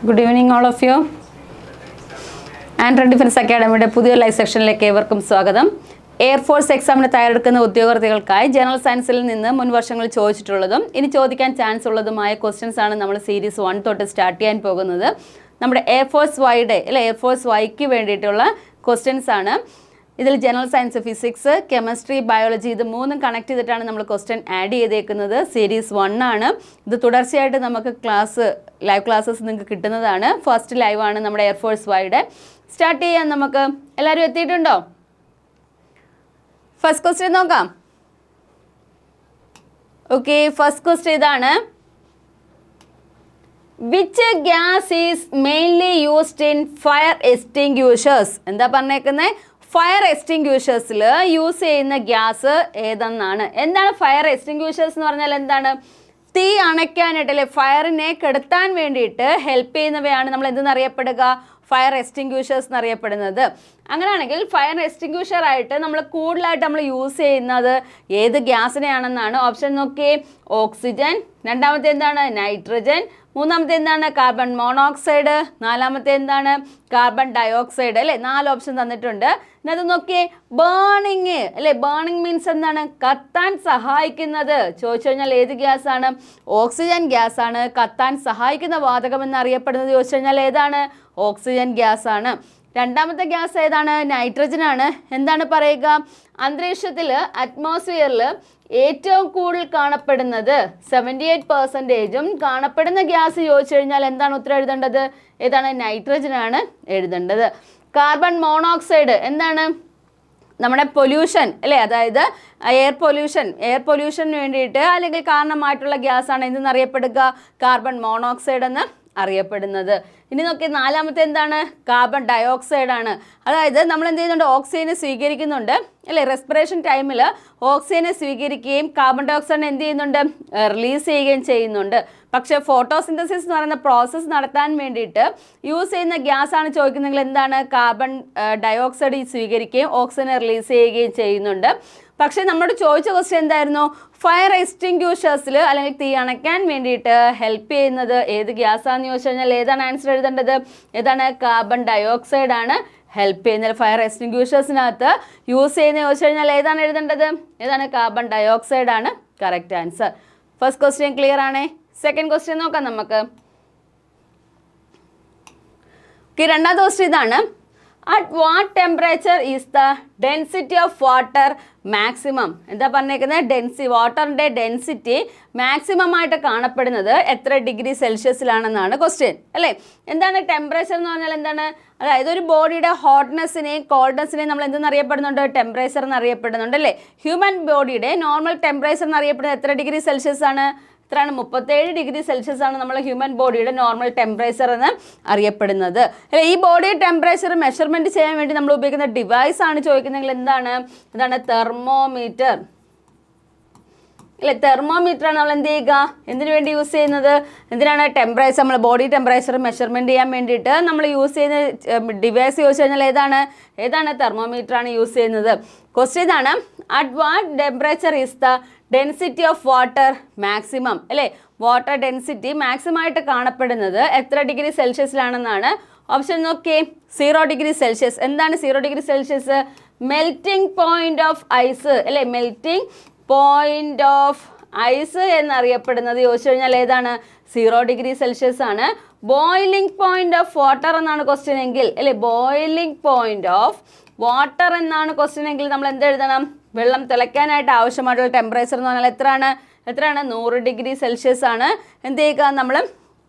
Good evening all of you. ആൻഡ്രൻ defence അക്കാഡമിയുടെ പുതിയ ലൈവ് സെക്ഷനിലേക്ക് ഏവർക്കും സ്വാഗതം. എയർഫോഴ്സ് എക്സാമിന് തയ്യാറെടുക്കുന്ന ഉദ്യോഗാർത്ഥികൾക്കായി ജനറൽ സയൻസിൽ നിന്ന് മുൻ വർഷങ്ങളിൽ ചോദിച്ചിട്ടുള്ളതും ഇനി ചോദിക്കാൻ ചാൻസ് ഉള്ളതുമായ ക്വസ്റ്റ്യൻസ് ആണ് നമ്മൾ സീരീസ് 1 തൊട്ട് സ്റ്റാർട്ട് ചെയ്യാൻ പോകുന്നത്. നമ്മുടെ എയർഫോഴ്സ് വൈയുടെ എയർഫോഴ്സ് വൈക്ക് വേണ്ടിയിട്ടുള്ള ക്വസ്റ്റ്യൻസ് ആണ്. ഇതിൽ general science, physics, chemistry, biology ഇത് മൂന്നും കണക്ട് ചെയ്തിട്ടാണ് നമ്മൾ ക്വസ്റ്റ്യൻ ആഡ് ചെയ്തേക്കുന്നത്. സീരീസ് 1 ആണ്. ഇത് തുടർച്ചയായിട്ട് നമുക്ക് ലൈവ് ക്ലാസ്സസ് നിങ്ങൾക്ക് കിട്ടുന്നതാണ്. ഫസ്റ്റ് ലൈവാണ് നമ്മുടെ എയർഫോഴ്സ് വൈയുടെ. സ്റ്റാർട്ട് ചെയ്യാൻ നമുക്ക്. എല്ലാവരും എത്തിയിട്ടുണ്ടോ? ഫസ്റ്റ് ക്വസ്റ്റ്യൻ നോക്കാം. ഓക്കെ, ഫസ്റ്റ് ക്വസ്റ്റ്യൻ ഇതാണ്. Which gas is mainly used in fire extinguishers? എന്താ പറഞ്ഞേക്കുന്നത്? ഫയർ എക്സ്റ്റിങ്ക്യൂഷേഴ്സിൽ യൂസ് ചെയ്യുന്ന ഗ്യാസ് ഏതെന്നാണ്. എന്താണ് ഫയർ എക്സ്റ്റിങ്ക്യൂഷേഴ്സ് എന്ന് പറഞ്ഞാൽ? എന്താണ്? തീ അണയ്ക്കാനായിട്ട് അല്ലെ, ഫയറിനെ കെടുത്താൻ വേണ്ടിയിട്ട് ഹെൽപ്പ് ചെയ്യുന്നവയാണ് നമ്മൾ എന്തെന്നറിയപ്പെടുക? ഫയർ എക്സ്റ്റിങ്ക്യൂഷേഴ്സ് എന്നറിയപ്പെടുന്നത്. അങ്ങനെയാണെങ്കിൽ ഫയർ എക്സ്റ്റിങ്ക്യൂഷർ ആയിട്ട് നമ്മൾ കൂടുതലായിട്ട് നമ്മൾ യൂസ് ചെയ്യുന്നത് ഏത് ഗ്യാസിനെയാണെന്നാണ്. ഓപ്ഷൻ നോക്കിയേ. ഓക്സിജൻ, രണ്ടാമത്തെ എന്താണ്? നൈട്രജൻ, മൂന്നാമത്തെ എന്താണ്? കാർബൺ മോണോക്സൈഡ്, നാലാമത്തെ എന്താണ്? കാർബൺ ഡയോക്സൈഡ് അല്ലേ. 4 ഓപ്ഷൻ തന്നിട്ടുണ്ട്. അത് നോക്കിയേ. ബേണിങ് അല്ലേ. ബേണിങ് മീൻസ് എന്താണ്? കത്താൻ സഹായിക്കുന്നത്. ചോദിച്ചു കഴിഞ്ഞാൽ ഏത് ഗ്യാസ് ആണ്? ഓക്സിജൻ ഗ്യാസ് ആണ്. കത്താൻ സഹായിക്കുന്ന വാതകം എന്നറിയപ്പെടുന്നത് ചോദിച്ചു കഴിഞ്ഞാൽ ഏതാണ്? ഓക്സിജൻ ഗ്യാസ് ആണ്. രണ്ടാമത്തെ ഗ്യാസ് ഏതാണ്? നൈട്രജൻ ആണ്. എന്താണ് പറയുക? അന്തരീക്ഷത്തിൽ അറ്റ്മോസ്ഫിയറിൽ ഏറ്റവും കൂടുതൽ കാണപ്പെടുന്നത് 78% കാണപ്പെടുന്ന ഗ്യാസ് ചോദിച്ചു കഴിഞ്ഞാൽ എന്താണ് ഉത്തരം എഴുതേണ്ടത്? ഏതാണ്? നൈട്രജൻ ആണ് എഴുതേണ്ടത്. കാർബൺ മോണോക്സൈഡ് എന്താണ്? നമ്മുടെ പൊല്യൂഷൻ അല്ലേ, അതായത് എയർ പൊല്യൂഷന് വേണ്ടിയിട്ട് അല്ലെങ്കിൽ കാരണമായിട്ടുള്ള ഗ്യാസ് ആണ് എന്തെന്നറിയപ്പെടുക? കാർബൺ മോണോക്സൈഡ് എന്ന് അറിയപ്പെടുന്നത്. ഇനി നോക്കി, നാലാമത്തെ എന്താണ്? കാർബൺ ഡയോക്സൈഡ് ആണ്. അതായത് നമ്മൾ എന്ത് ചെയ്യുന്നുണ്ട്? ഓക്സിജനെ സ്വീകരിക്കുന്നുണ്ട് അല്ലേ. റെസ്പിറേഷൻ ടൈമിൽ ഓക്സിജനെ സ്വീകരിക്കുകയും കാർബൺ ഡയോക്സൈഡിനെ എന്ത് ചെയ്യുന്നുണ്ട്? റിലീസ് ചെയ്യുകയും ചെയ്യുന്നുണ്ട്. പക്ഷേ ഫോട്ടോസിന്തസിസ് എന്ന് പറയുന്ന പ്രോസസ്സ് നടത്താൻ വേണ്ടിയിട്ട് യൂസ് ചെയ്യുന്ന ഗ്യാസ് ആണ് ചോദിക്കുന്നെങ്കിൽ എന്താണ്? കാർബൺ ഡയോക്സൈഡ് സ്വീകരിക്കുകയും ഓക്സിജനെ റിലീസ് ചെയ്യുകയും ചെയ്യുന്നുണ്ട്. പക്ഷേ നമ്മളോട് ചോദിച്ച ക്വസ്റ്റ്യൻ എന്തായിരുന്നു? ഫയർ എക്സ്റ്റിങ്ക്യൂഷേഴ്സിൽ അല്ലെങ്കിൽ തീ അണയ്ക്കാൻ വേണ്ടിയിട്ട് ഹെൽപ്പ് ചെയ്യുന്നത് ഏത് ഗ്യാസാണെന്ന് ചോദിച്ചു കഴിഞ്ഞാൽ ഏതാണ് ആൻസർ എഴുതേണ്ടത്? ഏതാണ്? കാർബൺ ഡയോക്സൈഡ് ആണ് ഹെൽപ്പ് ചെയ്യുന്നത്. ഫയർ എക്സ്റ്റിങ്ക്യൂഷേഴ്സിനകത്ത് യൂസ് ചെയ്യുന്ന ചോദിച്ചു കഴിഞ്ഞാൽ ഏതാണ് എഴുതേണ്ടത്? ഏതാണ്? കാർബൺ ഡയോക്സൈഡ് ആണ് correct answer. First question clear ആണേ. സെക്കൻഡ് ക്വസ്റ്റ്യൻ നോക്കാം നമുക്ക്. രണ്ടാമത്തെ ക്വസ്റ്റ്യൻ ഇതാണ്. At what temperature is the density of water maximum? എന്താ പറഞ്ഞേക്കുന്നത്? വാട്ടറിൻ്റെ ഡെൻസിറ്റി മാക്സിമം ആയിട്ട് കാണപ്പെടുന്നത് എത്ര ഡിഗ്രി സെൽഷ്യസിലാണെന്നാണ് ക്വസ്റ്റ്യൻ അല്ലേ. എന്താണ് ടെമ്പറേച്ചർ എന്ന് പറഞ്ഞാൽ? എന്താണ്? അതായത് ഒരു ബോഡിയുടെ ഹോട്ട്നെസ്സിനെയും കോൾഡ്നെസ്സിനെയും നമ്മൾ എന്തെന്നറിയപ്പെടുന്നുണ്ട്? ടെമ്പറേച്ചർ എന്നറിയപ്പെടുന്നുണ്ട് അല്ലേ. ഹ്യൂമൻ ബോഡിയുടെ നോർമൽ ടെമ്പറേച്ചർ എന്നറിയപ്പെടുന്നത് എത്ര ഡിഗ്രി സെൽഷ്യസ് ആണ്? എത്രയാണ്? 37 ഡിഗ്രി സെൽഷ്യസ് ആണ് നമ്മൾ ഹ്യൂമൻ ബോഡിയുടെ നോർമൽ ടെമ്പറേച്ചർ എന്ന് അറിയപ്പെടുന്നത് അല്ലേ. ഈ ബോഡി ടെമ്പറേച്ചർ മെഷർമെൻറ്റ് ചെയ്യാൻ വേണ്ടി നമ്മൾ ഉപയോഗിക്കുന്ന ഡിവൈസ് ആണ് ചോദിക്കുന്നതെങ്കിൽ എന്താണ്? ഇതാണ് തെർമോമീറ്റർ അല്ലേ. തെർമോമീറ്ററാണ് നമ്മൾ എന്ത് ചെയ്യുക? എന്തിനു വേണ്ടി യൂസ് ചെയ്യുന്നത്? എന്തിനാണ്? ടെമ്പറേച്ചർ, നമ്മൾ ബോഡി ടെമ്പറേച്ചർ മെഷർമെൻറ്റ് ചെയ്യാൻ വേണ്ടിയിട്ട് നമ്മൾ യൂസ് ചെയ്യുന്ന ഡിവൈസ് ചോദിച്ചു കഴിഞ്ഞാൽ ഏതാണ്? തെർമോമീറ്ററാണ് യൂസ് ചെയ്യുന്നത്. ക്വസ്റ്റ്യൻ ഇതാണ്. At what temperature is the density of water maximum അല്ലേ. വാട്ടർ ഡെൻസിറ്റി മാക്സിമം ആയിട്ട് കാണപ്പെടുന്നത് എത്ര ഡിഗ്രി സെൽഷ്യസിലാണെന്നാണ്. ഓപ്ഷൻ നോക്കിയേ. 0 ഡിഗ്രി സെൽഷ്യസ്. എന്താണ് 0 degree Celsius? Melting point of ice അല്ലേ. മെൽറ്റിംഗ് പോയിന്റ് ഓഫ് ഐസ് എന്നറിയപ്പെടുന്നത് ചോദിച്ചു കഴിഞ്ഞാൽ ഏതാണ്? 0 ഡിഗ്രി സെൽഷ്യസ് ആണ്. ബോയിലിംഗ് പോയിന്റ് ഓഫ് വാട്ടർ എന്നാണ് ക്വസ്റ്റ്യൻ എങ്കിൽ അല്ലേ. ബോയിലിംഗ് പോയിന്റ് ഓഫ് വാട്ടർ എന്നാണ് ക്വസ്റ്റ്യൻ എങ്കിൽ നമ്മൾ എന്ത് എഴുതണം? വെള്ളം തിളയ്ക്കാനായിട്ട് ആവശ്യമായിട്ടുള്ള ടെമ്പറേച്ചർ എന്ന് പറഞ്ഞാൽ എത്രയാണ്? 100 ഡിഗ്രി സെൽഷ്യസ് ആണ് എന്ത് ചെയ്യുക? നമ്മൾ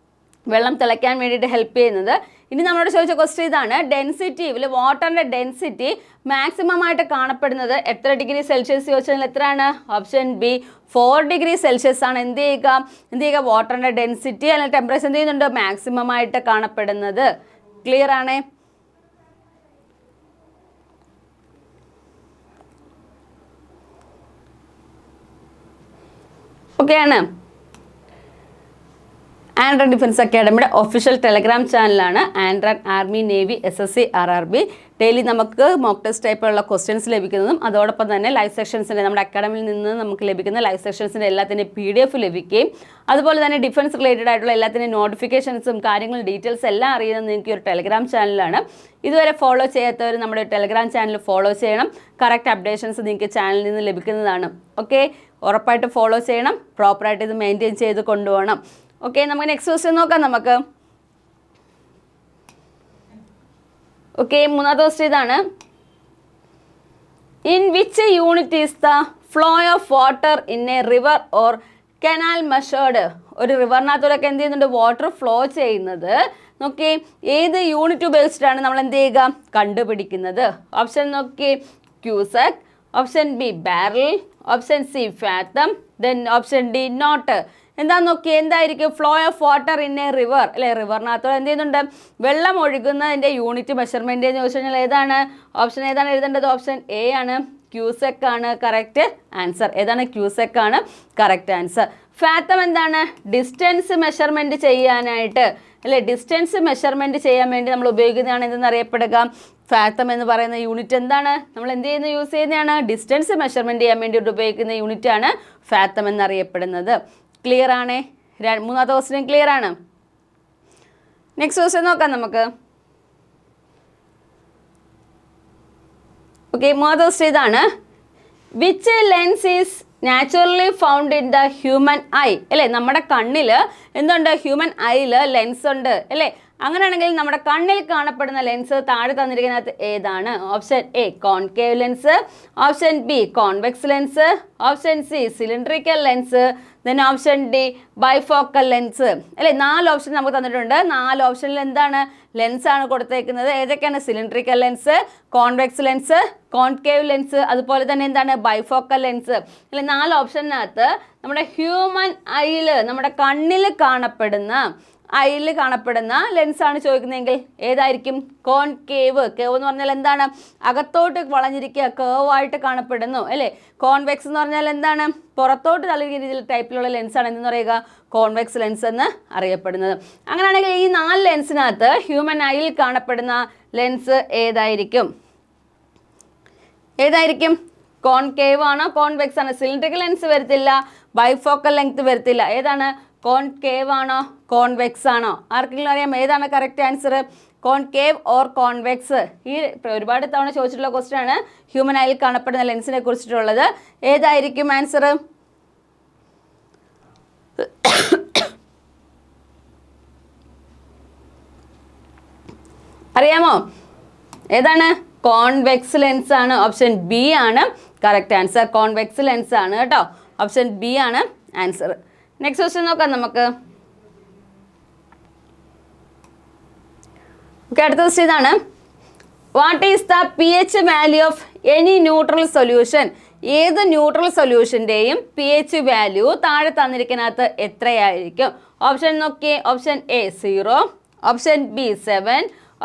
വെള്ളം തിളയ്ക്കാൻ വേണ്ടിയിട്ട് ഹെൽപ്പ് ചെയ്യുന്നത്. ഇനി നമ്മളോട് ചോദിച്ച ക്വസ്റ്റ്യൻ ഇതാണ്. ഡെൻസിറ്റി വാട്ടറിൻ്റെ ഡെൻസിറ്റി മാക്സിമം ആയിട്ട് കാണപ്പെടുന്നത് എത്ര ഡിഗ്രി സെൽഷ്യസ് ചോദിച്ചാൽ എത്രയാണ്? ഓപ്ഷൻ ബി 4 ഡിഗ്രി സെൽഷ്യസ് ആണ് എന്ത് ചെയ്യുക? വാട്ടറിൻ്റെ ഡെൻസിറ്റി അല്ലെങ്കിൽ ടെമ്പറേച്ചർ എന്ത് ചെയ്യുന്നുണ്ട്? മാക്സിമം ആയിട്ട് കാണപ്പെടുന്നത്. ക്ലിയർ ആണേ. ഓക്കെ ആണ്. ആൻഡ്രൻ ഡിഫൻസ് അക്കാഡമിയുടെ ഒഫീഷ്യൽ ടെലഗ്രാം ചാനലാണ് ആൻഡ്രൻ army navy SSC RRB. Daily നമുക്ക് മോക്ക് ടെസ്റ്റ് ടൈപ്പുള്ള ക്വസ്റ്റ്യൻസ് ലഭിക്കുന്നതും അതോടൊപ്പം തന്നെ ലൈവ് സെക്ഷൻസിൻ്റെ നമ്മുടെ അക്കാഡമിയിൽ നിന്ന് നമുക്ക് ലഭിക്കുന്ന ലൈവ് സെക്ഷൻസിൻ്റെ എല്ലാത്തിൻ്റെയും PDF ലഭിക്കുകയും അതുപോലെ തന്നെ ഡിഫൻസ് റിലേറ്റഡ് ആയിട്ടുള്ള എല്ലാത്തിൻ്റെയും നോട്ടിഫിക്കേഷൻസും കാര്യങ്ങളും ഡീറ്റെയിൽസ് എല്ലാം അറിയുന്നത് നിങ്ങൾക്ക് ഒരു ടെലഗ്രാം ചാനലാണ്. ഇതുവരെ ഫോളോ ചെയ്യാത്തവർ നമ്മുടെ ടെലഗ്രാം ചാനൽ ഫോളോ ചെയ്യണം. കറക്റ്റ് അപ്ഡേഷൻസ് നിങ്ങൾക്ക് ചാനലിൽ നിന്ന് ലഭിക്കുന്നതാണ്. ഓക്കെ, ഉറപ്പായിട്ട് ഫോളോ ചെയ്യണം. പ്രോപ്പറായിട്ട് ഇത് മെയിൻറ്റെയിൻ ചെയ്ത് കൊണ്ടുപോകണം. ഓക്കെ, നമുക്ക് നെക്സ്റ്റ് ക്വസ്റ്റ്യൻ നോക്കാം. നമുക്ക് ഓക്കെ, മൂന്നാമത്തെ ക്വസ്റ്റ്യൻ ഇതാണ്. In which unit is the flow of water in a river or canal measured? ഒരു റിവറിനകത്തൂടെയൊക്കെ എന്ത് ചെയ്യുന്നുണ്ട്? വാട്ടർ ഫ്ലോ ചെയ്യുന്നത് നോക്കി ഏത് യൂണിറ്റ് ഉപയോഗിച്ചിട്ടാണ് നമ്മൾ എന്ത് ചെയ്യുക? കണ്ടുപിടിക്കുന്നത്. ഓപ്ഷൻ നോക്കി cusec, option B barrel, option C fathom, then option D knot. എന്താന്ന് നോക്കി എന്തായിരിക്കും flow of water in a river അല്ലെ? റിവറിനകത്തോടെ എന്ത് ചെയ്യുന്നുണ്ട്? വെള്ളം ഒഴുകുന്നതിൻ്റെ യൂണിറ്റ് മെഷർമെൻറ്റ് എന്ന് ചോദിച്ചു കഴിഞ്ഞാൽ ഏതാണ് ഓപ്ഷൻ? ഏതാണ് എഴുതേണ്ടത്? ഓപ്ഷൻ എ ആണ്, ക്യൂസെക് ആണ് കറക്റ്റ് ആൻസർ. ഏതാണ്? ക്യൂസെക് ആണ് കറക്റ്റ് ആൻസർ. ഫാത്തം എന്താണ്? ഡിസ്റ്റൻസ് മെഷർമെൻറ്റ് ചെയ്യാനായിട്ട് അല്ലേ? ഡിസ്റ്റൻസ് മെഷർമെൻറ്റ് ചെയ്യാൻ വേണ്ടി നമ്മൾ ഉപയോഗിക്കുന്നതാണ് എന്തെന്നറിയപ്പെടുക? ഫാത്തം എന്ന് പറയുന്ന യൂണിറ്റ് എന്താണ്? നമ്മൾ എന്ത് ചെയ്യുന്ന യൂസ് ചെയ്യുന്നതാണ്? ഡിസ്റ്റൻസ് മെഷർമെൻറ്റ് ചെയ്യാൻ വേണ്ടി ഉപയോഗിക്കുന്ന യൂണിറ്റ് ആണ് ഫാത്തം എന്നറിയപ്പെടുന്നത്. ക്ലിയർ ആണേ? മൂന്നാമത്തെ ക്വസ്റ്റ്യൻ ക്ലിയർ ആണ്. നെക്സ്റ്റ് ക്വസ്റ്റ്യൻ നോക്കാം നമുക്ക്. ഓക്കെ, മൂന്നാമത്തെ ക്വസ്റ്റ്യൻ ഇതാണ്. Which lens is naturally found in the human I? അല്ലേ, നമ്മുടെ കണ്ണിൽ എന്തുണ്ട്? ഹ്യൂമൻ ഐയിൽ ലെൻസ് ഉണ്ട് അല്ലേ? അങ്ങനെയാണെങ്കിൽ നമ്മുടെ കണ്ണിൽ കാണപ്പെടുന്ന ലെൻസ് താഴെ തന്നിരിക്കുന്നത് ഏതാണ്? Option A concave lens, option B convex lens, option C cylindrical lens, then option D bifocal lens അല്ലേ? 4 ഓപ്ഷൻ നമുക്ക് തന്നിട്ടുണ്ട്. 4 ഓപ്ഷനിൽ എന്താണ്? ലെൻസാണ് കൊടുത്തേക്കുന്നത്. ഏതൊക്കെയാണ്? Cylindrical lens, convex lens, concave lens, അതുപോലെ തന്നെ എന്താണ്? ബൈഫോക്കൽ ലെൻസ് അല്ലെ? 4 ഓപ്ഷനകത്ത് നമ്മുടെ ഹ്യൂമൻ ഐയിൽ നമ്മുടെ കണ്ണിൽ കാണപ്പെടുന്ന ലെൻസാണ് ചോദിക്കുന്നതെങ്കിൽ ഏതായിരിക്കും? കോൺകേവ്. കേവ് എന്ന് പറഞ്ഞാൽ എന്താണ്? അകത്തോട്ട് വളഞ്ഞിരിക്കുക, കേവായിട്ട് കാണപ്പെടുന്നു അല്ലേ? കോൺവെക്സ് എന്ന് പറഞ്ഞാൽ എന്താണ്? പുറത്തോട്ട് തള്ളിയ രീതിയിൽ ടൈപ്പിലുള്ള ലെൻസാണ് എന്തെന്ന് പറയുക? കോൺവെക്സ് ലെൻസ് എന്ന് അറിയപ്പെടുന്നത്. അങ്ങനെയാണെങ്കിൽ ഈ 4 ലെൻസിനകത്ത് ഹ്യൂമൻ ഐയിൽ കാണപ്പെടുന്ന ലെൻസ് ഏതായിരിക്കും? കോൺകേവ് ആണോ കോൺവെക്സ് ആണോ? സിലിണ്ടറിക്കൽ ലെൻസ് വരത്തില്ല, ബൈഫോക്കൽ ലെങ്ത് വരത്തില്ല. ഏതാണ്? കോൺകേവ് ആണോ കോൺവെക്സ് ആണോ? ആർക്കെങ്കിലും അറിയാം ഏതാണ് correct answer? Concave or convex? ഈ ഒരുപാട് തവണ ചോദിച്ചിട്ടുള്ള ക്വസ്റ്റ്യൻ ആണ് ഹ്യൂമൻ ഐയിൽ കാണപ്പെടുന്ന ലെൻസിനെ കുറിച്ചിട്ടുള്ളത്. ഏതായിരിക്കും ആൻസർ? അറിയാമോ? ഏതാണ്? കോൺവെക്സ് ലെൻസ് ആണ്. ഓപ്ഷൻ ബി ആണ് കറക്റ്റ് ആൻസർ. കോൺവെക്സ് ലെൻസ് ആണ് കേട്ടോ. ഓപ്ഷൻ ബി ആണ് ആൻസർ. നെക്സ്റ്റ് ക്വസ്റ്റ്യൻ നോക്കാം നമുക്ക്. ഓക്കെ, അടുത്ത ക്വസ്റ്റ്യൻ ഇതാണ്. What is the pH value of any neutral solution? ഏത് ന്യൂട്രൽ സൊല്യൂഷൻ്റെയും pH വാല്യൂ താഴെ തന്നിരിക്കുന്നതിനകത്ത് എത്രയായിരിക്കും? ഓപ്ഷൻ നോക്കിയേ. Option A 0, option B 7,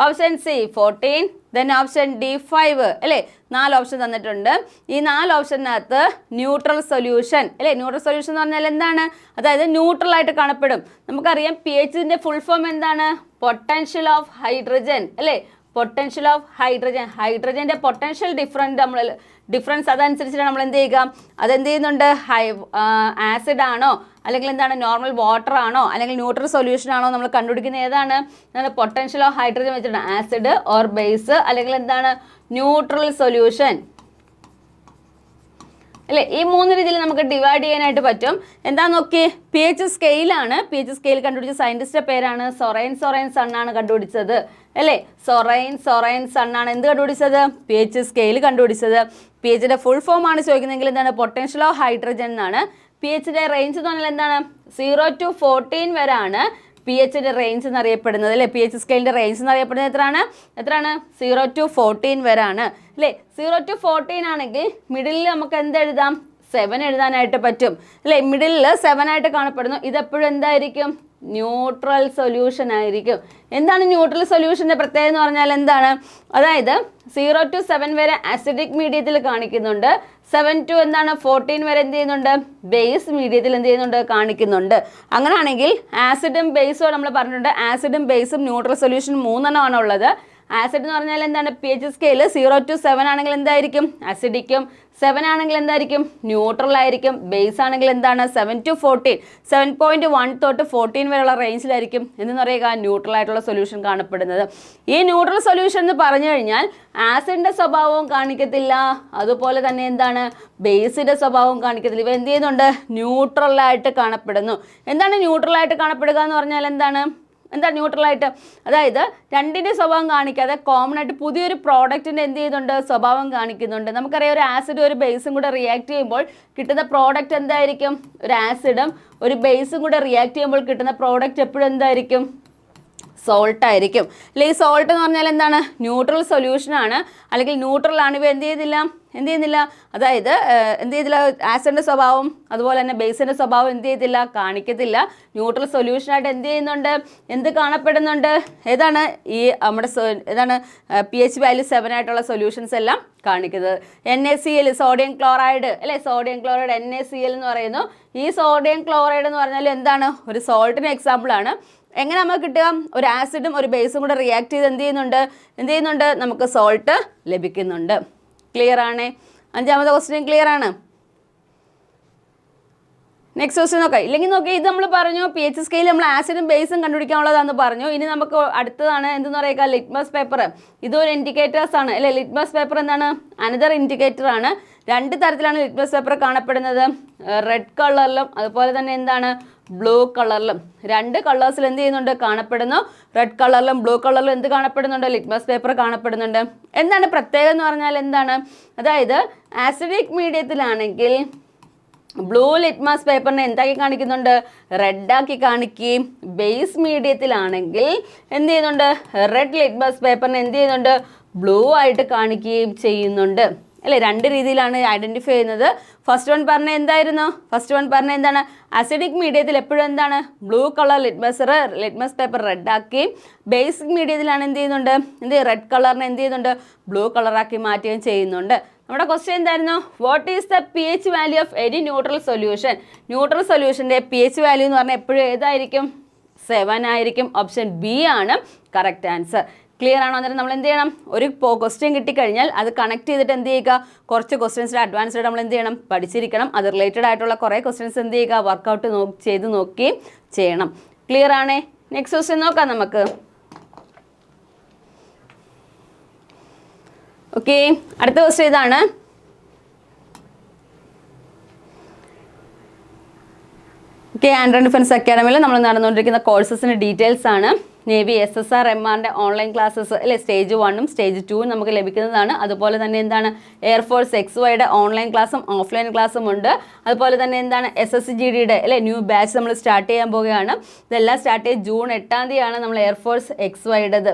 option C 14, then option D 5 അല്ലേ? 4 ഓപ്ഷൻ തന്നിട്ടുണ്ട്. ഈ 4 ഓപ്ഷനകത്ത് ന്യൂട്രൽ സൊല്യൂഷൻ അല്ലേ? ന്യൂട്രൽ സൊല്യൂഷൻ എന്ന് പറഞ്ഞാൽ എന്താണ്? അതായത് ന്യൂട്രൽ ആയിട്ട് കാണപ്പെടും. നമുക്കറിയാം pHൻ്റെ ഫുൾ ഫോം എന്താണ്? പൊട്ടൻഷ്യൽ ഓഫ് ഹൈഡ്രജൻ അല്ലേ? Potential of hydrogen. ഹൈഡ്രജൻ്റെ പൊട്ടൻഷ്യൽ ഡിഫറൻസ് അതനുസരിച്ചിട്ടാണ് നമ്മൾ എന്ത് ചെയ്യുക? അതെന്ത് ചെയ്യുന്നുണ്ട്? ആസിഡ് ആണോ അല്ലെങ്കിൽ എന്താണ് നോർമൽ വാട്ടർ ആണോ അല്ലെങ്കിൽ ന്യൂട്രൽ സൊല്യൂഷൻ ആണോ നമ്മൾ കണ്ടുപിടിക്കുന്നത്? ഏതാണ്? പൊട്ടൻഷ്യൽ ഓഫ് ഹൈഡ്രജൻ വെച്ചിട്ടാണ് ആസിഡ് ഓർ ബേസ് അല്ലെങ്കിൽ എന്താണ് ന്യൂട്രൽ സൊല്യൂഷൻ അല്ലേ? ഈ 3 രീതിയിൽ നമുക്ക് ഡിവൈഡ് ചെയ്യാനായിട്ട് പറ്റും. എന്താ നോക്കി? pH സ്കെയിലാണ്. pH സ്കെയിൽ കണ്ടുപിടിച്ച സയൻറ്റിസ്റ്റിൻ്റെ പേരാണ് സൊറൈൻ സണ്ണാണ് കണ്ടുപിടിച്ചത് അല്ലേ? സൊറൈൻ സണ്ണാണ് എന്ത് കണ്ടുപിടിച്ചത്? pH സ്കെയിൽ കണ്ടുപിടിച്ചത്. pHൻ്റെ ഫുൾ ഫോം ആണ് ചോദിക്കുന്നതെങ്കിൽ എന്താണ്? പൊട്ടൻഷ്യൽ ഓഫ് ഹൈഡ്രജൻ എന്നാണ്. pHൻ്റെ റേഞ്ച് എന്ന് പറഞ്ഞാൽ എന്താണ്? 0 to 14 വരെയാണ് pHൻ്റെ റേഞ്ച് എന്നറിയപ്പെടുന്നത് അല്ലേ? pH സ്കെയിലിൻ്റെ റേഞ്ച് എന്നറിയപ്പെടുന്നത് എത്രയാണ്? 0 to 14 വരെയാണ് അല്ലേ? 0 to 14 ആണെങ്കിൽ മിഡിലിൽ നമുക്ക് എന്ത് എഴുതാം? 7 എഴുതാനായിട്ട് പറ്റും അല്ലേ? മിഡിലിൽ 7 ആയിട്ട് കാണപ്പെടുന്നു. ഇതെപ്പോഴും എന്തായിരിക്കും? ന്യൂട്രൽ സൊല്യൂഷൻ ആയിരിക്കും. എന്താണ് ന്യൂട്രൽ സൊല്യൂഷൻ്റെ പ്രത്യേകത എന്ന് പറഞ്ഞാൽ എന്താണ്? അതായത് 0 to 7 വരെ അസിഡിക് മീഡിയത്തിൽ കാണിക്കുന്നുണ്ട്, 7 to 14 വരെ എന്ത് ചെയ്യുന്നുണ്ട്? ബേസ് മീഡിയത്തിൽ എന്ത് ചെയ്യുന്നുണ്ട്? കാണിക്കുന്നുണ്ട്. അങ്ങനെയാണെങ്കിൽ ആസിഡും ബേസും നമ്മൾ പറഞ്ഞിട്ടുണ്ട്. ആസിഡും ബേസും ന്യൂട്രൽ സൊല്യൂഷൻ 3 എണ്ണമാണ് ഉള്ളത്. ആസിഡ് എന്ന് പറഞ്ഞാൽ എന്താണ്? pH സ്കെയിൽ 0 to 7 ആണെങ്കിൽ എന്തായിരിക്കും? അസിഡിക്കും. 7 ആണെങ്കിൽ എന്തായിരിക്കും? ന്യൂട്രൽ ആയിരിക്കും. ബേസ് ആണെങ്കിൽ എന്താണ്? 7 to 14, 7.1 തൊട്ട് 14 വരെയുള്ള റേഞ്ചിലായിരിക്കും എന്ന് പറയുക ന്യൂട്രൽ ആയിട്ടുള്ള സൊല്യൂഷൻ കാണപ്പെടുന്നത്. ഈ ന്യൂട്രൽ സൊല്യൂഷൻ എന്ന് പറഞ്ഞു കഴിഞ്ഞാൽ ആസിഡിൻ്റെ സ്വഭാവവും കാണിക്കത്തില്ല, അതുപോലെ തന്നെ എന്താണ്? ബേസിൻ്റെ സ്വഭാവവും കാണിക്കത്തില്ല. ഇവ എന്ത് ചെയ്യുന്നുണ്ട്? ന്യൂട്രലായിട്ട് കാണപ്പെടുന്നു. എന്താണ് ന്യൂട്രലായിട്ട് കാണപ്പെടുക എന്ന് പറഞ്ഞാൽ എന്താണ്? എന്താ ന്യൂട്രലായിട്ട്? അതായത് രണ്ടിൻ്റെ സ്വഭാവം കാണിക്കാതെ കോമൺ ആയിട്ട് പുതിയൊരു പ്രോഡക്റ്റിൻ്റെ എന്ത് ചെയ്യുന്നുണ്ട്? സ്വഭാവം കാണിക്കുന്നുണ്ട്. നമുക്കറിയാം ഒരു ആസിഡും ഒരു ബേസും കൂടെ റിയാക്ട് ചെയ്യുമ്പോൾ കിട്ടുന്ന പ്രോഡക്റ്റ് എന്തായിരിക്കും? ഒരു ആസിഡും ഒരു ബേസും കൂടെ റിയാക്ട് ചെയ്യുമ്പോൾ കിട്ടുന്ന പ്രോഡക്റ്റ് എപ്പോഴും എന്തായിരിക്കും? സോൾട്ട് ആയിരിക്കും. അല്ലെങ്കിൽ സോൾട്ട് എന്ന് പറഞ്ഞാൽ എന്താണ്? ന്യൂട്രൽ സൊല്യൂഷനാണ്, അല്ലെങ്കിൽ ന്യൂട്രലാണ്. ഇവ എന്ത് ചെയ്യുന്നില്ല, അതായത് എന്ത് ചെയ്തില്ല? ആസിഡിൻ്റെ സ്വഭാവം അതുപോലെ തന്നെ ബേസിൻ്റെ സ്വഭാവം എന്ത് ചെയ്തില്ല? കാണിക്കത്തില്ല. ന്യൂട്രൽ സൊല്യൂഷനായിട്ട് എന്ത് ചെയ്യുന്നുണ്ട്? എന്ത് കാണപ്പെടുന്നുണ്ട്? ഏതാണ് ഈ നമ്മുടെ ഏതാണ് pH വാല്യൂ 7 ആയിട്ടുള്ള സൊല്യൂഷൻസ് എല്ലാം കാണിക്കുന്നത്. NaCl സോഡിയം ക്ലോറൈഡ് അല്ലേ? സോഡിയം ക്ലോറൈഡ് NaCl എന്ന് പറയുന്നു. ഈ സോഡിയം ക്ലോറൈഡ് എന്ന് പറഞ്ഞാൽ എന്താണ്? ഒരു സോൾട്ടിന് എക്സാമ്പിളാണ്. എങ്ങനെ നമുക്ക് കിട്ടുക? ഒരു ആസിഡും ഒരു ബേസും കൂടെ റിയാക്ട് ചെയ്ത് എന്ത് ചെയ്യുന്നുണ്ട്? നമുക്ക് സോൾട്ട് ലഭിക്കുന്നുണ്ട്. ക്ലിയർ ആണേ? 5ാമത്തെ ക്വസ്റ്റ്യൻ ക്ലിയർ ആണ്? നെക്സ്റ്റ് ക്വസ്റ്റ്യൻ നോക്കാം. ഇല്ലെങ്കിൽ നോക്കി, ഇത് നമ്മൾ പറഞ്ഞു pH സ്കെയിൽ നമ്മൾ ആസിഡും ബേസും കണ്ടുപിടിക്കാനുള്ളതാണെന്ന് പറഞ്ഞു. ഇനി നമുക്ക് അടുത്തതാണ് എന്തെന്ന് പറയുക? Litmus paper. ഇതൊരു ഇൻഡിക്കേറ്റേഴ്സ് ആണ് അല്ലേ? ലിറ്റ്മസ് പേപ്പർ എന്താണ്? അനദർ ഇൻഡിക്കേറ്റർ ആണ്. 2 തരത്തിലാണ് ലിറ്റ്മസ് പേപ്പർ കാണപ്പെടുന്നത്, റെഡ് കളറിലും അതുപോലെ തന്നെ എന്താണ്? ബ്ലൂ കളറിലും. 2 കളേഴ്സിൽ എന്ത് ചെയ്യുന്നുണ്ട്? കാണപ്പെടുന്നു. റെഡ് കളറിലും ബ്ലൂ കളറിലും എന്ത് കാണപ്പെടുന്നുണ്ട്? ലിറ്റ്മസ് പേപ്പർ കാണപ്പെടുന്നുണ്ട്. എന്താണ് പ്രത്യേകത എന്ന് പറഞ്ഞാൽ എന്താണ്? അതായത് ആസിഡിക് മീഡിയത്തിലാണെങ്കിൽ ബ്ലൂ ലിറ്റ്മസ് പേപ്പറിനെ എന്താക്കി കാണിക്കുന്നുണ്ട്? റെഡാക്കി കാണിക്കുകയും, ബേസ് മീഡിയത്തിലാണെങ്കിൽ എന്ത് ചെയ്യുന്നുണ്ട്? റെഡ് ലിറ്റ്മസ് പേപ്പറിനെ എന്ത് ചെയ്യുന്നുണ്ട്? ബ്ലൂ ആയിട്ട് കാണിക്കുകയും ചെയ്യുന്നുണ്ട് അല്ലേ? 2 രീതിയിലാണ് ഐഡൻറ്റിഫൈ ചെയ്യുന്നത്. ഫസ്റ്റ് വൺ പറഞ്ഞ എന്താണ്? അസിഡിക് മീഡിയത്തിൽ എപ്പോഴും എന്താണ്? ബ്ലൂ കളർ ലിറ്റ്മസ് പേപ്പർ റെഡാക്കുകയും, ബേസിക് മീഡിയത്തിലാണ് എന്ത് ചെയ്യുന്നുണ്ട്? റെഡ് കളറിനെ എന്ത് ചെയ്യുന്നുണ്ട്? ബ്ലൂ കളറാക്കി മാറ്റുകയും ചെയ്യുന്നുണ്ട്. നമ്മുടെ ക്വസ്റ്റ്യൻ എന്തായിരുന്നു? What is the pH value of any neutral solution? Neutral സൊല്യൂഷൻ്റെ pH വാല്യൂ എന്ന് പറഞ്ഞാൽ എപ്പോഴും ഏതായിരിക്കും? 7 ആയിരിക്കും. ഓപ്ഷൻ ബി ആണ് കറക്റ്റ് ആൻസർ. ക്ലിയർ ആണോ? അന്നേരം നമ്മൾ എന്ത് ചെയ്യണം? ഒരു ക്വസ്റ്റ്യൻ കിട്ടിക്കഴിഞ്ഞാൽ അത് കണക്ട് ചെയ്തിട്ട് എന്ത് ചെയ്യുക? കുറച്ച് ക്വസ്റ്റ്യൻസിൻ്റെ അഡ്വാൻസ്ഡ് നമ്മൾ എന്ത് ചെയ്യണം? പഠിച്ചിരിക്കണം. അത് റിലേറ്റഡ് ആയിട്ടുള്ള കുറേ ക്വസ്റ്റ്യൻസ് എന്ത് ചെയ്യുക? വർക്കൗട്ട് ചെയ്ത് നോക്കുകയും ചെയ്യണം. ക്ലിയർ ആണേ? നെക്സ്റ്റ് ക്വസ്റ്റ്യൻ നോക്കാം നമുക്ക്. ഓക്കെ, അടുത്ത ക്വസ്റ്റ്യൻ ഇതാണ്. ആൻഡ്രൻ ഡിഫൻസ് അക്കാഡമിയിൽ നമ്മൾ നടന്നുകൊണ്ടിരിക്കുന്ന കോഴ്സസിൻ്റെ ഡീറ്റെയിൽസ് ആണ്. നേവി SSR MRൻ്റെ ഓൺലൈൻ ക്ലാസ്സസ് അല്ലേ? സ്റ്റേജ് 1ഉം സ്റ്റേജ് 2ഉം നമുക്ക് ലഭിക്കുന്നതാണ്. അതുപോലെ തന്നെ എന്താണ്? എയർഫോഴ്സ് XYയുടെ ഓൺലൈൻ ക്ലാസ്സും ഓഫ്ലൈൻ ക്ലാസ്സും ഉണ്ട്. അതുപോലെ തന്നെ എന്താണ്? SSGDയുടെ അല്ലേ ന്യൂ ബാച്ച് നമ്മൾ സ്റ്റാർട്ട് ചെയ്യാൻ പോവുകയാണ്. ഇതെല്ലാം സ്റ്റാർട്ട് ചെയ്ത് ജൂൺ 8-ാം തീയതിയാണ് നമ്മൾ എയർഫോഴ്സ് XYയുടേത്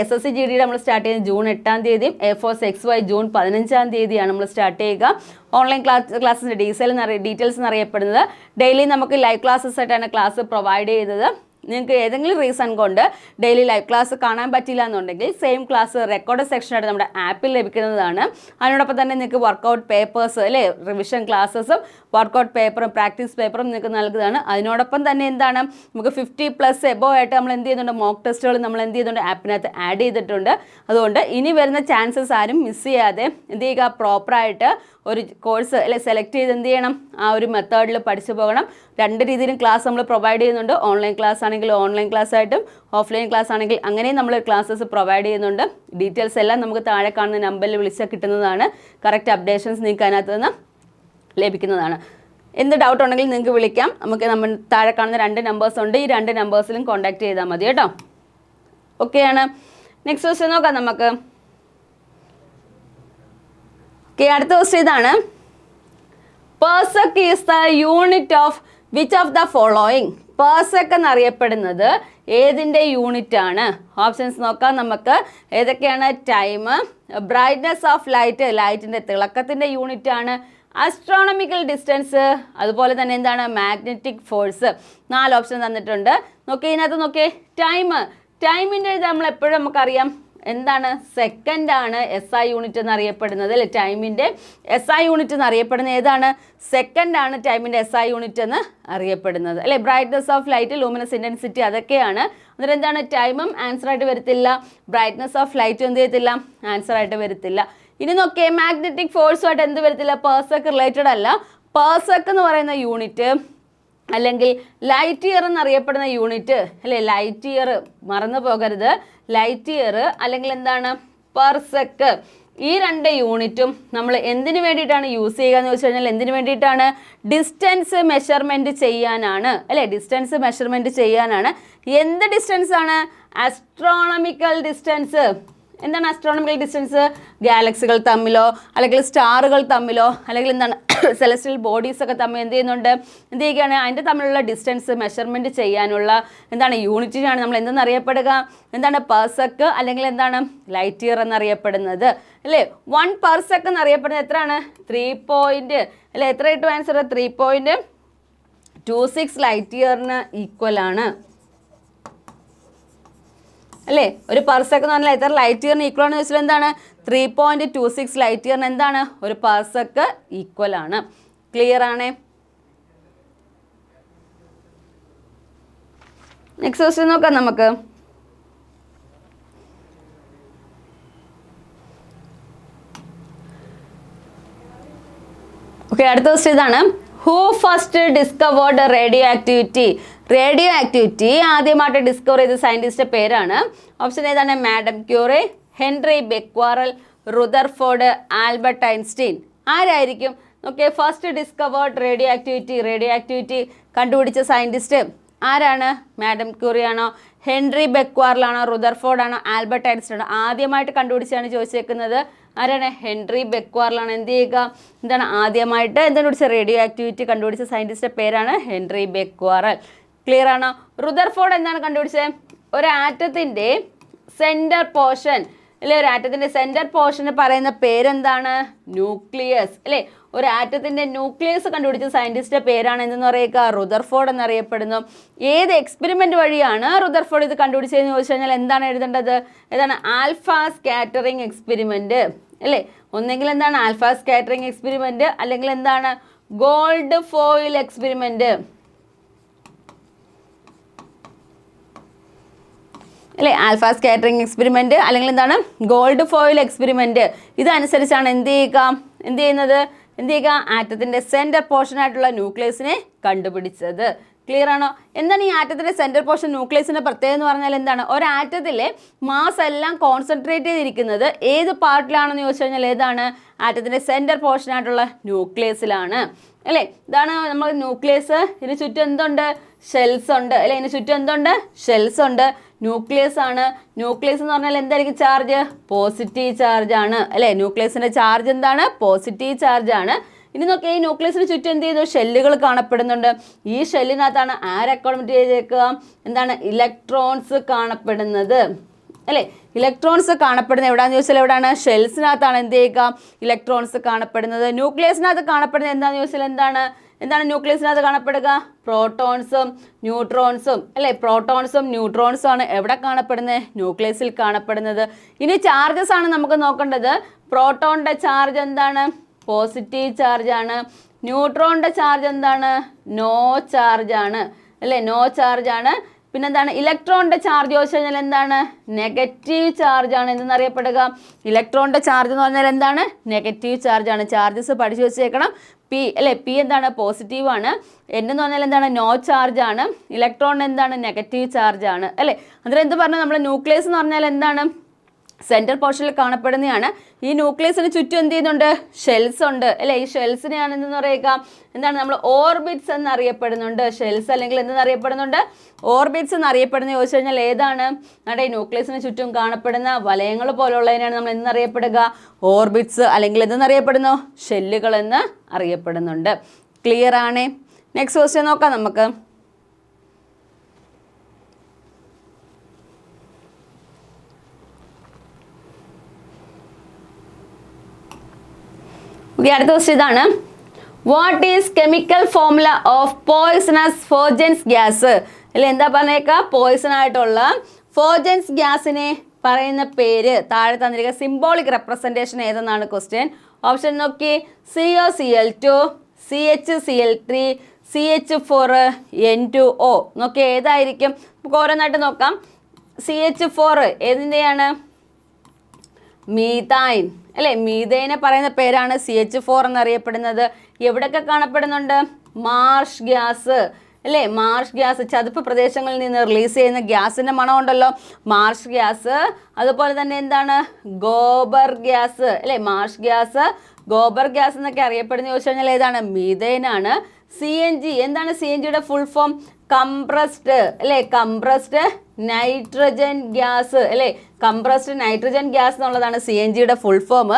SSGDയുടെ നമ്മൾ സ്റ്റാർട്ട് ചെയ്യുന്നത് ജൂൺ 8-ാം തീയതിയും എയർഫോഴ്സ് XY ജൂൺ 15-ാം തീയതിയാണ് നമ്മൾ സ്റ്റാർട്ട് ചെയ്യുക. ഓൺലൈൻ ക്ലാസ്സിൻ്റെ ഡീറ്റെയിൽസ് എന്നറിയപ്പെടുന്നത്. ഡെയിലി നമുക്ക് ലൈവ് ക്ലാസ്സസ് ആയിട്ടാണ് ക്ലാസ് പ്രൊവൈഡ് ചെയ്തത്. നിങ്ങൾക്ക് ഏതെങ്കിലും റീസൺ കൊണ്ട് ഡെയിലി ലൈവ് ക്ലാസ് കാണാൻ പറ്റില്ല എന്നുണ്ടെങ്കിൽ സെയിം ക്ലാസ് റെക്കോർഡ് സെക്ഷനായിട്ട് നമ്മുടെ ആപ്പിൽ ലഭിക്കുന്നതാണ്. അതിനോടൊപ്പം തന്നെ നിങ്ങൾക്ക് വർക്കൗട്ട് പേപ്പേഴ്സ് അല്ലേ? റിവിഷൻ ക്ലാസ്സസും വർക്കൗട്ട് പേപ്പറും പ്രാക്ടീസ് പേപ്പറും നിങ്ങൾക്ക് നൽകുന്നതാണ്. അതിനോടൊപ്പം തന്നെ എന്താണ്? നമുക്ക് 50+ എബോവ് ആയിട്ട് നമ്മൾ എന്ത് ചെയ്യുന്നുണ്ട്? മോക്ക് ടെസ്റ്റുകൾ നമ്മൾ എന്ത് ചെയ്യുന്നുണ്ട്? ആപ്പിനകത്ത് ആഡ് ചെയ്തിട്ടുണ്ട്. അതുകൊണ്ട് ഇനി വരുന്ന ചാൻസസ് ആരും മിസ് ചെയ്യാതെ എന്ത് ചെയ്യുക? പ്രോപ്പറായിട്ട് ഒരു കോഴ്സ് അല്ലെ സെലക്ട് ചെയ്ത് എന്ത് ചെയ്യണം? ആ ഒരു മെത്തേഡിൽ പഠിച്ചു പോകണം. 2 രീതിയിലും ക്ലാസ് നമ്മൾ പ്രൊവൈഡ് ചെയ്യുന്നുണ്ട്. ഓൺലൈൻ ക്ലാസ് ആണെങ്കിൽ ഓൺലൈൻ ക്ലാസ് ആയിട്ടും ഓഫ്ലൈൻ ക്ലാസ് ആണെങ്കിൽ അങ്ങനെയും നമ്മൾ ക്ലാസ്സസ് പ്രൊവൈഡ് ചെയ്യുന്നുണ്ട്. ഡീറ്റെയിൽസ് എല്ലാം നമുക്ക് താഴെ കാണുന്ന നമ്പറിൽ വിളിച്ചാൽ കിട്ടുന്നതാണ്. കറക്റ്റ് അപ്ഡേഷൻസ് നിങ്ങൾക്ക് അതിനകത്ത് നിന്ന് ലഭിക്കുന്നതാണ്. എന്ത് ഡൗട്ട് ഉണ്ടെങ്കിൽ നിങ്ങൾക്ക് വിളിക്കാം. നമുക്ക് നമ്മൾ താഴെ കാണുന്ന 2 നമ്പേഴ്സ് ഉണ്ട്. ഈ 2 നമ്പേഴ്സിലും കോൺടാക്ട് ചെയ്താൽ മതി കേട്ടോ. ഓക്കെയാണ്. നെക്സ്റ്റ് ക്വസ്റ്റ്യൻ നോക്കാം നമുക്ക്. അടുത്ത ക്വസ്റ്റ്യൻ ഇതാണ്. Parsec is the unit of which of the following? Parsec എന്നറിയപ്പെടുന്നത് ഏതിൻ്റെ യൂണിറ്റ് ആണ്? ഓപ്ഷൻസ് നോക്കാം നമുക്ക്. ഏതൊക്കെയാണ്? ടൈം, ബ്രൈറ്റ്നെസ് ഓഫ് ലൈറ്റ്, ലൈറ്റിൻ്റെ തിളക്കത്തിൻ്റെ യൂണിറ്റ് ആണ്. അസ്ട്രോണമിക്കൽ ഡിസ്റ്റൻസ്, അതുപോലെ തന്നെ എന്താണ് മാഗ്നറ്റിക് ഫോഴ്സ്. 4 ഓപ്ഷൻ തന്നിട്ടുണ്ട്. നോക്കി ഇതിനകത്ത് നോക്കിയേ, ടൈമിൻ്റെ ഇത് നമ്മൾ എപ്പോഴും നമുക്കറിയാം എന്താണ്, സെക്കൻഡ് ആണ് SI യൂണിറ്റ് എന്നറിയപ്പെടുന്നത് അല്ലേ. ടൈമിൻ്റെ SI യൂണിറ്റ് എന്നറിയപ്പെടുന്നത് ഏതാണ്, സെക്കൻഡ് ആണ് ടൈമിൻ്റെ SI യൂണിറ്റ് എന്ന് അറിയപ്പെടുന്നത് അല്ലേ. Brightness of light, luminous intensity അതൊക്കെയാണ്. അന്നേരം എന്താണ്, ടൈമും ആൻസർ ആയിട്ട് വരത്തില്ല, ബ്രൈറ്റ്നസ് ഓഫ് ലൈറ്റും എന്ത് ചെയ്യത്തില്ല, ആൻസർ ആയിട്ട് വരത്തില്ല. ഇനി നോക്കിയേ, മാഗ്നറ്റിക് ഫോഴ്സുമായിട്ട് എന്ത് വരത്തില്ല, പേഴ്സക്ക് റിലേറ്റഡ് അല്ല. പേഴ്സക്ക് എന്ന് പറയുന്ന യൂണിറ്റ് അല്ലെങ്കിൽ ലൈറ്റ് ഇയർ എന്നറിയപ്പെടുന്ന യൂണിറ്റ് അല്ലേ, ലൈറ്റ് ഇയർ മറന്നു പോകരുത്, ലൈറ്റ് ഇയർ അല്ലെങ്കിൽ എന്താണ് പെർസെക്ക്, ഈ 2 യൂണിറ്റും നമ്മൾ എന്തിനു വേണ്ടിയിട്ടാണ് യൂസ് ചെയ്യുക എന്ന് ചോദിച്ചു കഴിഞ്ഞാൽ എന്തിനു വേണ്ടിയിട്ടാണ്, ഡിസ്റ്റൻസ് മെഷർമെൻറ്റ് ചെയ്യാനാണ് അല്ലേ. ഡിസ്റ്റൻസ് മെഷർമെൻറ്റ് ചെയ്യാനാണ്. എന്ത് ഡിസ്റ്റൻസ് ആണ്, ആസ്ട്രോണമിക്കൽ ഡിസ്റ്റൻസ്. എന്താണ് ആസ്ട്രോണമിക്കൽ ഡിസ്റ്റൻസ്, ഗാലക്സികൾ തമ്മിലോ അല്ലെങ്കിൽ സ്റ്റാറുകൾ തമ്മിലോ അല്ലെങ്കിൽ എന്താണ് സെലസ്റ്റിയൽ ബോഡീസ് ഒക്കെ തമ്മിൽ എന്ത് ചെയ്യുകയാണ്, അതിൻ്റെ തമ്മിലുള്ള ഡിസ്റ്റൻസ് മെഷർമെൻറ്റ് ചെയ്യാനുള്ള എന്താണ് യൂണിറ്റിനാണ് നമ്മൾ എന്തെന്നറിയപ്പെടുക, എന്താണ് പെർസെക്ക് അല്ലെങ്കിൽ എന്താണ് ലൈറ്റ് ഇയർ എന്നറിയപ്പെടുന്നത് അല്ലേ. 1 പെർസെക്ക് എന്നറിയപ്പെടുന്നത് എത്രയാണ്, 3 അല്ലേ. എത്ര കിട്ടും ആൻസർ, 3.26 ലൈറ്റ് ഇയറിന് ഈക്വൽ ആണ് അല്ലേ. ഒരു പെർസെക്ക് എന്ന് പറഞ്ഞാൽ എത്ര ലൈറ്റ് ഇയറിന് ഈക്വൽ ആണെന്ന് ചോദിച്ചാൽ എന്താണ്, 3.26 ലൈറ്റ് ഇയറിന് എന്താണ് ഒരു പെർസെക്ക് ഈക്വൽ ആണ്. ക്ലിയർ ആണേ. നെക്സ്റ്റ് ക്വസ്റ്റ്യൻ നോക്കാം നമുക്ക്. ഓക്കെ, അടുത്ത ക്വസ്റ്റ്യൻ ഇതാണ്. Who first discovered radioactivity ആദ്യമായിട്ട് ഡിസ്കവർ ചെയ്ത സയൻറ്റിസ്റ്റിൻ്റെ പേരാണ്. ഓപ്ഷൻ ഏതാണ്, madam Curie, Henri Becquerel, Rutherford, Albert Einstein. ആരായിരിക്കും, okay, first discovered radioactivity കണ്ടുപിടിച്ച സയൻറ്റിസ്റ്റ് ആരാണ്, മാഡം ക്യൂറി ആണോ, ഹെൻറി ബെക്വാറലാണോ, റുദർഫോർഡ് ആണോ, ആൽബർട്ട് ഐൻസ്റ്റീൻ ആണോ. ആദ്യമായിട്ട് കണ്ടുപിടിച്ചാണ് ചോദിച്ചേക്കുന്നത്, ആരാണ്, ഹെൻറി ബെക്വാറലാണ്. എന്ത് ചെയ്യുക, എന്താണ് ആദ്യമായിട്ട് കണ്ടുപിടിച്ച റേഡിയോ ആക്ടിവിറ്റി കണ്ടുപിടിച്ച സയൻറ്റിസ്റ്റിൻ്റെ പേരാണ് ഹെൻറി ബെക്വാറൽ. ക്ലിയർ ആണോ. റുദർഫോർഡ് എന്താണ് കണ്ടുപിടിച്ചത്, ഒരു ആറ്റത്തിൻ്റെ സെൻറ്റർ പോർഷൻ അല്ലേ, ഒരു ആറ്റത്തിൻ്റെ സെൻറ്റർ പോർഷന് പറയുന്ന പേരെന്താണ്, ന്യൂക്ലിയസ് അല്ലേ. ഒരു ആറ്റത്തിൻ്റെ ന്യൂക്ലിയസ് കണ്ടുപിടിച്ച സയൻറ്റിസ്റ്റിൻ്റെ പേരാണ് എന്തെന്ന് പറയുക, റുദർഫോർഡ് എന്നറിയപ്പെടുന്നു. ഏത് എക്സ്പെരിമെൻ്റ് വഴിയാണ് റുദർഫോർഡ് ഇത് കണ്ടുപിടിച്ചതെന്ന് ചോദിച്ചു കഴിഞ്ഞാൽ എന്താണ് എഴുതേണ്ടത്, ഏതാണ്, ആൽഫ സ്കാറ്ററിങ് എക്സ്പെരിമെൻറ്റ് അല്ലേ. ഒന്നെങ്കിൽ എന്താണ് ആൽഫ സ്കാറ്ററിങ് എക്സ്പെരിമെൻറ്റ് അല്ലെങ്കിൽ എന്താണ് ഗോൾഡ് ഫോയിൽ എക്സ്പെരിമെൻറ്റ് അല്ലേ. ആൽഫ സ്കാറ്ററിങ് എക്സ്പെരിമെൻറ്റ് അല്ലെങ്കിൽ എന്താണ് ഗോൾഡ് ഫോയിൽ എക്സ്പെരിമെൻറ്റ്. ഇതനുസരിച്ചാണ് എന്ത് ചെയ്യുക, ആറ്റത്തിൻ്റെ സെൻറ്റർ പോർഷനായിട്ടുള്ള ന്യൂക്ലിയസിനെ കണ്ടുപിടിച്ചത്. ക്ലിയർ ആണോ. എന്താണ് ഈ ആറ്റത്തിൻ്റെ സെൻറ്റർ പോർഷൻ ന്യൂക്ലിയസിൻ്റെ പ്രത്യേകത എന്ന് പറഞ്ഞാൽ എന്താണ്, ഒരു ആറ്റത്തിലെ മാസ് എല്ലാം കോൺസെൻട്രേറ്റ് ചെയ്തിരിക്കുന്നത് ഏത് പാർട്ടിലാണെന്ന് ചോദിച്ചു കഴിഞ്ഞാൽ ഏതാണ്, ആറ്റത്തിൻ്റെ സെൻറ്റർ പോർഷനായിട്ടുള്ള ന്യൂക്ലിയസിലാണ് അല്ലേ. ഇതാണ് നമ്മൾ ന്യൂക്ലിയസ്. ഇതിന് ചുറ്റും എന്തുണ്ട്, ഷെൽസ് ഉണ്ട് അല്ലേ. ഇതിന് ചുറ്റും എന്തുണ്ട്, ഷെൽസ് ഉണ്ട്. ന്യൂക്ലിയസ് ആണ്. ന്യൂക്ലിയസ് എന്ന് പറഞ്ഞാൽ എന്തായിരിക്കും ചാർജ്, പോസിറ്റീവ് ചാർജ് ആണ് അല്ലേ. ന്യൂക്ലിയസിൻ്റെ ചാർജ് എന്താണ്, പോസിറ്റീവ് ചാർജ് ആണ്. ഇനി നോക്കിയാൽ ഈ ന്യൂക്ലിയസിന് ചുറ്റും എന്ത് ചെയ്തു, ഷെല്ലുകൾ കാണപ്പെടുന്നുണ്ട്. ഈ ഷെല്ലിനകത്താണ് ആരെ അക്കോമഡേറ്റ് ചെയ്തേക്കുക, എന്താണ് ഇലക്ട്രോൺസ് കാണപ്പെടുന്നത് അല്ലേ. ഇലക്ട്രോൺസ് കാണപ്പെടുന്നത് എവിടെയാണെന്ന് ചോദിച്ചാൽ എവിടെയാണ്, ഷെൽസിനകത്താണ് എന്ത് ചെയ്യുക, ഇലക്ട്രോൺസ് കാണപ്പെടുന്നത്. ന്യൂക്ലിയസിനകത്ത് കാണപ്പെടുന്നത് എന്താണെന്ന് ചോദിച്ചാൽ എന്താണ് ന്യൂക്ലിയസിനകത്ത് കാണപ്പെടുക, പ്രോട്ടോൺസും ന്യൂട്രോൺസും അല്ലേ. പ്രോട്ടോൺസും ന്യൂട്രോൺസും ആണ് എവിടെ കാണപ്പെടുന്നത്, ന്യൂക്ലിയസിൽ കാണപ്പെടുന്നത്. ഇനി ചാർജസ് ആണ് നമുക്ക് നോക്കേണ്ടത്. പ്രോട്ടോണിൻ്റെ ചാർജ് എന്താണ്, പോസിറ്റീവ് ചാർജ് ആണ്. ന്യൂട്രോണിൻ്റെ ചാർജ് എന്താണ്, നോ ചാർജ് ആണ് അല്ലേ, നോ ചാർജ് ആണ്. പിന്നെന്താണ് ഇലക്ട്രോണിൻ്റെ ചാർജ് ചോദിച്ചു കഴിഞ്ഞാൽ എന്താണ്, നെഗറ്റീവ് ചാർജ് ആണ് എന്നറിയപ്പെടുക. ഇലക്ട്രോണിൻ്റെ ചാർജ് എന്ന് പറഞ്ഞാൽ എന്താണ്, നെഗറ്റീവ് ചാർജ് ആണ്. ചാർജസ് പഠിച്ചു വെച്ചേക്കണം. പി അല്ലേ, പി എന്താണ്, പോസിറ്റീവ് ആണ്. എൻ എന്ന് പറഞ്ഞാൽ എന്താണ്, നോ ചാർജ് ആണ്. ഇലക്ട്രോൺ എന്താണ്, നെഗറ്റീവ് ചാർജ് ആണ് അല്ലേ. അതിൽ എന്ത് പറഞ്ഞു, നമ്മൾ ന്യൂക്ലിയസ് എന്ന് പറഞ്ഞാൽ എന്താണ്, സെൻട്രൽ പോർഷനിൽ കാണപ്പെടുന്നതാണ്. ഈ ന്യൂക്ലിയസിന് ചുറ്റും എന്ത് ചെയ്യുന്നുണ്ട്, ഷെൽസ് ഉണ്ട് അല്ലേ. ഈ ഷെൽസിനെയാണ് എന്തെന്ന് പറയുക, എന്താണ് നമ്മൾ ഓർബിറ്റ്സ് എന്നറിയപ്പെടുന്നുണ്ട്. ഷെൽസ് അല്ലെങ്കിൽ എന്തെന്നറിയപ്പെടുന്നുണ്ട്, ഓർബിറ്റ്സ് എന്നറിയപ്പെടുന്നത് ചോദിച്ചു കഴിഞ്ഞാൽ ഏതാണ്, നമ്മുടെ ഈ ന്യൂക്ലിയസിന് ചുറ്റും കാണപ്പെടുന്ന വലയങ്ങൾ പോലുള്ളതിനാണ് നമ്മൾ എന്നറിയപ്പെടുക, ഓർബിറ്റ്സ് അല്ലെങ്കിൽ എന്തെന്നറിയപ്പെടുന്നു, ഷെല്ലുകൾ എന്ന് അറിയപ്പെടുന്നുണ്ട്. ക്ലിയർ ആണ്. നെക്സ്റ്റ് ക്വസ്റ്റ്യൻ നോക്കാം നമുക്ക്. അടുത്ത ക്വസ്റ്റ്യൻ ഇതാണ്. What is chemical formula of poisonous phosgene gas? അല്ലെ എന്താ പറഞ്ഞേക്ക? പോയ്സൺ ആയിട്ടുള്ള ഫോർജൻസ് ഗ്യാസിനെ പറയുന്ന പേര് താഴെ തന്നിരിക്കുക സിംബോളിക് റെപ്രസെൻറ്റേഷൻ ഏതെന്നാണ് ക്വസ്റ്റ്യൻ. ഓപ്ഷൻ നോക്കി, COCl2, CHCl3, CH4N2O. നോക്കി ഏതായിരിക്കും? നമുക്ക് ഓരോന്നായിട്ട് നോക്കാം. CH4 ഏതിൻ്റെയാണ്? മീഥൈൻ അല്ലേ? മീഥൈനെ പറയുന്ന പേരാണ് CH4 എന്നറിയപ്പെടുന്നത്. എവിടെയൊക്കെ കാണപ്പെടുന്നുണ്ട്? മാർഷ് ഗ്യാസ് അല്ലേ? മാർഷ് ഗ്യാസ് ചതുപ്പ് പ്രദേശങ്ങളിൽ നിന്ന് റിലീസ് ചെയ്യുന്ന ഗ്യാസിൻ്റെ മണം ഉണ്ടല്ലോ, മാർഷ് ഗ്യാസ്. അതുപോലെ തന്നെ എന്താണ്? ഗോബർ ഗ്യാസ് അല്ലേ? മാർഷ് ഗ്യാസ്, ഗോബർ ഗ്യാസ് എന്നൊക്കെ അറിയപ്പെടുന്ന ചോദിച്ചു കഴിഞ്ഞാൽ ഏതാണ്? മീഥൈൻ ആണ്. CNG എന്താണ്? CNGയുടെ ഫുൾ ഫോം കംപ്രസ്ഡ് അല്ലേ? കംപ്രസ്ഡ് നൈട്രജൻ ഗ്യാസ് അല്ലേ? കംപ്രസ്ഡ് നൈട്രജൻ ഗ്യാസ് എന്നുള്ളതാണ് CNGയുടെ ഫുൾ ഫോം.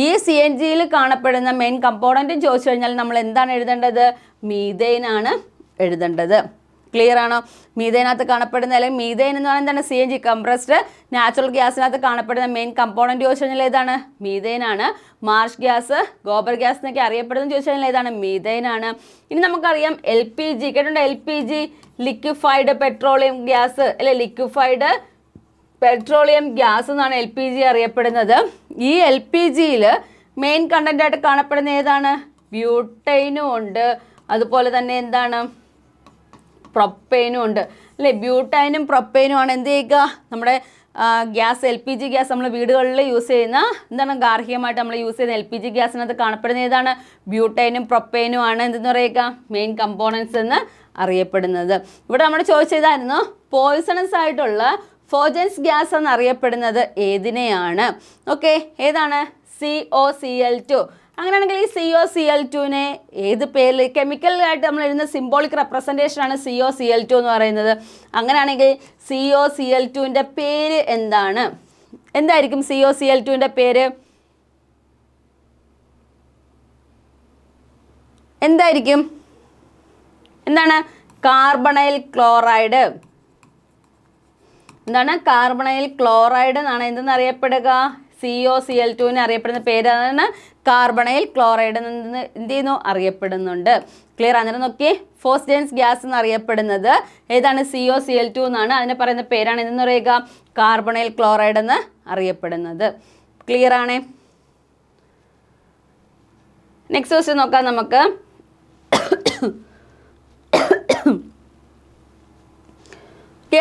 ഈ CNGയിൽ കാണപ്പെടുന്ന മെയിൻ കമ്പോണൻറ്റും ചോദിച്ചു കഴിഞ്ഞാൽ നമ്മൾ എന്താണ് എഴുതേണ്ടത്? മീഥൈൻ ആണ് എഴുതേണ്ടത്. ക്ലിയർ ആണോ? മീഥൈനകത്ത് കാണപ്പെടുന്ന അല്ലെങ്കിൽ മീഥൈൻ എന്ന് പറയുന്നത് എന്താണ്? CNG കംപ്രസ്ഡ് നാച്ചുറൽ ഗ്യാസിനകത്ത് കാണപ്പെടുന്ന മെയിൻ കമ്പോണൻറ്റ് ചോദിച്ചു കഴിഞ്ഞാൽ ഏതാണ്? മീഥൈൻ ആണ്. മാർഷ് ഗ്യാസ്, ഗോബർ ഗ്യാസ് എന്നൊക്കെ അറിയപ്പെടുന്നത് ചോദിച്ചു കഴിഞ്ഞാൽ ഏതാണ്? മീഥൈൻ ആണ്. ഇനി നമുക്കറിയാം LPG കേട്ടിട്ടുണ്ട്? LPG ലിക്വിഫൈഡ് പെട്രോളിയം ഗ്യാസ് അല്ലെ? ലിക്വിഫൈഡ് പെട്രോളിയം ഗ്യാസ് എന്നാണ് LPG അറിയപ്പെടുന്നത്. ഈ LPGയിൽ മെയിൻ കണ്ടൻ്റായിട്ട് കാണപ്പെടുന്ന ഏതാണ്? ബ്യൂട്ടൈനും ഉണ്ട്, അതുപോലെ തന്നെ എന്താണ്? പ്രൊപ്പൈനും ഉണ്ട് അല്ലേ? ബ്യൂട്ടൈനും പ്രൊപ്പൈനും ആണ് എന്ത് ചെയ്യുക? നമ്മുടെ ഗ്യാസ് LPG ഗ്യാസ് നമ്മൾ വീടുകളിൽ യൂസ് ചെയ്യുന്ന എന്താണ്? ഗാർഹികമായിട്ട് നമ്മൾ യൂസ് ചെയ്യുന്ന LPG ഗ്യാസിനകത്ത് കാണപ്പെടുന്ന ഏതാണ്? ബ്യൂട്ടൈനും പ്രൊപ്പൈനും ആണ് എന്തെന്ന് പറയുക? മെയിൻ കമ്പോണൻസ് എന്ന് അറിയപ്പെടുന്നത്. ഇവിടെ നമ്മൾ ചോദിച്ചതായിരുന്നു പോയ്സണസ് ആയിട്ടുള്ള ഫോർജൻസ് ഗ്യാസ് എന്നറിയപ്പെടുന്നത് ഏതിനെയാണ്? ഓക്കെ, ഏതാണ്? COCl2. അങ്ങനെയാണെങ്കിൽ ഈ COCl2നെ ഏത് പേരിൽ കെമിക്കലായിട്ട് നമ്മൾ എഴുതുന്ന സിംബോളിക് റെപ്രസെൻറ്റേഷൻ ആണ് COCl2 എന്ന് പറയുന്നത്. അങ്ങനെയാണെങ്കിൽ COCl2ൻ്റെ പേര് എന്താണ്? എന്തായിരിക്കും COCl2ൻ്റെ പേര്? എന്തായിരിക്കും? എന്താണ്? Carbonyl chloride. എന്താണ്? കാർബണൈൽ ക്ലോറൈഡ് എന്നാണ് എന്തെന്ന് അറിയപ്പെടുക? COCl2ന് അറിയപ്പെടുന്ന പേരാണ് കാർബണൈൽ ക്ലോറൈഡ് എന്ന് എന്ത് ചെയ്യുന്നു? അറിയപ്പെടുന്നുണ്ട്. ക്ലിയർ? അന്നേരം നോക്കിയേ, ഫോർജൻസ് ഗ്യാസ് എന്നറിയപ്പെടുന്നത് ഏതാണ്? COCl2 എന്നാണ്. അതിനെ പറയുന്ന പേരാണ് എന്തെന്ന് പറയുക? കാർബണൈൽ ക്ലോറൈഡ് എന്ന് അറിയപ്പെടുന്നത്. ക്ലിയർ ആണേ? നെക്സ്റ്റ് ക്വസ്റ്റ്യൻ നോക്കാം നമുക്ക്.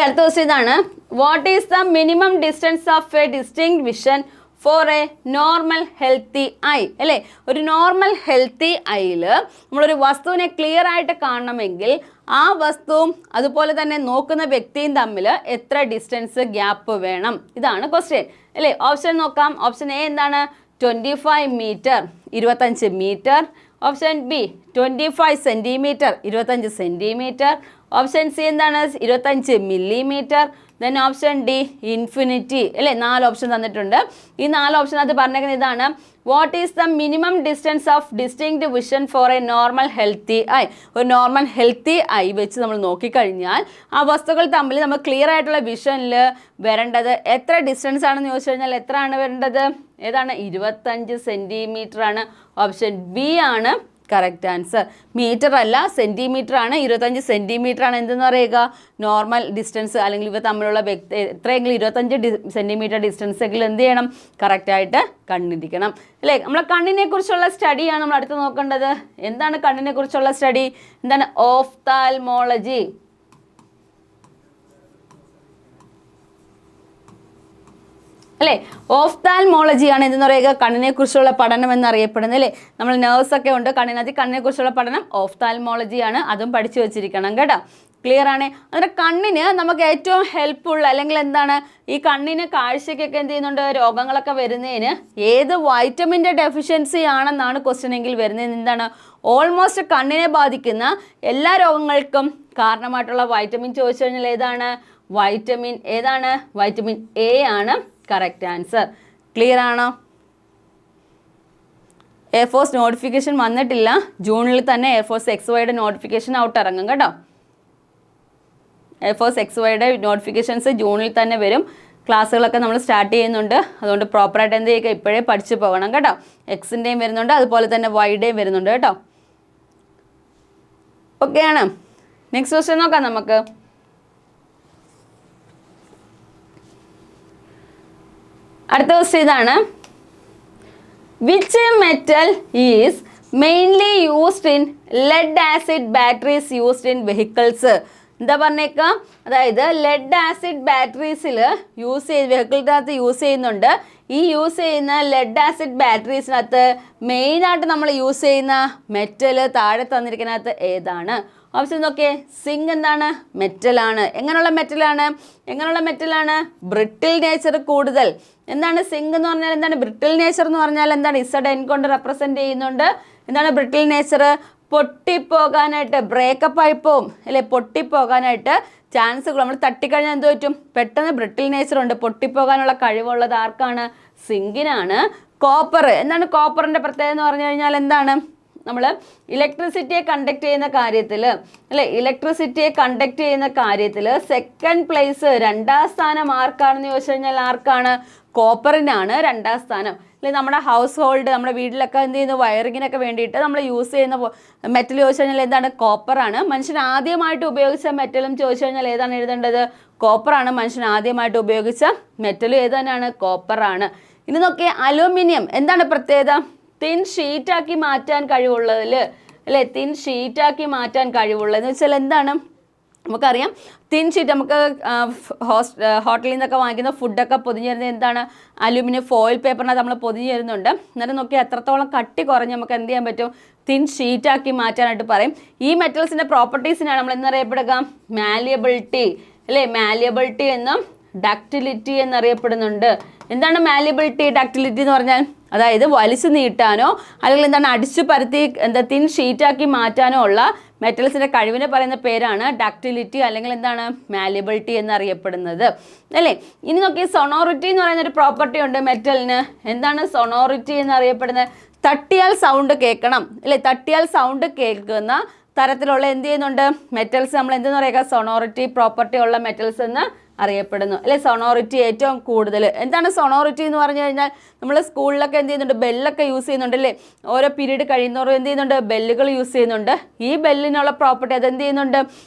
അടുത്ത ക്വസ്റ്റ്യൻ ഇതാണ്. What is the minimum distance of A distinct vision for a normal healthy I അല്ലേ? ഒരു നോർമൽ ഹെൽത്തി ഐയിൽ നമ്മളൊരു വസ്തുവിനെ ക്ലിയർ ആയിട്ട് കാണണമെങ്കിൽ ആ വസ്തുവും അതുപോലെ തന്നെ നോക്കുന്ന വ്യക്തിയും തമ്മിൽ എത്ര ഡിസ്റ്റൻസ് ഗ്യാപ്പ് വേണം? ഇതാണ് ക്വസ്റ്റ്യൻ അല്ലേ? ഓപ്ഷൻ നോക്കാം. ഓപ്ഷൻ എ എന്താണ്? 25 metre 25 metre. Option B 25 centimetre 25 centimetre. Option C എന്താണ്? 25 millimetre. Then option D infinity അല്ലേ? 4 ഓപ്ഷൻ തന്നിട്ടുണ്ട്. ഈ 4 ഓപ്ഷനകത്ത് പറഞ്ഞേക്കുന്നത് ഇതാണ്. What is the minimum distance of distinct vision for a normal healthy eye? ഒരു നോർമൽ ഹെൽത്തി ഐ വെച്ച് നമ്മൾ നോക്കിക്കഴിഞ്ഞാൽ ആ വസ്തുക്കൾ തമ്മിൽ നമ്മൾ ക്ലിയർ ആയിട്ടുള്ള വിഷനിൽ വരേണ്ടത് എത്ര ഡിസ്റ്റൻസ് ആണെന്ന് ചോദിച്ചു കഴിഞ്ഞാൽ എത്ര ആണ് വരേണ്ടത്? ഏതാണ്? 25 സെൻറ്റിമീറ്റർ ആണ്. ഓപ്ഷൻ ബി ആണ് കറക്റ്റ് ആൻസർ. മീറ്റർ അല്ല, സെൻറ്റിമീറ്റർ ആണ്. 25 സെൻറ്റിമീറ്റർ ആണ് എന്തെന്ന് പറയുക? Normal distance. അല്ലെങ്കിൽ ഇവ തമ്മിലുള്ള എത്രയെങ്കിലും 25 സെൻറ്റിമീറ്റർ ഡിസ്റ്റൻസ് എങ്കിലും എന്ത് ചെയ്യണം? കറക്റ്റായിട്ട് കണ്ടിരിക്കണം അല്ലേ? നമ്മളെ കണ്ണിനെ കുറിച്ചുള്ള സ്റ്റഡിയാണ് നമ്മൾ അടുത്ത് നോക്കേണ്ടത്. എന്താണ് കണ്ണിനെ കുറിച്ചുള്ള സ്റ്റഡി? എന്താണ്? ഓഫ്താൽമോളജി. അല്ലേ? ഓഫ്താൽമോളജിയാണ് എന്തെന്ന് പറയുക? കണ്ണിനെ കുറിച്ചുള്ള പഠനം എന്നറിയപ്പെടുന്നത് അല്ലേ? നമ്മൾ നേഴ്സൊക്കെ ഉണ്ട് കണ്ണിനകത്ത്. കണ്ണിനെ കുറിച്ചുള്ള പഠനം ഓഫ്താൽമോളജിയാണ്. അതും പഠിച്ചു വെച്ചിരിക്കണം കേട്ടോ. ക്ലിയർ ആണ്? അങ്ങനെ കണ്ണിന് നമുക്ക് ഏറ്റവും ഹെൽപ്ഫുൾ അല്ലെങ്കിൽ എന്താണ് ഈ കണ്ണിന് കാഴ്ചയ്ക്കൊക്കെ എന്ത് ചെയ്യുന്നുണ്ട്? രോഗങ്ങളൊക്കെ വരുന്നതിന് ഏത് വൈറ്റമിൻ്റെ ഡെഫിഷ്യൻസി ആണെന്നാണ് ക്വസ്റ്റ്യൻ എങ്കിൽ വരുന്നത്. എന്താണ്? ഓൾമോസ്റ്റ് കണ്ണിനെ ബാധിക്കുന്ന എല്ലാ രോഗങ്ങൾക്കും കാരണമായിട്ടുള്ള വൈറ്റമിൻ ചോദിച്ചു കഴിഞ്ഞാൽ ഏതാണ്? വൈറ്റമിൻ ഏതാണ്? വൈറ്റമിൻ എ ആണ് കറക്റ്റ് ആൻസർ. ക്ലിയർ ആണോ? എയർഫോഴ്സ് നോട്ടിഫിക്കേഷൻ വന്നിട്ടില്ല. ജൂണിൽ തന്നെ എയർഫോഴ്സ് XYയുടെ നോട്ടിഫിക്കേഷൻ ഔട്ട് ഇറങ്ങും കേട്ടോ. എയർഫോഴ്സ് XYയുടെ നോട്ടിഫിക്കേഷൻസ് ജൂണിൽ തന്നെ വരും. ക്ലാസ്സുകളൊക്കെ നമ്മൾ സ്റ്റാർട്ട് ചെയ്യുന്നുണ്ട്. അതുകൊണ്ട് പ്രോപ്പറായിട്ട് എന്ത് ചെയ്യുക? ഇപ്പോഴേ പഠിച്ചു പോകണം കേട്ടോ. എക്സിൻ്റെയും വരുന്നുണ്ട്, അതുപോലെ തന്നെ വൈയുടെയും വരുന്നുണ്ട് കേട്ടോ. ഓക്കെയാണ്. നെക്സ്റ്റ് ക്വസ്റ്റ്യൻ നോക്കാം നമുക്ക്. അടുത്ത ക്വസ്റ്റ്യൻ ഇതാണ്. Which metal is mainly used in lead acid batteries used in vehicles? എന്താ പറഞ്ഞേക്കാം, അതായത് ലെഡ് ആസിഡ് ബാറ്ററീസിൽ വെഹിക്കിളിനകത്ത് യൂസ് ചെയ്യുന്നുണ്ട്. ഈ യൂസ് ചെയ്യുന്ന ലെഡ് ആസിഡ് ബാറ്ററീസിനകത്ത് മെയിനായിട്ട് നമ്മൾ യൂസ് ചെയ്യുന്ന മെറ്റൽ താഴെ തന്നിരിക്കുന്നതിനകത്ത് ഏതാണ്? ഓപ്ഷൻ നോക്കിയേ. സിങ്ക് എന്താണ്? മെറ്റലാണ്. എങ്ങനെയുള്ള മെറ്റലാണ്? ബ്രിട്ടിൽ നേച്ചർ കൂടുതൽ. എന്താണ് സിങ്ക് എന്ന് പറഞ്ഞാൽ എന്താണ്? ബ്രിട്ടിൽ നേച്ചർ എന്ന് പറഞ്ഞാൽ എന്താണ്? Z(N) കൊണ്ട് റെപ്രസെൻറ്റ് ചെയ്യുന്നുണ്ട്. എന്താണ് ബ്രിട്ടിൽ നേച്ചർ? പൊട്ടിപ്പോകാനായിട്ട്, ബ്രേക്കപ്പ് ആയി പോവും അല്ലേ, പൊട്ടിപ്പോകാനായിട്ട് ചാൻസുകൾ. നമ്മൾ തട്ടിക്കഴിഞ്ഞാൽ എന്ത് പറ്റും? പെട്ടെന്ന് ബ്രിട്ടിൽ നേച്ചർ ഉണ്ട്. പൊട്ടിപ്പോകാനുള്ള കഴിവുള്ളത് ആർക്കാണ്? സിങ്കിനാണ്. കോപ്പർ എന്താണ്? കോപ്പറിൻ്റെ പ്രത്യേകത എന്ന് പറഞ്ഞു കഴിഞ്ഞാൽ എന്താണ്? നമ്മൾ ഇലക്ട്രിസിറ്റിയെ കണ്ടക്ട് ചെയ്യുന്ന കാര്യത്തിൽ അല്ലേ, സെക്കൻഡ് പ്ലേസ്, 2ാം സ്ഥാനം ആർക്കാണെന്ന് ചോദിച്ചു കഴിഞ്ഞാൽ ആർക്കാണ്? കോപ്പറിനാണ് 2ാം സ്ഥാനം അല്ലെ. നമ്മുടെ ഹൗസ് ഹോൾഡ്, നമ്മുടെ വീട്ടിലൊക്കെ എന്ത് ചെയ്യുന്നു, വയറിങ്ങിനൊക്കെ വേണ്ടിയിട്ട് നമ്മൾ യൂസ് ചെയ്യുന്ന മെറ്റൽ ചോദിച്ചു കഴിഞ്ഞാൽ എന്താണ്? കോപ്പറാണ്. മനുഷ്യൻ ആദ്യമായിട്ട് ഉപയോഗിച്ച മെറ്റലും ചോദിച്ചു കഴിഞ്ഞാൽ ഏതാണ് എഴുതേണ്ടത്? കോപ്പറാണ്. മനുഷ്യൻ ആദ്യമായിട്ട് ഉപയോഗിച്ച മെറ്റലും ഏത് തന്നെയാണ്? കോപ്പറാണ്. ഇനി നോക്കിയേ, അലൂമിനിയം എന്താണ് പ്രത്യേകത? തിൻ ഷീറ്റാക്കി മാറ്റാൻ കഴിവുള്ളതിൽ അല്ലേ, തിൻ ഷീറ്റാക്കി മാറ്റാൻ കഴിവുള്ളതെന്ന് വെച്ചാൽ എന്താണ്? നമുക്കറിയാം തിൻ ഷീറ്റ്, നമുക്ക് ഹോട്ടലിൽ നിന്നൊക്കെ വാങ്ങിക്കുന്ന ഫുഡൊക്കെ പൊതിഞ്ഞ് തരുന്നത് എന്താണ്? അലൂമിനിയം ഫോയിൽ പേപ്പറിനകത്ത് നമ്മൾ പൊതിഞ്ഞ് തരുന്നുണ്ട്. അന്നേരം നോക്കി എത്രത്തോളം കട്ടി കുറഞ്ഞ് നമുക്ക് എന്ത് ചെയ്യാൻ പറ്റും? തിൻ ഷീറ്റാക്കി മാറ്റാനായിട്ട് പറയും. ഈ മെറ്റൽസിൻ്റെ പ്രോപ്പർട്ടീസിനാണ് നമ്മൾ എന്നറിയപ്പെടുക മാലിയബിലിറ്റി അല്ലേ, മാലിയബിലിറ്റി എന്നും ഡക്റ്റിലിറ്റി എന്നറിയപ്പെടുന്നുണ്ട്. എന്താണ് മാലിയബിലിറ്റി, ഡക്റ്റിലിറ്റി എന്ന് പറഞ്ഞാൽ? അതായത് വലിച്ചു നീട്ടാനോ അല്ലെങ്കിൽ എന്താണ് അടിച്ചു പരത്തി തിൻ ഷീറ്റാക്കി മാറ്റാനോ ഉള്ള മെറ്റൽസിൻ്റെ കഴിവിനെ പറയുന്ന പേരാണ് ഡക്റ്റിലിറ്റി അല്ലെങ്കിൽ എന്താണ് മാലിയബിലിറ്റി എന്നറിയപ്പെടുന്നത് അല്ലേ. ഇനി നോക്കി, സൊണോറിറ്റി എന്ന് പറയുന്ന ഒരു പ്രോപ്പർട്ടി ഉണ്ട് മെറ്റലിന്. എന്താണ് സൊണോറിറ്റി എന്നറിയപ്പെടുന്നത്? തട്ടിയാൽ സൗണ്ട് കേൾക്കണം അല്ലേ, തട്ടിയാൽ സൗണ്ട് കേൾക്കുന്ന തരത്തിലുള്ള എന്ത് ചെയ്യുന്നുണ്ട് മെറ്റൽസ് നമ്മൾ എന്തെന്ന് പറയുക? സൊണോറിറ്റി പ്രോപ്പർട്ടി ഉള്ള മെറ്റൽസ് എന്ന് അറിയപ്പെടുന്നു അല്ലെ. സൊണോറിറ്റി ഏറ്റവും കൂടുതൽ. എന്താണ് സൊണോറിറ്റി എന്ന് പറഞ്ഞു കഴിഞ്ഞാൽ? നമ്മൾ സ്കൂളിലൊക്കെ എന്ത് ചെയ്യുന്നുണ്ട്? ബെല്ലൊക്കെ യൂസ് ചെയ്യുന്നുണ്ട് അല്ലേ. ഓരോ പീരീഡ് കഴിയുന്നവരും എന്ത് ചെയ്യുന്നുണ്ട്? ബെല്ലുകൾ യൂസ് ചെയ്യുന്നുണ്ട്. ഈ ബെല്ലിനുള്ള പ്രോപ്പർട്ടി അതെന്ത് ചെയ്യുന്നുണ്ട്?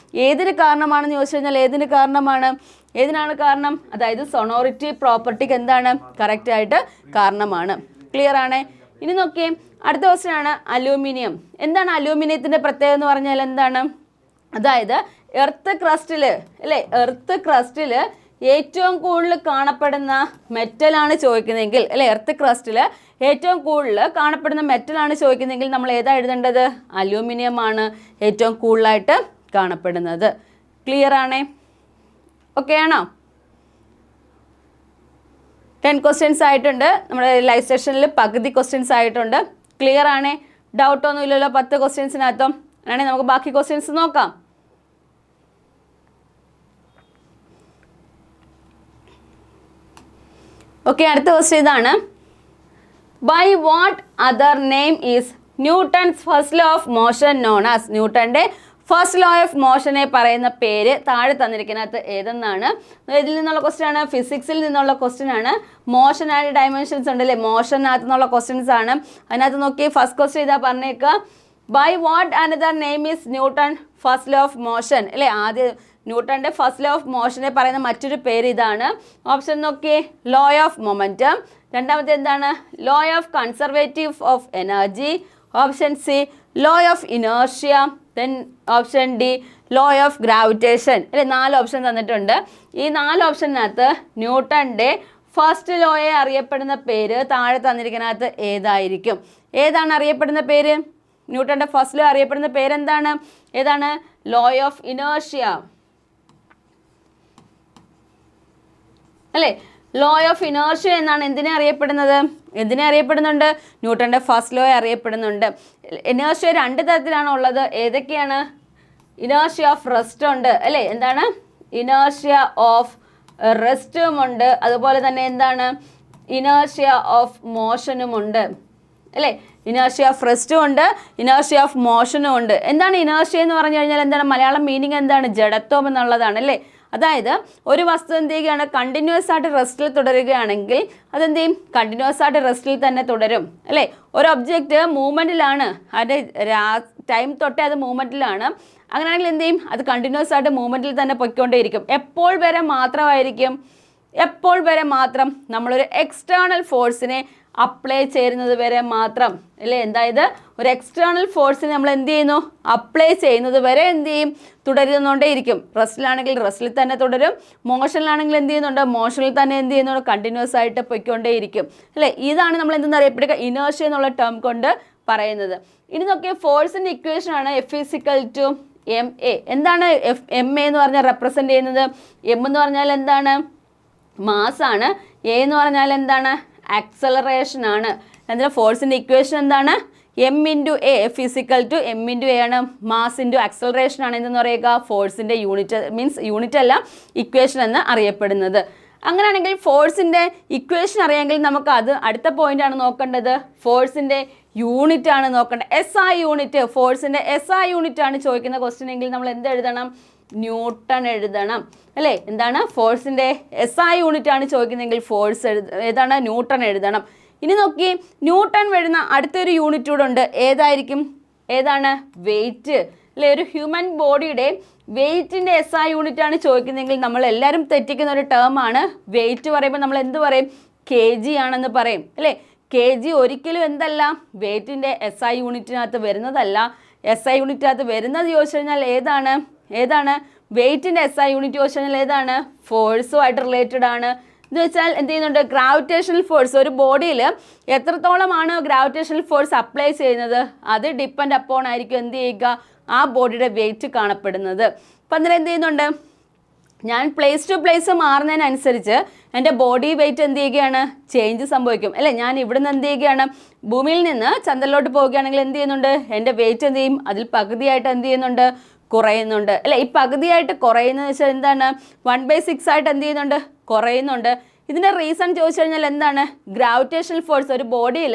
ഏതിന് കാരണമാണെന്ന് ചോദിച്ചു കഴിഞ്ഞാൽ ഏതിനാണ് കാരണം? അതായത് സൊണോറിറ്റി പ്രോപ്പർട്ടിക്ക് എന്താണ് കറക്റ്റായിട്ട് കാരണമാണ്. ക്ലിയർ ആണ്. ഇനി നോക്കിയേ, അടുത്ത ക്വസ്റ്റ്യൻ ആണ് അലൂമിനിയം. എന്താണ് അലൂമിനിയത്തിൻ്റെ പ്രത്യേകത എന്ന് പറഞ്ഞാൽ എന്താണ്? അതായത് എർത്ത് ക്രസ്റ്റിൽ അല്ലേ, എർത്ത് ക്രസ്റ്റിൽ ഏറ്റവും കൂടുതൽ കാണപ്പെടുന്ന മെറ്റലാണ് ചോദിക്കുന്നതെങ്കിൽ അല്ലേ, എർത്ത് ക്രസ്റ്റിൽ ഏറ്റവും കൂടുതൽ കാണപ്പെടുന്ന മെറ്റലാണ് ചോദിക്കുന്നതെങ്കിൽ നമ്മൾ ഏതാ എഴുതേണ്ടത്? അലൂമിനിയം ആണ് ഏറ്റവും കൂടുതലായിട്ട് കാണപ്പെടുന്നത്. ക്ലിയർ ആണേ? ഓക്കെ ആണോ? 10 ക്വസ്റ്റ്യൻസ് ആയിട്ടുണ്ട്. നമ്മുടെ ലൈവ് സെഷനിൽ പകുതി ക്വസ്റ്റ്യൻസ് ആയിട്ടുണ്ട്. ക്ലിയർ ആണേ? ഡൗട്ടൊന്നും ഇല്ലല്ലോ 10 ക്വസ്റ്റ്യൻസിനകത്തും? ആണെങ്കിൽ നമുക്ക് ബാക്കി ക്വസ്റ്റ്യൻസ് നോക്കാം. ഓക്കെ, അടുത്ത ക്വസ്റ്റ്യൻ ഇതാണ്. By what other name is Newton's first law of motion known as? ന്യൂട്ടൻ്റെ ഫസ്റ്റ് ലോ ഓഫ് മോഷനെ പറയുന്ന പേര് താഴെ തന്നിരിക്കുന്നതിനകത്ത് ഏതെന്നാണ്? ഇതിൽ നിന്നുള്ള ക്വസ്റ്റ്യൻ ആണ്, ഫിസിക്സിൽ നിന്നുള്ള ക്വസ്റ്റ്യൻ ആണ്. മോഷൻ ആൻഡ് ഡയമെൻഷൻസ് ഉണ്ടല്ലേ, മോഷനകത്ത് നിന്നുള്ള ക്വസ്റ്റ്യൻസ് ആണ്. അതിനകത്ത് നോക്കി ഫസ്റ്റ് ക്വസ്റ്റ്യൻ ഇതാ പറഞ്ഞേക്കുക. By what another name is Newton first law of motion അല്ലേ. ആദ്യം ന്യൂട്ടൻ്റെ ഫസ്റ്റ് ലോ ഓഫ് മോഷനെ പറയുന്ന മറ്റൊരു പേര് ഇതാണ്. ഓപ്ഷൻ നോക്കിയേ, ലോ ഓഫ് മൊമെൻറ്റം. രണ്ടാമത്തെ എന്താണ്? Law of conservative of energy. Option C, law of inertia. Then option D, law of gravitation അല്ലേ. 4 ഓപ്ഷൻ തന്നിട്ടുണ്ട്. ഈ 4 ഓപ്ഷനകത്ത് ന്യൂട്ടൻ്റെ ഫസ്റ്റ് ലോയെ അറിയപ്പെടുന്ന പേര് താഴെ തന്നിരിക്കുന്നതിനകത്ത് ഏതായിരിക്കും? ഏതാണ് അറിയപ്പെടുന്ന പേര്? ന്യൂട്ടൻ്റെ ഫസ്റ്റ് ലോ അറിയപ്പെടുന്ന പേരെന്താണ്? ഏതാണ്? ലോ ഓഫ് ഇനേർഷ്യ അല്ലേ. ലോ ഓഫ് ഇനേർഷ്യ എന്നാണ് എന്തിനെ അറിയപ്പെടുന്നുണ്ട്? ന്യൂട്ടൻ്റെ ഫസ്റ്റ് ലോ അറിയപ്പെടുന്നുണ്ട്. ഇനേർഷ്യ 2 തരത്തിലാണ് ഉള്ളത്. ഏതൊക്കെയാണ്? ഇനേർഷ്യ ഓഫ് റെസ്റ്റ് ഉണ്ട് അല്ലേ. എന്താണ്? ഇനേർഷ്യ ഓഫ് റെസ്റ്റും ഉണ്ട്. അതുപോലെ തന്നെ എന്താണ്? ഇനേർഷ്യ ഓഫ് മോഷനും ഉണ്ട് അല്ലേ. ഇനേർഷ്യ ഓഫ് റെസ്റ്റും ഉണ്ട്, ഇനേർഷ്യ ഓഫ് മോഷനും ഉണ്ട്. എന്താണ് ഇനേർഷ്യ എന്ന് പറഞ്ഞു കഴിഞ്ഞാൽ? എന്താണ് മലയാളം മീനിങ്? എന്താണ്? ജഡത്വം എന്നുള്ളതാണ് അല്ലേ. അതായത് ഒരു വസ്തു എന്ത് ചെയ്യുകയാണ്? കണ്ടിന്യൂസ് ആയിട്ട് റെസ്റ്റിൽ തുടരുകയാണെങ്കിൽ അതെന്ത് ചെയ്യും? കണ്ടിന്യൂസ് ആയിട്ട് റെസ്റ്റിൽ തന്നെ തുടരും അല്ലേ. ഒരു ഒബ്ജക്റ്റ് മൂവ്മെൻറ്റിലാണ്, അതിൻ്റെ ടൈം തൊട്ടേ അത് മൂവ്മെൻറ്റിലാണ്. അങ്ങനെയാണെങ്കിൽ എന്ത് ചെയ്യും, അത് കണ്ടിന്യൂസ് ആയിട്ട് മൂവ്മെൻറ്റിൽ തന്നെ പൊയ്ക്കൊണ്ടേയിരിക്കും. എപ്പോൾ വരെ മാത്രം നമ്മളൊരു എക്സ്റ്റേണൽ ഫോഴ്സിനെ അപ്ലൈ ചെയ്യുന്നത് വരെ മാത്രം അല്ലേ, അതായത് ഒരു എക്സ്റ്റേണൽ ഫോഴ്സിനെ നമ്മൾ എന്ത് ചെയ്യുന്നു, അപ്ലൈ ചെയ്യുന്നത് വരെ എന്ത് ചെയ്യും, തുടരുന്നോണ്ടേയിരിക്കും. റെസ്റ്റിലാണെങ്കിൽ റെസ്റ്റിൽ തന്നെ തുടരും, മോഷനിലാണെങ്കിൽ എന്ത് ചെയ്യുന്നുണ്ട്, മോഷനിൽ തന്നെ എന്ത് ചെയ്യുന്നുണ്ട്, കണ്ടിന്യൂസ് ആയിട്ട് പൊയ്ക്കൊണ്ടേയിരിക്കും അല്ലേ. ഇതാണ് നമ്മൾ എന്തെന്ന് അറിയപ്പെടുക, ഇനേർഷ്യ എന്നുള്ള ടേം കൊണ്ട് പറയുന്നത്. ഇനി നോക്കിയാൽ ഫോഴ്സിൻ്റെ ഇക്വേഷനാണ് F=ma. എന്താണ് ma എന്ന് പറഞ്ഞാൽ റെപ്രസെൻ്റ് ചെയ്യുന്നത്? m എന്ന് പറഞ്ഞാൽ എന്താണ്, മാസാണ്. a എന്ന് പറഞ്ഞാൽ എന്താണ്, ആക്സലറേഷൻ ആണ്. എന്നാൽ ഫോഴ്സിൻ്റെ ഇക്വേഷൻ എന്താണ്, m×a. F=m×a ആണ്. മാസ് ഇൻറ്റു ആക്സലറേഷൻ ആണ് എന്തെന്ന് പറയുക, ഫോഴ്സിൻ്റെ യൂണിറ്റ്, മീൻസ് യൂണിറ്റ് അല്ല, ഇക്വേഷൻ എന്ന് അറിയപ്പെടുന്നത്. അങ്ങനെയാണെങ്കിൽ ഫോഴ്സിൻ്റെ ഇക്വേഷൻ അറിയാമെങ്കിൽ നമുക്ക് അത് അടുത്ത പോയിൻ്റാണ് നോക്കേണ്ടത്, ഫോഴ്സിൻ്റെ യൂണിറ്റ് ആണ് നോക്കേണ്ടത്. SI യൂണിറ്റ്, ഫോഴ്സിൻ്റെ SI യൂണിറ്റ് ആണ് ചോദിക്കുന്ന ക്വസ്റ്റ്യൻ എങ്കിൽ നമ്മൾ എന്ത് എഴുതണം, ന്യൂട്ടൺ എഴുതണം അല്ലേ. എന്താണ്, ഫോഴ്സിൻ്റെ SI യൂണിറ്റ് ആണ് ചോദിക്കുന്നതെങ്കിൽ ഏതാണ്, ന്യൂട്ടൺ എഴുതണം. ഇനി നോക്കി, ന്യൂട്ടൺ വരുന്ന അടുത്തൊരു യൂണിറ്റ് കൂടെ ഉണ്ട്. ഏതാണ്, വെയിറ്റ് അല്ലേ. ഒരു ഹ്യൂമൻ ബോഡിയുടെ വെയിറ്റിൻ്റെ SI യൂണിറ്റ് ആണ് ചോദിക്കുന്നതെങ്കിൽ നമ്മൾ എല്ലാവരും തെറ്റിക്കുന്ന ഒരു ടേമാണ്, വെയിറ്റ് പറയുമ്പോൾ നമ്മൾ എന്ത് പറയും, kg ആണെന്ന് പറയും അല്ലേ. kg ഒരിക്കലും എന്തല്ല, വെയിറ്റിൻ്റെ SI യൂണിറ്റിനകത്ത് വരുന്നതല്ല. SI യൂണിറ്റിനകത്ത് വരുന്നത് ചോദിച്ചു കഴിഞ്ഞാൽ ഏതാണ് വെയിറ്റിൻ്റെ SI യൂണിറ്റ് ചോദിച്ചു കഴിഞ്ഞാൽ ഏതാണ്, ഫോഴ്സുമായിട്ട് റിലേറ്റഡ് ആണ്. എന്ന് വെച്ചാൽ എന്ത് ചെയ്യുന്നുണ്ട്, ഗ്രാവിറ്റേഷണൽ ഫോഴ്സ്, ഒരു ബോഡിയിൽ എത്രത്തോളമാണ് ഗ്രാവിറ്റേഷണൽ ഫോഴ്സ് അപ്ലൈ ചെയ്യുന്നത്, അത് ഡിപ്പെൻഡ് അപ്പോൺ ആയിരിക്കും എന്ത് ചെയ്യുക, ആ ബോഡിയുടെ വെയിറ്റ് കാണപ്പെടുന്നത്. അപ്പം അന്നേരം എന്ത് ചെയ്യുന്നുണ്ട്, ഞാൻ പ്ലേസ് ടു പ്ലേസ് മാറുന്നതിനനുസരിച്ച് എൻ്റെ ബോഡി വെയിറ്റ് എന്ത് ചെയ്യുകയാണ്, ചേഞ്ച് സംഭവിക്കും അല്ലേ. ഞാൻ ഇവിടുന്ന് എന്ത് ചെയ്യുകയാണ്, ഭൂമിയിൽ നിന്ന് ചന്ദ്രനിലോട്ട് പോവുകയാണെങ്കിൽ എന്ത് ചെയ്യുന്നുണ്ട്, എൻ്റെ വെയിറ്റ് എന്ത് ചെയ്യും, അതിൽ പകുതിയായിട്ട് എന്ത് ചെയ്യുന്നുണ്ട്, കുറയുന്നുണ്ട് അല്ലേ. ഈ പകുതിയായിട്ട് കുറയുന്നതെന്ന് വെച്ചാൽ എന്താണ്, 1/6 ആയിട്ട് എന്ത് ചെയ്യുന്നുണ്ട്, കുറയുന്നുണ്ട്. ഇതിൻ്റെ റീസൺ ചോദിച്ചു കഴിഞ്ഞാൽ എന്താണ്, ഗ്രാവിറ്റേഷണൽ ഫോഴ്സ്, ഒരു ബോഡിയിൽ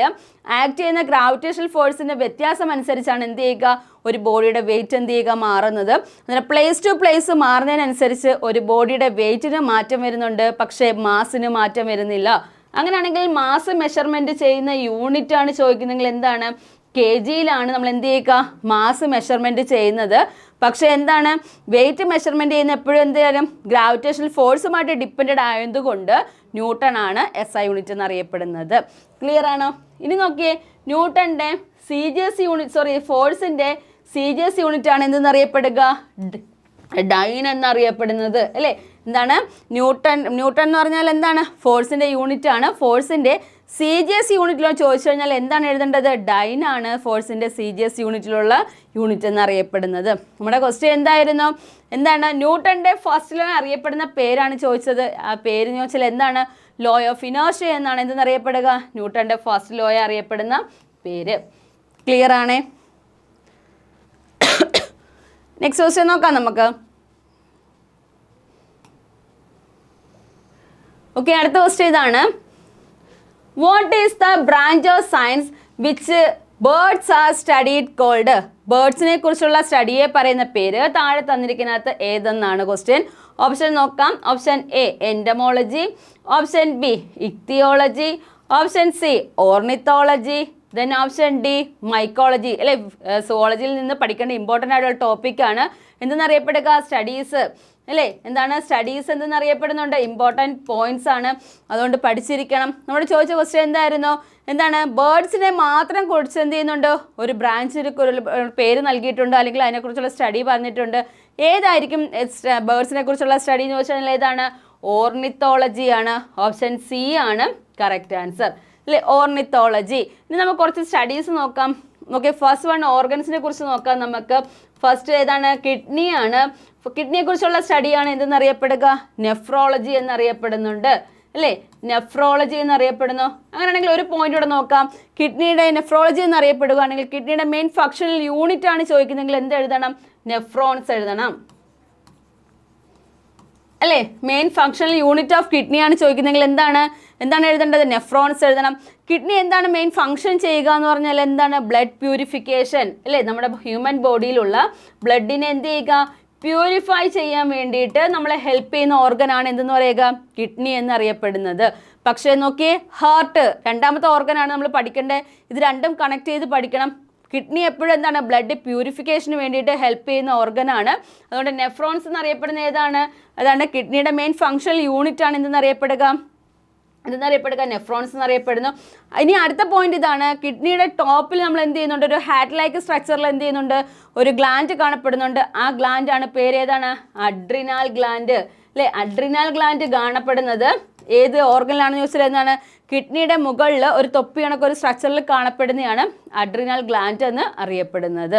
ആക്ട് ചെയ്യുന്ന ഗ്രാവിറ്റേഷണൽ ഫോഴ്സിൻ്റെ വ്യത്യാസം അനുസരിച്ചാണ് എന്ത് ചെയ്യുക, ഒരു ബോഡിയുടെ വെയിറ്റ് എന്ത് ചെയ്യുക, മാറുന്നത്. അങ്ങനെ പ്ലേസ് ടു പ്ലേസ് മാറുന്നതിനനുസരിച്ച് ഒരു ബോഡിയുടെ വെയിറ്റിന് മാറ്റം വരുന്നുണ്ട്, പക്ഷേ മാസിന് മാറ്റം വരുന്നില്ല. അങ്ങനെയാണെങ്കിൽ മാസ് മെഷർമെൻറ്റ് ചെയ്യുന്ന യൂണിറ്റ് ആണ് ചോദിക്കുന്നതെങ്കിൽ എന്താണ്, kgയിലാണ് നമ്മൾ എന്ത് ചെയ്യുക, മാസ് മെഷർമെൻറ്റ് ചെയ്യുന്നത്. പക്ഷേ എന്താണ്, വെയിറ്റ് മെഷർമെൻറ്റ് ചെയ്യുന്ന എപ്പോഴും എന്ത് ചെയ്യും, ഗ്രാവിറ്റേഷണൽ ഫോഴ്സുമായിട്ട് ഡിപ്പെൻഡ് ആയതുകൊണ്ട് ന്യൂട്ടൺ ആണ് SI യൂണിറ്റ് എന്നറിയപ്പെടുന്നത്. ക്ലിയർ ആണോ? ഇനി നോക്കിയേ, ന്യൂട്ടൻ്റെ ഫോഴ്സിൻ്റെ CGS യൂണിറ്റ് ആണ് എന്തെന്നറിയപ്പെടുക, ഡൈൻ എന്നറിയപ്പെടുന്നത് അല്ലേ. എന്താണ്, ന്യൂട്ടൺ എന്ന് പറഞ്ഞാൽ എന്താണ്, ഫോഴ്സിൻ്റെ യൂണിറ്റ് ആണ്. ഫോഴ്സിൻ്റെ CGS യൂണിറ്റിലോ ചോദിച്ചു കഴിഞ്ഞാൽ എന്താണ് എഴുതേണ്ടത്, ഡൈൻ ആണ് ഫോഴ്സിൻ്റെ CGS യൂണിറ്റിലുള്ള യൂണിറ്റ് എന്നറിയപ്പെടുന്നത്. നമ്മുടെ ക്വസ്റ്റ്യൻ എന്തായിരുന്നു, എന്താണ്, ന്യൂട്ടൻ്റെ ഫസ്റ്റ് ലോ അറിയപ്പെടുന്ന പേരാണ് ചോദിച്ചത്. ആ പേര് ചോദിച്ചാൽ എന്താണ്, ലോ ഓഫ് ഇനേർഷ്യ എന്നാണ് എന്തെന്നറിയപ്പെടുക, ന്യൂട്ടൻ്റെ ഫസ്റ്റ് ലോ അറിയപ്പെടുന്ന പേര്. ക്ലിയർ ആണേ? നെക്സ്റ്റ് ക്വസ്റ്റ്യൻ നോക്കാം നമുക്ക്. ഓക്കെ, അടുത്ത ക്വസ്റ്റ്യൻ ഇതാണ്, what is the branch of science which birds are studied called? ബേർഡ്സിനെ കുറിച്ചുള്ള സ്റ്റഡിയെ പറയുന്ന പേര് താഴെ തന്നിരിക്കുന്നതിനകത്ത് ഏതെന്നാണ് ക്വസ്റ്റ്യൻ. ഓപ്ഷൻ നോക്കാം. Option A entomology, option B ichthyology, option C ornithology, then option D mycology അല്ലെ. സുവോളജിയിൽ നിന്ന് പഠിക്കേണ്ട ഇമ്പോർട്ടൻ്റ് ആയിട്ടുള്ള ടോപ്പിക്കാണ് എന്തെന്നറിയപ്പെടുക, സ്റ്റഡീസ് അല്ലേ. എന്താണ് സ്റ്റഡീസ് എന്തെന്നറിയപ്പെടുന്നുണ്ട്, ഇമ്പോർട്ടൻറ്റ് പോയിന്റ്സ് ആണ്, അതുകൊണ്ട് പഠിച്ചിരിക്കണം. നമ്മൾ ചോദിച്ച ക്വസ്റ്റ്യൻ എന്തായിരുന്നു, എന്താണ്, ബേർഡ്സിനെ മാത്രം കുറിച്ച് എന്ത് ചെയ്യുന്നുണ്ട്, ഒരു ബ്രാഞ്ചിന് പേര് നൽകിയിട്ടുണ്ട്, അല്ലെങ്കിൽ അതിനെക്കുറിച്ചുള്ള സ്റ്റഡി പറഞ്ഞിട്ടുണ്ട്. ഏതായിരിക്കും ബേർഡ്സിനെ കുറിച്ചുള്ള സ്റ്റഡി എന്ന് ചോദിച്ചാൽ ഏതാണ്, ഓർണിത്തോളജി ആണ്. ഓപ്ഷൻ സി ആണ് കറക്റ്റ് ആൻസർ അല്ലേ, ഓർണിത്തോളജി. ഇനി നമുക്ക് കുറച്ച് സ്റ്റഡീസ് നോക്കാം. ഓക്കെ, ഫസ്റ്റ് വൺ ഓർഗൻസിനെ കുറിച്ച് നോക്കാം നമുക്ക്. ഫസ്റ്റ് ഏതാണ്, കിഡ്നി ആണ്. കിഡ്നിയെ കുറിച്ചുള്ള സ്റ്റഡിയാണ് എന്തെന്നറിയപ്പെടുക, നെഫ്രോളജി എന്നറിയപ്പെടുന്നുണ്ട് അല്ലേ. നെഫ്രോളജി എന്നറിയപ്പെടുന്നു. അങ്ങനെയാണെങ്കിൽ ഒരു പോയിന്റ് ഇവിടെ നോക്കാം, കിഡ്നിയുടെ നെഫ്രോളജി എന്നറിയപ്പെടുകയാണെങ്കിൽ കിഡ്നിയുടെ മെയിൻ ഫങ്ഷണൽ യൂണിറ്റ് ആണ് ചോദിക്കുന്നതെങ്കിൽ എന്ത് എഴുതണം, നെഫ്രോൺസ് എഴുതണം അല്ലേ. Main functional unit of kidney ആണ് ചോദിക്കുന്നതെങ്കിൽ എന്താണ് എഴുതേണ്ടത്, നെഫ്രോൺസ് എഴുതണം. കിഡ്നി എന്താണ് മെയിൻ ഫങ്ഷൻ ചെയ്യുക എന്ന് പറഞ്ഞാൽ എന്താണ്, ബ്ലഡ് പ്യൂരിഫിക്കേഷൻ അല്ലേ. നമ്മുടെ ഹ്യൂമൻ ബോഡിയിലുള്ള ബ്ലഡിനെ എന്ത് ചെയ്യുക, പ്യൂരിഫൈ ചെയ്യാൻ വേണ്ടിയിട്ട് നമ്മളെ ഹെൽപ്പ് ചെയ്യുന്ന ഓർഗൻ ആണ് എന്തെന്ന് പറയുക, കിഡ്നി എന്നറിയപ്പെടുന്നത്. പക്ഷേ നോക്കിയേ, ഹാർട്ട് രണ്ടാമത്തെ ഓർഗനാണ് നമ്മൾ പഠിക്കേണ്ടത്. ഇത് രണ്ടും കണക്ട് ചെയ്ത് പഠിക്കണം. കിഡ്നി എപ്പോഴും എന്താണ് ബ്ലഡ് പ്യൂരിഫിക്കേഷന് വേണ്ടിയിട്ട് ഹെൽപ്പ് ചെയ്യുന്ന ഓർഗനാണ്. അതുകൊണ്ട് നെഫ്രോൺസ് എന്നറിയപ്പെടുന്ന ഏതാണ്? അതാണ് കിഡ്നിയുടെ മെയിൻ ഫങ്ഷണൽ യൂണിറ്റ് ആണ് എന്തെന്നറിയപ്പെടുക നെഫ്രോൺസ് എന്നറിയപ്പെടുന്നു. ഇനി അടുത്ത പോയിന്റ് ഇതാണ്, കിഡ്നിയുടെ ടോപ്പിൽ നമ്മൾ എന്ത് ചെയ്യുന്നുണ്ട്, ഒരു ഹാറ്റ് ലൈക്ക് സ്ട്രക്ചറിൽ എന്ത് ചെയ്യുന്നുണ്ട്, ഒരു ഗ്ലാൻഡ് കാണപ്പെടുന്നുണ്ട്. ആ ഗ്ലാൻഡ് ആണ് പേര് ഏതാണ്? അഡ്രിനാൽ ഗ്ലാൻഡ് അല്ലേ? അഡ്രിനാൽ ഗ്ലാൻഡ് കാണപ്പെടുന്നത് ഏത് ഓർഗനിലാണെന്ന് ചോദിച്ചാൽ എന്താണ്? കിഡ്നിയുടെ മുകളിൽ ഒരു തൊപ്പി കണക്ക് ഒരു സ്ട്രക്ചറിൽ കാണപ്പെടുന്നതാണ് അഡ്രിനാൽ ഗ്ലാൻഡ് എന്ന് അറിയപ്പെടുന്നത്.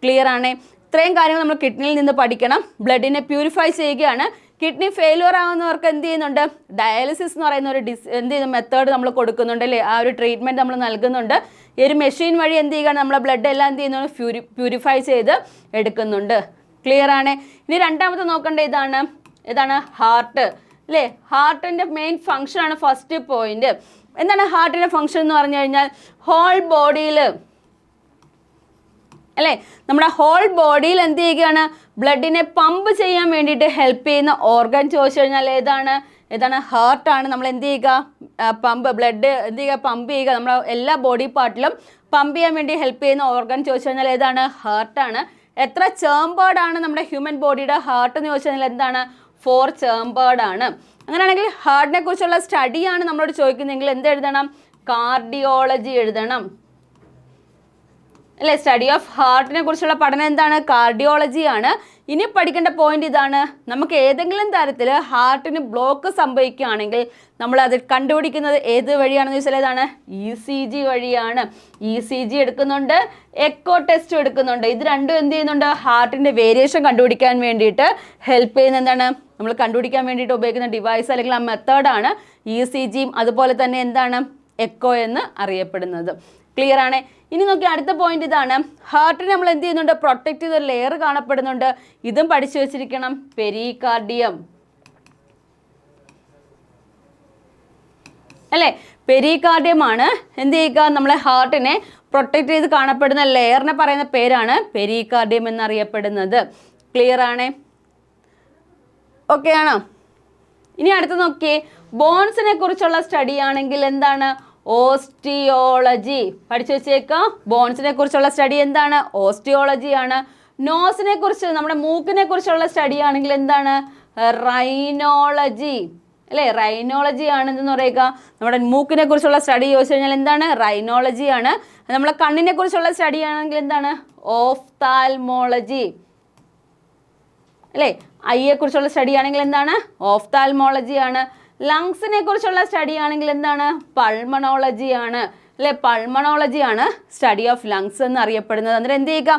ക്ലിയർ ആണേ? ഇത്രയും കാര്യങ്ങൾ നമ്മൾ കിഡ്നിയിൽ നിന്ന് പഠിക്കണം. ബ്ലഡിനെ പ്യൂരിഫൈ ചെയ്യുകയാണ്. കിഡ്നി ഫെയിലിയർ ആവുന്നവർക്ക് എന്ത് ചെയ്യുന്നുണ്ട്? ഡയാലിസിസ് എന്ന് പറയുന്ന ഒരു എന്ത് ചെയ്യുന്ന മെത്തേഡ് നമ്മൾ കൊടുക്കുന്നുണ്ട് അല്ലേ? ആ ഒരു ട്രീറ്റ്മെൻറ്റ് നമ്മൾ നൽകുന്നുണ്ട്. ഈ ഒരു മെഷീൻ വഴി എന്ത് ചെയ്യുകയാണ്, നമ്മളെ ബ്ലഡ് എല്ലാം എന്ത് ചെയ്യുന്നു, പ്യൂരിഫൈ ചെയ്ത് എടുക്കുന്നുണ്ട്. ക്ലിയർ ആണ്? ഇനി രണ്ടാമത്തെ നോക്കേണ്ട ഇതാണ് ഹാർട്ട് അല്ലേ? ഹാർട്ടിൻ്റെ മെയിൻ ഫങ്ഷൻ ആണ് ഫസ്റ്റ് പോയിന്റ്. എന്താണ് ഹാർട്ടിൻ്റെ ഫങ്ഷൻ എന്ന് പറഞ്ഞു കഴിഞ്ഞാൽ, ഹോൾ ബോഡിയിൽ അല്ലേ, നമ്മുടെ ഹോൾ ബോഡിയിൽ എന്ത് ചെയ്യുകയാണ്, ബ്ലഡിനെ പമ്പ് ചെയ്യാൻ വേണ്ടിയിട്ട് ഹെൽപ്പ് ചെയ്യുന്ന ഓർഗൻ ചോദിച്ചു കഴിഞ്ഞാൽ ഏതാണ് ഹാർട്ടാണ്. നമ്മൾ എന്ത് ചെയ്യുക, ബ്ലഡ് എന്ത് ചെയ്യുക, പമ്പ് ചെയ്യുക. നമ്മൾ എല്ലാ ബോഡി പാർട്ടിലും പമ്പ് ചെയ്യാൻ വേണ്ടി ഹെൽപ്പ് ചെയ്യുന്ന ഓർഗൻ ചോദിച്ചു കഴിഞ്ഞാൽ ഏതാണ്? ഹാർട്ടാണ്. എത്ര ചേമ്പേർഡ് ആണ് നമ്മുടെ ഹ്യൂമൻ ബോഡിയുടെ ഹാർട്ട് എന്ന് ചോദിച്ചു കഴിഞ്ഞാൽ എന്താണ്? 4 ചേമ്പേർഡ് ആണ്. അങ്ങനെയാണെങ്കിൽ ഹാർട്ടിനെ കുറിച്ചുള്ള സ്റ്റഡിയാണ് നമ്മളോട് ചോദിക്കുന്നതെങ്കിൽ എന്ത് എഴുതണം? കാർഡിയോളജി എഴുതണം അല്ലേ? സ്റ്റഡി ഓഫ് ഹാർട്ടിനെ കുറിച്ചുള്ള പഠനം എന്താണ്? കാർഡിയോളജിയാണ്. ഇനി പഠിക്കേണ്ട പോയിന്റ് ഇതാണ്, നമുക്ക് ഏതെങ്കിലും തരത്തിൽ ഹാർട്ടിന് ബ്ലോക്ക് സംഭവിക്കുകയാണെങ്കിൽ നമ്മൾ അത് കണ്ടുപിടിക്കുന്നത് ഏത് വഴിയാണെന്ന് ചോദിച്ചാൽ ഏതാണ്? ECG വഴിയാണ്. ECG എടുക്കുന്നുണ്ട്, എക്കോ ടെസ്റ്റ് എടുക്കുന്നുണ്ട്. ഇത് രണ്ടും എന്ത് ചെയ്യുന്നുണ്ട്? ഹാർട്ടിൻ്റെ വേരിയേഷൻ കണ്ടുപിടിക്കാൻ വേണ്ടിയിട്ട് ഹെൽപ്പ് ചെയ്യുന്ന എന്താണ്, നമ്മൾ കണ്ടുപിടിക്കാൻ വേണ്ടിയിട്ട് ഉപയോഗിക്കുന്ന ഡിവൈസ് അല്ലെങ്കിൽ ആ മെത്തേഡാണ് ECGയും അതുപോലെ തന്നെ എന്താണ് എക്കോ എന്ന് അറിയപ്പെടുന്നത്. ക്ലിയർ ആണ്? ഇനി നോക്കി അടുത്ത പോയിന്റ് ഇതാണ്, ഹാർട്ടിന് നമ്മൾ എന്ത് ചെയ്യുന്നുണ്ട്? പ്രൊട്ടക്ട് ചെയ്തൊരു ലെയർ കാണപ്പെടുന്നുണ്ട്. ഇതും പഠിച്ചു വെച്ചിരിക്കണം. പെരികാർഡിയം അല്ലേ? പെരികാർഡിയമാണ് എന്ത് ചെയ്യുക, നമ്മളെ ഹാർട്ടിനെ പ്രൊട്ടക്ട് ചെയ്ത് കാണപ്പെടുന്ന ലെയറിനെ പറയുന്ന പേരാണ് പെരികാർഡിയം എന്നറിയപ്പെടുന്നത്. ക്ലിയർ ആണ്? ഓക്കെ ആണോ? ഇനി അടുത്ത് നോക്കിയേ, ബോൺസിനെ കുറിച്ചുള്ള സ്റ്റഡി ആണെങ്കിൽ എന്താണ്? ഓസ്റ്റിയോളജി പഠിച്ചു വെച്ചേക്കാം. ബോൺസിനെ കുറിച്ചുള്ള സ്റ്റഡി എന്താണ്? ഓസ്റ്റിയോളജി ആണ്. നോസിനെ കുറിച്ച്, നമ്മുടെ മൂക്കിനെ കുറിച്ചുള്ള സ്റ്റഡി ആണെങ്കിൽ എന്താണ്? റൈനോളജി അല്ലേ? റൈനോളജി ആണ് എന്തെന്ന് പറയുക, നമ്മുടെ മൂക്കിനെ കുറിച്ചുള്ള സ്റ്റഡി ചോദിച്ചു കഴിഞ്ഞാൽ എന്താണ്? റൈനോളജി ആണ്. നമ്മളെ കണ്ണിനെ കുറിച്ചുള്ള സ്റ്റഡി ആണെങ്കിൽ എന്താണ്? ഓഫ്താൽമോളജി അല്ലേ? ഐയെ കുറിച്ചുള്ള സ്റ്റഡി ആണെങ്കിൽ എന്താണ്? ഓഫ്താൽമോളജി ആണ്. ലങ്സിനെ കുറിച്ചുള്ള സ്റ്റഡി ആണെങ്കിൽ എന്താണ്? പൾമണോളജി ആണ് അല്ലേ? പൾമണോളജി ആണ് സ്റ്റഡി ഓഫ് ലങ്സ് എന്ന് അറിയപ്പെടുന്നത്. അന്നേരം എന്ത് ചെയ്യുക,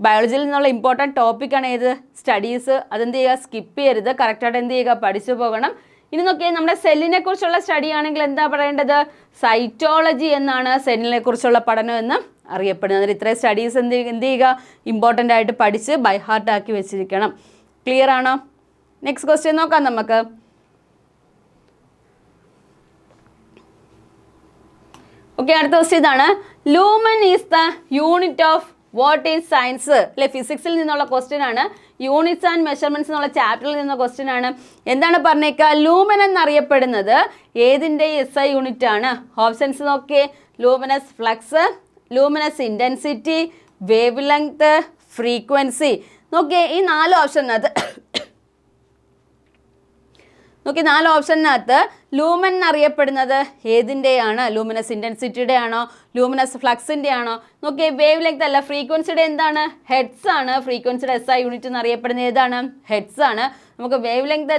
ബയോളജിയിൽ നിന്നുള്ള ഇമ്പോർട്ടൻറ്റ് ടോപ്പിക്കാണ് ഏത്? സ്റ്റഡീസ്. അതെന്ത് ചെയ്യുക, സ്കിപ്പ് ചെയ്യരുത്. കറക്റ്റായിട്ട് എന്ത് ചെയ്യുക, പഠിച്ചു പോകണം. ഇനി നോക്കിയാൽ നമ്മുടെ സെല്ലിനെ കുറിച്ചുള്ള സ്റ്റഡി ആണെങ്കിൽ എന്താ പറയേണ്ടത്? സൈറ്റോളജി എന്നാണ് സെല്ലിനെ കുറിച്ചുള്ള പഠനം എന്ന് അറിയപ്പെടുന്നത്. അന്നേരം ഇത്രയും സ്റ്റഡീസ് എന്ത് ചെയ്യുക, ഇമ്പോർട്ടൻ്റ് ആയിട്ട് പഠിച്ച് ബൈ ഹാർട്ട് ആക്കി വെച്ചിരിക്കണം. ക്ലിയർ ആണോ? നെക്സ്റ്റ് ക്വസ്റ്റ്യൻ നോക്കാം നമുക്ക്. ഓക്കെ, അടുത്ത ക്വസ്റ്റ്യൻ ഇതാണ്, lumen is the unit of what is science അല്ലെ? ഫിസിക്സിൽ നിന്നുള്ള ക്വസ്റ്റ്യൻ ആണ്. യൂണിറ്റ്സ് ആൻഡ് മെഷർമെന്റ്സ് എന്നുള്ള ചാപ്റ്ററിൽ നിന്നുള്ള ക്വസ്റ്റ്യൻ ആണ്. എന്താണ് പറഞ്ഞേക്കുക? ലൂമൻ എന്നറിയപ്പെടുന്നത് ഏതിൻ്റെ SI യൂണിറ്റ് ആണ്? ഓപ്ഷൻസ് നോക്കിയേ, luminous flux, luminous intensity, wave length, frequency. നോക്കിയേ, ഈ 4 ഓപ്ഷനകത്ത് ലൂമൻ എന്നറിയപ്പെടുന്നത് ഏതിൻ്റെയാണ്? ലൂമിനസ് ഇൻറ്റൻസിറ്റിയുടെ ആണോ? ലൂമിനസ് ഫ്ലക്സിൻ്റെ ആണോ? നോക്കിയേ, വേവ് ലെങ്ത് അല്ല, ഫ്രീക്വൻസിയുടെ എന്താണ്? ഹെഡ്സ് ആണ്. ഫ്രീക്വൻസിയുടെ SI യൂണിറ്റ് എന്നറിയപ്പെടുന്നത് ഏതാണ്? ഹെഡ്സ് ആണ്. നമുക്ക് വേവ് ലെങ്ത്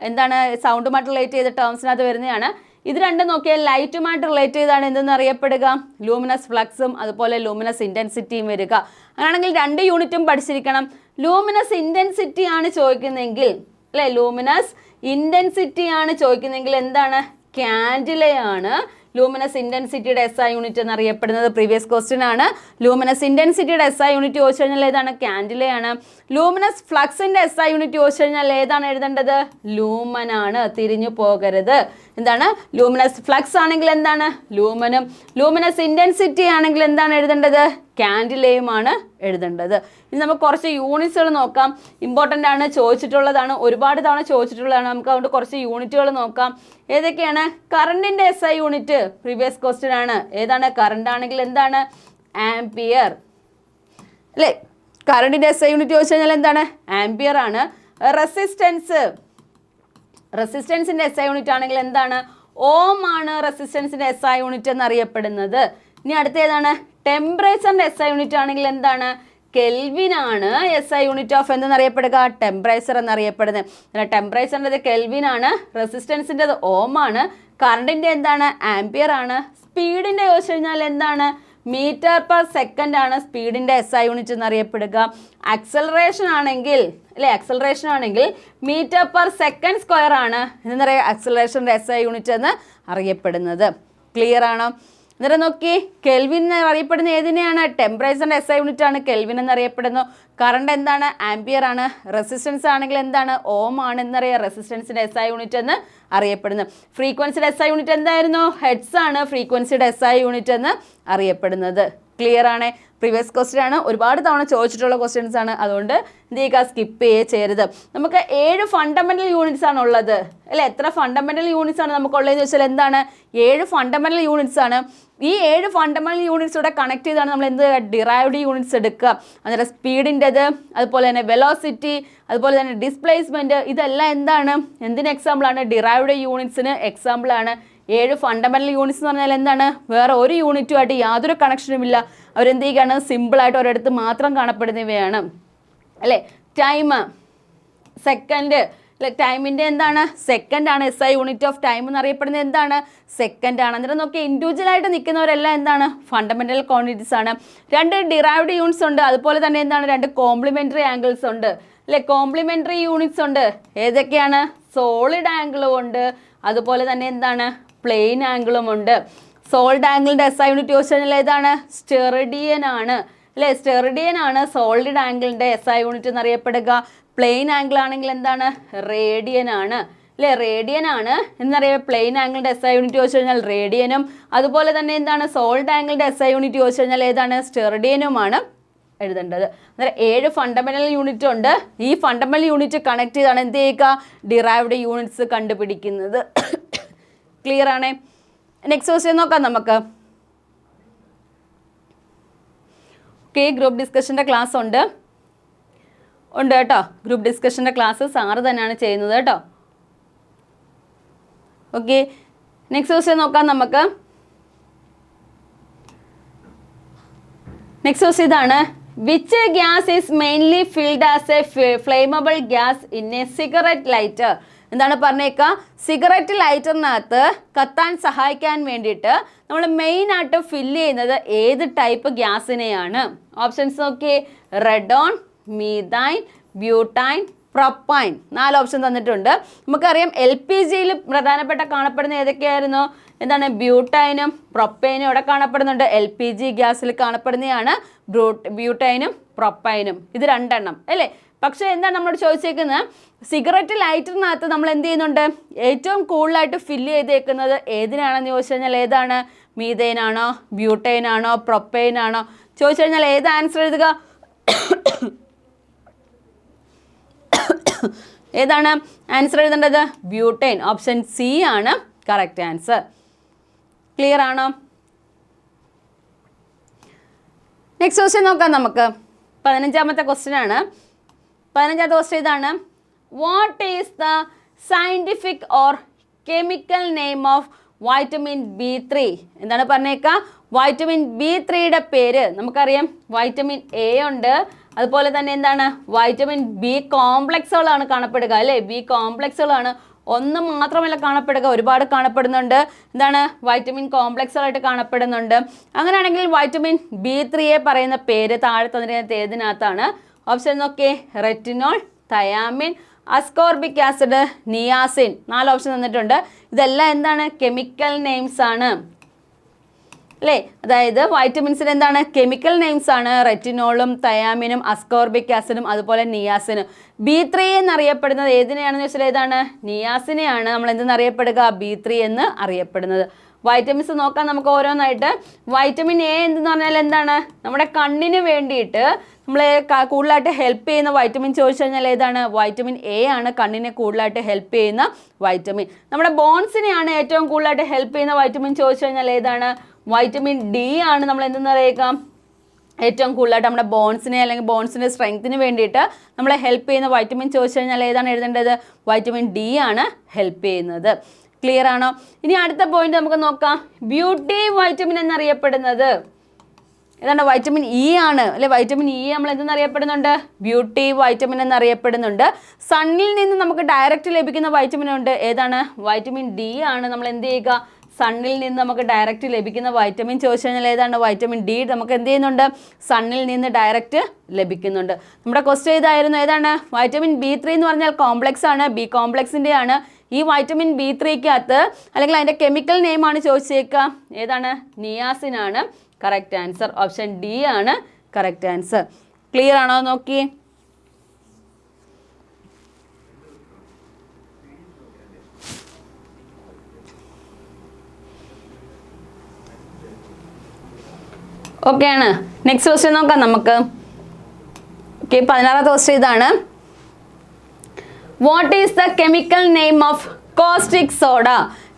എന്താണ് സൗണ്ടുമായിട്ട് റിലേറ്റ് ചെയ്ത ടേംസിനകത്ത് വരുന്നതാണ്. ഇത് രണ്ടും നോക്കിയാൽ ലൈറ്റുമായിട്ട് റിലേറ്റ് ചെയ്താണ് എന്തെന്ന് അറിയപ്പെടുക? ലൂമിനസ് ഫ്ലക്സും അതുപോലെ ലൂമിനസ് ഇൻറ്റൻസിറ്റിയും വരിക. അങ്ങനെയാണെങ്കിൽ 2 യൂണിറ്റും പഠിച്ചിരിക്കണം. ലൂമിനസ് ഇൻറ്റൻസിറ്റി ആണ് ചോദിക്കുന്നതെങ്കിൽ അല്ലേ, ലൂമിനസ് ഇൻറ്റൻസിറ്റി ആണ് ചോദിക്കുന്നതെങ്കിൽ എന്താണ്? ക്യാൻഡിലയാണ് ലൂമിനസ് ഇൻറ്റൻസിറ്റിയുടെ SI യൂണിറ്റ് എന്നറിയപ്പെടുന്നത്. പ്രീവിയസ് ക്വസ്റ്റ്യൻ ആണ്. ലൂമിനസ് ഇൻറ്റൻസിറ്റിയുടെ SI യൂണിറ്റ് ചോദിച്ചു കഴിഞ്ഞാൽ ഏതാണ്? ക്യാൻഡിലയാണ്. ലൂമിനസ് ഫ്ലക്സിൻ്റെ SI യൂണിറ്റ് ചോദിച്ചു കഴിഞ്ഞാൽ ഏതാണ് എഴുതേണ്ടത്? ലൂമൻ ആണ്. തിരിഞ്ഞു പോകരുത്. എന്താണ്? ലൂമിനസ് ഫ്ലക്സ് ആണെങ്കിൽ എന്താണ്? ലൂമനും. ലൂമിനസ് ഇൻറ്റൻസിറ്റി ആണെങ്കിൽ എന്താണ് എഴുതേണ്ടത്? ക്യാൻഡിലയുമാണ് എഴുതേണ്ടത്. ഇനി നമുക്ക് കുറച്ച് യൂണിറ്റ്സുകൾ നോക്കാം. ഇമ്പോർട്ടൻ്റ് ആണ്, ചോദിച്ചിട്ടുള്ളതാണ്, ഒരുപാട് തവണ ചോദിച്ചിട്ടുള്ളതാണ്. നമുക്ക് അതുകൊണ്ട് കുറച്ച് യൂണിറ്റുകൾ നോക്കാം. ഏതൊക്കെയാണ്? കറണ്ടിൻ്റെ SI യൂണിറ്റ് പ്രീവിയസ് ക്വസ്റ്റ്യൻ ആണ്. ഏതാണ്? കറണ്ട് ആണെങ്കിൽ എന്താണ്? ആംപിയർ അല്ലേ? കറണ്ടിൻ്റെ SI യൂണിറ്റ് ചോദിച്ചു കഴിഞ്ഞാൽ എന്താണ്? ആംപിയർ ആണ്. റെസിസ്റ്റൻസിൻ്റെ SI യൂണിറ്റ് ആണെങ്കിൽ എന്താണ്? ഓം ആണ് റെസിസ്റ്റൻസിൻ്റെ SI യൂണിറ്റ് എന്നറിയപ്പെടുന്നത്. ഇനി അടുത്ത ഏതാണ്? ടെമ്പറേച്ചറിൻ്റെ SI യൂണിറ്റ് ആണെങ്കിൽ എന്താണ്? കെൽവിൻ ആണ് SI യൂണിറ്റ് ഓഫ് എന്തെന്നറിയപ്പെടുക? ടെമ്പറേച്ചർ എന്നറിയപ്പെടുന്നത്. ടെമ്പറേച്ചറിൻ്റെത് കെൽവിൻ ആണ്, റെസിസ്റ്റൻസിൻ്റെത് ഓം ആണ്, കറണ്ടിൻ്റെ എന്താണ്? ആംപിയർ ആണ്. സ്പീഡിൻ്റെ ചോദിച്ചു കഴിഞ്ഞാൽ എന്താണ്? മീറ്റർ പെർ സെക്കൻഡ് ആണ് സ്പീഡിൻ്റെ SI യൂണിറ്റ് എന്നറിയപ്പെടുക. ആക്സലറേഷൻ ആണെങ്കിൽ മീറ്റർ പെർ സെക്കൻഡ് സ്ക്വയർ ആണ് എന്താ പറയുക? ആക്സലറേഷൻ്റെ SI യൂണിറ്റ് എന്ന് അറിയപ്പെടുന്നത്. ക്ലിയർ ആണോ? എന്നിട്ട് നോക്കി, കെൽവിൻ എന്ന് അറിയപ്പെടുന്ന ഏതിനെയാണ്? ടെമ്പറേച്ചറിൻ്റെ SI യൂണിറ്റ് ആണ് കെൽവിൻ എന്നറിയപ്പെടുന്നു. കറണ്ട് എന്താണ്? ആംപിയർ ആണ്. റെസിസ്റ്റൻസ് ആണെങ്കിൽ എന്താണ്? ഓം ആണ് എന്നറിയാം റെസിസ്റ്റൻസിൻ്റെ SI യൂണിറ്റ് എന്ന് അറിയപ്പെടുന്നത്. ഫ്രീക്വൻസിയുടെ SI യൂണിറ്റ് എന്തായിരുന്നു? ഹെഡ്സ് ആണ് ഫ്രീക്വൻസിയുടെ SI യൂണിറ്റ് എന്ന് അറിയപ്പെടുന്നത്. ക്ലിയർ ആണ്? പ്രീവിയസ് ക്വസ്റ്റ്യൻ ആണ്, ഒരുപാട് തവണ ചോദിച്ചിട്ടുള്ള ക്വസ്റ്റ്യൻസ് ആണ്, അതുകൊണ്ട് എന്ത് ചെയ്യുക? സ്കിപ്പ് ചെയ്യരുത്. നമുക്ക് 7 ഫണ്ടമെൻ്റൽ യൂണിറ്റ്സ് ആണ് ഉള്ളത് അല്ലേ? എത്ര ഫണ്ടമെൻ്റൽ യൂണിറ്റ്സ് ആണ് നമുക്കുള്ളതെന്ന് ചോദിച്ചാൽ എന്താണ്? 7 ഫണ്ടമെൻ്റൽ യൂണിറ്റ്സ് ആണ്. ഈ 7 ഫണ്ടമെൻ്റൽ യൂണിറ്റ്സൂടെ കണക്ട് ചെയ്താണ് നമ്മൾ എന്ത് ഡിറൈവ്ഡ് യൂണിറ്റ്സ് എടുക്കുക. അന്നേരം സ്പീഡിൻ്റെത്, അതുപോലെ തന്നെ വെലോസിറ്റി, അതുപോലെ തന്നെ ഡിസ്പ്ലേസ്മെൻറ്റ്, ഇതെല്ലാം എന്താണ്? എന്തിന് എക്സാമ്പിളാണ്? ഡിറൈവ്ഡ് യൂണിറ്റ്സിന് എക്സാമ്പിളാണ്. 7 ഫണ്ടമെൻ്റൽ യൂണിറ്റ്സ് എന്ന് പറഞ്ഞാൽ എന്താണ്? വേറെ ഒരു യൂണിറ്റുമായിട്ട് യാതൊരു കണക്ഷനും ഇല്ല. അവരെന്ത് ചെയ്യുകയാണ്? സിമ്പിളായിട്ട് ഒരിടത്ത് മാത്രം കാണപ്പെടുന്നവയാണ് അല്ലേ? ടൈം, സെക്കൻഡ് അല്ലെ? ടൈമിൻ്റെ എന്താണ്? സെക്കൻഡ് ആണ്. SI യൂണിറ്റ് ഓഫ് ടൈം എന്നറിയപ്പെടുന്നത് എന്താണ്? സെക്കൻഡ് ആണ്. എന്നിട്ട് നോക്കി, ഇൻഡിവിജ്വലായിട്ട് നിൽക്കുന്നവരെല്ലാം എന്താണ്? ഫണ്ടമെൻ്റൽ ക്വാണ്ടിറ്റീസ് ആണ്. 2 ഡിറൈവ്ഡ് യൂണിറ്റ്സ് ഉണ്ട്, അതുപോലെ തന്നെ എന്താണ്? 2 കോംപ്ലിമെൻ്ററി ആംഗിൾസ് ഉണ്ട് അല്ലേ? കോംപ്ലിമെൻ്ററി യൂണിറ്റ്സ് ഉണ്ട്. ഏതൊക്കെയാണ്? സോളിഡ് ആംഗിളും ഉണ്ട്, അതുപോലെ തന്നെ എന്താണ്? പ്ലെയിൻ ആംഗിളും ഉണ്ട്. സോളിഡ് ആംഗിളിൻ്റെ SI യൂണിറ്റ് ചോദിച്ചു കഴിഞ്ഞാൽ ഏതാണ്? സ്റ്റെറിഡിയൻ ആണ് അല്ലേ? സ്റ്റെറിഡിയൻ ആണ് സോളിഡ് ആംഗിളിൻ്റെ SI യൂണിറ്റ് എന്നറിയപ്പെടുക. പ്ലെയിൻ ആംഗിൾ ആണെങ്കിൽ എന്താണ്? റേഡിയൻ ആണ് അല്ലേ? റേഡിയൻ ആണ് എന്നറിയാം. പ്ലെയിൻ ആംഗിളിൻ്റെ SI യൂണിറ്റ് ചോദിച്ചു കഴിഞ്ഞാൽ റേഡിയനും, അതുപോലെ തന്നെ എന്താണ്? സോളിഡ് ആംഗിളിൻ്റെ SI യൂണിറ്റ് ചോദിച്ചു കഴിഞ്ഞാൽ ഏതാണ്? സ്റ്റെറിഡിയനുമാണ് എഴുതേണ്ടത്. അന്നേരം 7 ഫണ്ടമെൻ്റൽ യൂണിറ്റ് ഉണ്ട്. ഈ ഫണ്ടമെൻ്റൽ യൂണിറ്റ് കണക്ട് ചെയ്താണ് എന്ത് ചെയ്യുക? ഡിറൈവ്ഡ് യൂണിറ്റ്സ് കണ്ടുപിടിക്കുന്നത്. ക്ലിയർ ആണേ? നെക്സ്റ്റ് ക്വസ്റ്റ്യൻ നോക്കാം നമുക്ക്. ഓക്കെ, ഗ്രൂപ്പ് ഡിസ്കഷൻ്റെ ക്ലാസ് ഉണ്ട് കേട്ടോ. ഗ്രൂപ്പ് ഡിസ്കഷൻ്റെ ക്ലാസ് സാറ് തന്നെയാണ് ചെയ്യുന്നത് കേട്ടോ. ഓക്കെ, നെക്സ്റ്റ് ക്വസ്റ്റ്യൻ നോക്കാം നമുക്ക്. നെക്സ്റ്റ് ക്വസ്റ്റ്യൻ ഇതാണ്. Which gas is mainly filled as A flammable gas in A cigarette lighter? എന്താണ് പറഞ്ഞേക്കുക? സിഗരറ്റ് ലൈറ്ററിനകത്ത് കത്താൻ സഹായിക്കാൻ വേണ്ടിയിട്ട് നമ്മൾ മെയിനായിട്ട് ഫില്ല് ചെയ്യുന്നത് ഏത് ടൈപ്പ് ഗ്യാസിനെയാണ്? ഓപ്ഷൻസ് നോക്കിയേ. റെഡോൺ, മീഥൈൻ, ബ്യൂട്ടൈൻ, പ്രൊപ്പൈൻ. 4 ഓപ്ഷൻ തന്നിട്ടുണ്ട്. നമുക്കറിയാം LPGയിൽ പ്രധാനപ്പെട്ട കാണപ്പെടുന്ന ഏതൊക്കെയായിരുന്നു? എന്താണ്? ബ്യൂട്ടൈനും പ്രൊപ്പൈനും ഇവിടെ കാണപ്പെടുന്നുണ്ട്. LPG ഗ്യാസിൽ കാണപ്പെടുന്നതാണ് ബ്യൂട്ടൈനും പ്രൊപ്പൈനും. ഇത് 2 എണ്ണം അല്ലേ? പക്ഷേ എന്താണ് നമ്മളോട് ചോദിച്ചേക്കുന്നത്? സിഗരറ്റ് ലൈറ്ററിനകത്ത് നമ്മൾ എന്ത് ചെയ്യുന്നുണ്ട്? ഏറ്റവും കൂടുതലായിട്ട് ഫില്ല് ചെയ്തേക്കുന്നത് ഏതിനാണെന്ന് ചോദിച്ചു കഴിഞ്ഞാൽ ഏതാണ്? മീഥൈൻ ആണോ, ബ്യൂട്ടൈൻ ആണോ, പ്രൊപ്പൈൻ ആണോ ചോദിച്ചു കഴിഞ്ഞാൽ ഏത് ആൻസർ എഴുതുക? ഏതാണ് ആൻസർ എഴുതേണ്ടത്? ബ്യൂട്ടൈൻ. ഓപ്ഷൻ സി ആണ് കറക്റ്റ് ആൻസർ. ക്ലിയർ ആണോ? നെക്സ്റ്റ് ക്വസ്റ്റ്യൻ നോക്കാം നമുക്ക്. 15ാമത്തെ ക്വസ്റ്റ്യൻ ആണ്. 15ാമത്തെ ക്വസ്റ്റ്യൻ ഇതാണ്. What is the scientific or chemical name of vitamin B3? എന്താണ് പറഞ്ഞേക്കുക? വൈറ്റമിൻ B3യുടെ പേര് നമുക്കറിയാം. വൈറ്റമിൻ A ഉണ്ട്, അതുപോലെ തന്നെ എന്താണ്? വൈറ്റമിൻ B കോംപ്ലക്സുകളാണ് കാണപ്പെടുക അല്ലേ? B കോംപ്ലക്സുകളാണ്. ഒന്ന് മാത്രമല്ല കാണപ്പെടുക, ഒരുപാട് കാണപ്പെടുന്നുണ്ട്. എന്താണ്? വൈറ്റമിൻ കോംപ്ലക്സുകളായിട്ട് കാണപ്പെടുന്നുണ്ട്. അങ്ങനെയാണെങ്കിൽ വൈറ്റമിൻ B3യെ പറയുന്ന പേര് താഴെ തന്നിരിക്കുന്നത് ഏതിനകത്താണ്? ഓപ്ഷൻ നോക്കിയേ. Retinol, thiamine, ascorbic acid, niacin. 4 option തന്നിട്ടുണ്ട്. ഇതെല്ലാം എന്താണ്? കെമിക്കൽ നെയിംസ് ആണ് അല്ലേ? അതായത് വൈറ്റമിൻസിന് എന്താണ്? കെമിക്കൽ നെയിംസ് ആണ്. റെറ്റിനോളും തയാമിനും അസ്കോർബിക് ആസിഡും അതുപോലെ നിയാസിനും. B3 എന്നറിയപ്പെടുന്നത് ഏതിനെയാണെന്ന് വെച്ചാൽ ഏതാണ്? നിയാസിനെയാണ് നമ്മൾ എന്തെന്നറിയപ്പെടുക? B3 എന്ന് അറിയപ്പെടുന്നത്. വൈറ്റമിൻസ് നോക്കാം നമുക്ക് ഓരോന്നായിട്ട്. വൈറ്റമിൻ A എന്ന് പറഞ്ഞാൽ എന്താണ്? നമ്മുടെ കണ്ണിന് വേണ്ടിയിട്ട് നമ്മൾ കൂടുതലായിട്ട് ഹെൽപ്പ് ചെയ്യുന്ന വൈറ്റമിൻ ചോദിച്ചു കഴിഞ്ഞാൽ ഏതാണ്? വൈറ്റമിൻ A ആണ് കണ്ണിനെ കൂടുതലായിട്ട് ഹെൽപ്പ് ചെയ്യുന്ന വൈറ്റമിൻ. നമ്മുടെ ബോൺസിനെയാണ് ഏറ്റവും കൂടുതലായിട്ട് ഹെൽപ്പ് ചെയ്യുന്ന വൈറ്റമിൻ ചോദിച്ചു കഴിഞ്ഞാൽ ഏതാണ്? വൈറ്റമിൻ D ആണ് നമ്മൾ എന്തെന്ന് അറിയിക്കാം? ഏറ്റവും കൂടുതലായിട്ട് നമ്മുടെ ബോൺസിനെ അല്ലെങ്കിൽ ബോൺസിൻ്റെ സ്ട്രെങ്ത്തിന് വേണ്ടിയിട്ട് നമ്മളെ ഹെൽപ്പ് ചെയ്യുന്ന വൈറ്റമിൻ ചോദിച്ചു കഴിഞ്ഞാൽ ഏതാണ് എഴുതേണ്ടത്? വൈറ്റമിൻ ഡി ആണ് ഹെൽപ്പ് ചെയ്യുന്നത്. ക്ലിയർ ആണോ? ഇനി അടുത്ത പോയിന്റ് നമുക്ക് നോക്കാം. ബ്യൂട്ടി വൈറ്റമിൻ എന്നറിയപ്പെടുന്നത് ഏതാണ്? വൈറ്റമിൻ ഇ ആണ് അല്ലെ? വൈറ്റമിൻ ഇ നമ്മൾ എന്തെന്നറിയപ്പെടുന്നുണ്ട്? Beauty vitamin എന്നറിയപ്പെടുന്നുണ്ട്. സണ്ണിൽ നിന്ന് നമുക്ക് ഡയറക്റ്റ് ലഭിക്കുന്ന വൈറ്റമിൻ ഉണ്ട്. ഏതാണ്? വൈറ്റമിൻ ഡി ആണ്. നമ്മൾ എന്ത് ചെയ്യുക? സണ്ണിൽ നിന്ന് നമുക്ക് ഡയറക്റ്റ് ലഭിക്കുന്ന വൈറ്റമിൻ ചോദിച്ചു കഴിഞ്ഞാൽ ഏതാണ്? വൈറ്റമിൻ ഡി നമുക്ക് എന്ത് ചെയ്യുന്നുണ്ട്? സണ്ണിൽ നിന്ന് ഡയറക്റ്റ് ലഭിക്കുന്നുണ്ട്. നമ്മുടെ ക്വസ്റ്റ്യൻ ഇതായിരുന്നു. ഏതാണ്? വൈറ്റമിൻ B3 എന്ന് പറഞ്ഞാൽ കോംപ്ലക്സ് ആണ്, ബി കോംപ്ലക്സിൻ്റെ ആണ്. ഈ വൈറ്റമിൻ B3ക്കകത്ത് അല്ലെങ്കിൽ അതിൻ്റെ കെമിക്കൽ നെയിമാണ് ചോദിച്ചേക്കുക. ഏതാണ്? നിയാസിൻ ആണ് കറക്റ്റ് ആൻസർ. ഓപ്ഷൻ ഡി ആണ് കറക്റ്റ് ആൻസർ. ക്ലിയർ ആണോ? നോക്കി. ഓക്കെ ആണ്. നെക്സ്റ്റ് ക്വസ്റ്റ്യൻ നോക്കാം നമുക്ക്. ഓക്കെ, 16ാമത്തെ ക്വസ്റ്റ്യൻ ഇതാണ്. What is the chemical name of caustic soda?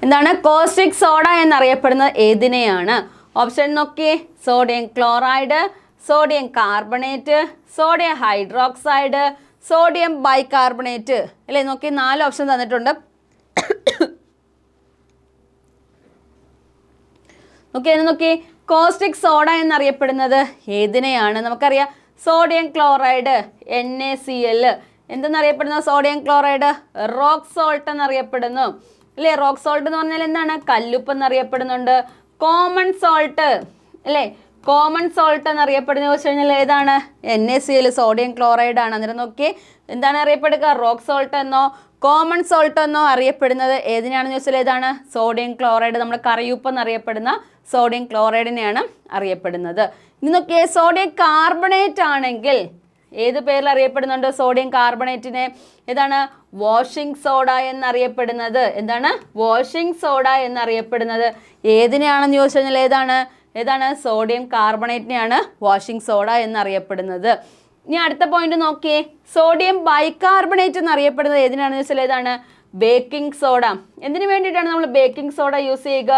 എന്താണ് കോസ്റ്റിക് സോഡ എന്നറിയപ്പെടുന്നത്? ഏതിനെയാണ്? ഓപ്ഷൻ നോക്കിയേ. Sodium chloride, sodium carbonate, sodium hydroxide, sodium bicarbonate അല്ലേ? നോക്കി, 4 ഓപ്ഷൻ തന്നിട്ടുണ്ട്. നോക്കി കോസ്റ്റിക് സോഡ എന്നറിയപ്പെടുന്നത് ഏതിനെയാണ്? നമുക്കറിയാം സോഡിയം ക്ലോറൈഡ് NaCl. എന്തെന്നറിയപ്പെടുന്ന സോഡിയം ക്ലോറൈഡ്? റോക്ക് സോൾട്ട് എന്നറിയപ്പെടുന്നു അല്ലേ? റോക്ക് സോൾട്ട് എന്ന് പറഞ്ഞാൽ എന്താണ്? കല്ലുപ്പ് എന്നറിയപ്പെടുന്നുണ്ട്. കോമൺ സോൾട്ട് അല്ലേ? കോമൺ സോൾട്ട് എന്നറിയപ്പെടുന്ന വെച്ച് കഴിഞ്ഞാൽ ഏതാണ്? NaCl, സോഡിയം ക്ലോറൈഡ് ആണ്. അന്നേരം നോക്കി, എന്താണ് അറിയപ്പെടുക? റോക്ക് സോൾട്ട് എന്നോ കോമൺ സോൾട്ട് എന്നോ അറിയപ്പെടുന്നത് ഏതിനാണെന്ന് ചോദിച്ചാൽ ഏതാണ്? Sodium chloride. നമ്മൾ കറിയുപ്പ് എന്നറിയപ്പെടുന്ന സോഡിയം ക്ലോറൈഡിനെയാണ് അറിയപ്പെടുന്നത്. ഇനി നോക്കിയേ, സോഡിയം കാർബണേറ്റ് ആണെങ്കിൽ ഏത് പേരിൽ അറിയപ്പെടുന്നുണ്ട്? സോഡിയം കാർബണേറ്റിനെ ഏതാണ്? വാഷിംഗ് സോഡ എന്നറിയപ്പെടുന്നത്. എന്താണ്? വാഷിംഗ് സോഡ എന്നറിയപ്പെടുന്നത് ഏതിനെയാണെന്ന് ചോദിച്ചു കഴിഞ്ഞാൽ ഏതാണ്? സോഡിയം കാർബണേറ്റിനെയാണ് വാഷിംഗ് സോഡ എന്നറിയപ്പെടുന്നത്. ഇനി അടുത്ത പോയിന്റ് നോക്കിയേ. സോഡിയം ബൈകാർബണേറ്റ് എന്നറിയപ്പെടുന്നത് ഏതിനാണെന്ന് വെച്ചാൽ ഏതാണ്? Baking soda. എന്തിനു വേണ്ടിയിട്ടാണ് നമ്മൾ ബേക്കിംഗ് സോഡ യൂസ് ചെയ്യുക?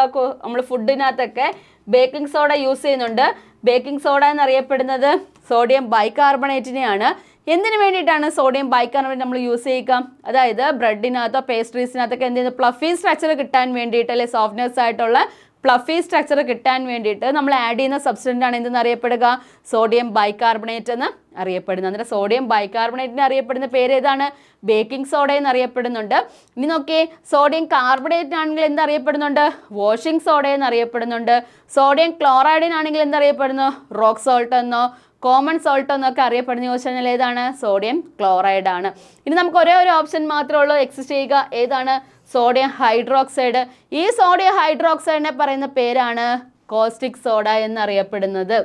നമ്മൾ ഫുഡിനകത്തൊക്കെ ബേക്കിംഗ് സോഡ യൂസ് ചെയ്യുന്നുണ്ട്. ബേക്കിംഗ് സോഡ എന്നറിയപ്പെടുന്നത് സോഡിയം ബൈകാർബണേറ്റിനെയാണ്. എന്തിനു വേണ്ടിയിട്ടാണ് സോഡിയം ബൈകാർബണേറ്റ് നമ്മൾ യൂസ് ചെയ്യുക? അതായത് ബ്രെഡിനകത്തോ പേസ്ട്രീസിനകത്തൊക്കെ എന്ത് ചെയ്യുന്നു? ഫ്ലഫി സ്ട്രക്ചർ കിട്ടാൻ വേണ്ടിയിട്ട് അല്ലെ? സോഫ്റ്റ്നെസ് ആയിട്ടുള്ള ഫ്ലഫി സ്ട്രക്ചർ കിട്ടാൻ വേണ്ടിയിട്ട് നമ്മൾ ആഡ് ചെയ്യുന്ന സബ്സ്റ്റൻസ് ആണ് എന്തെന്ന് അറിയപ്പെടുക? സോഡിയം ബൈകാർബണേറ്റ് എന്ന് അറിയപ്പെടുന്നത്. അന്നേരം സോഡിയം ബൈകാർബണേറ്റിന് അറിയപ്പെടുന്ന പേര് ഏതാണ്? ബേക്കിംഗ് സോഡ എന്നറിയപ്പെടുന്നുണ്ട്. ഇനി നോക്കിയേ, സോഡിയം കാർബണേറ്റ് ആണെങ്കിൽ എന്തറിയപ്പെടുന്നുണ്ട്? വാഷിംഗ് സോഡ എന്നറിയപ്പെടുന്നുണ്ട്. സോഡിയം ക്ലോറൈഡിനാണെങ്കിൽ എന്തറിയപ്പെടുന്നു? റോക്ക് സോൾട്ട് എന്നോ കോമൺ സോൾട്ട് എന്നൊക്കെ അറിയപ്പെടുന്ന ചോദിച്ചു കഴിഞ്ഞാൽ ഏതാണ്? സോഡിയം ക്ലോറൈഡ് ആണ്. ഇനി നമുക്ക് ഒരേ ഒരു ഓപ്ഷൻ മാത്രമേ ഉള്ളൂ എക്സിസ്റ്റ് ചെയ്യുക. ഏതാണ്? Sodium hydroxide. ഈ സോഡിയം ഹൈഡ്രോക്സൈഡിനെ പറയുന്ന പേരാണ് കോസ്റ്റിക് സോഡ എന്നറിയപ്പെടുന്നത്.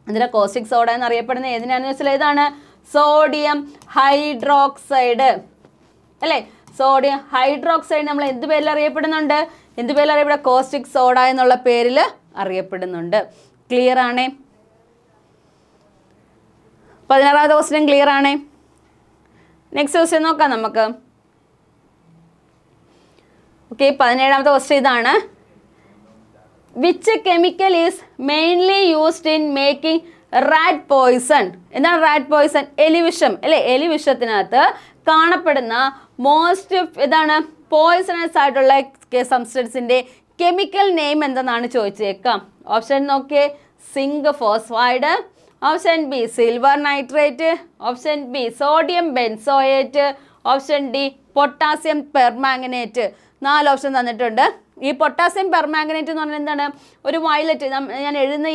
അതിൻ്റെ കോസ്റ്റിക് സോഡ എന്നറിയപ്പെടുന്ന ഏതിനാണെന്ന് വെച്ചാൽ ഏതാണ്? സോഡിയം ഹൈഡ്രോക്സൈഡ് അല്ലേ? സോഡിയം ഹൈഡ്രോക്സൈഡ് നമ്മൾ എന്ത് പേരിൽ അറിയപ്പെടുന്നുണ്ട്? എന്ത് പേരിൽ അറിയപ്പെടുക? കോസ്റ്റിക് സോഡ എന്നുള്ള പേരിൽ അറിയപ്പെടുന്നുണ്ട്. ക്ലിയർ ആണേ? 16ാമത്തെ ക്വസ്റ്റ്യൻ ക്ലിയർ ആണേ? നെക്സ്റ്റ് ക്വസ്റ്റ്യൻ നോക്കാം നമുക്ക്. ഓക്കെ, 17ാമത്തെ ക്വസ്റ്റ്യൻ ഇതാണ്. Which chemical is mainly used in making rat poison? എന്താണ് റാറ്റ് പോയിസൺ? എലിവിഷം അല്ലേ? എലിവിഷത്തിനകത്ത് കാണപ്പെടുന്ന മോസ്റ്റ് ഇതാണ് പോയിസണസ് ആയിട്ടുള്ള സബ്സ്റ്റൻസിൻ്റെ കെമിക്കൽ നെയിം എന്തെന്നാണ് ചോദിച്ചേക്കാം. ഓപ്ഷൻ നോക്കിയേ. Zinc phosphide, option B silver nitrate, option B sodium benzoate, option D potassium permanganate. 4 option തന്നിട്ടുണ്ട്. ഈ പൊട്ടാസ്യം പെർമാംഗനേറ്റ് എന്ന് പറഞ്ഞാൽ എന്താണ്? ഒരു വയലറ്റ്. ഞാൻ എഴുതുന്ന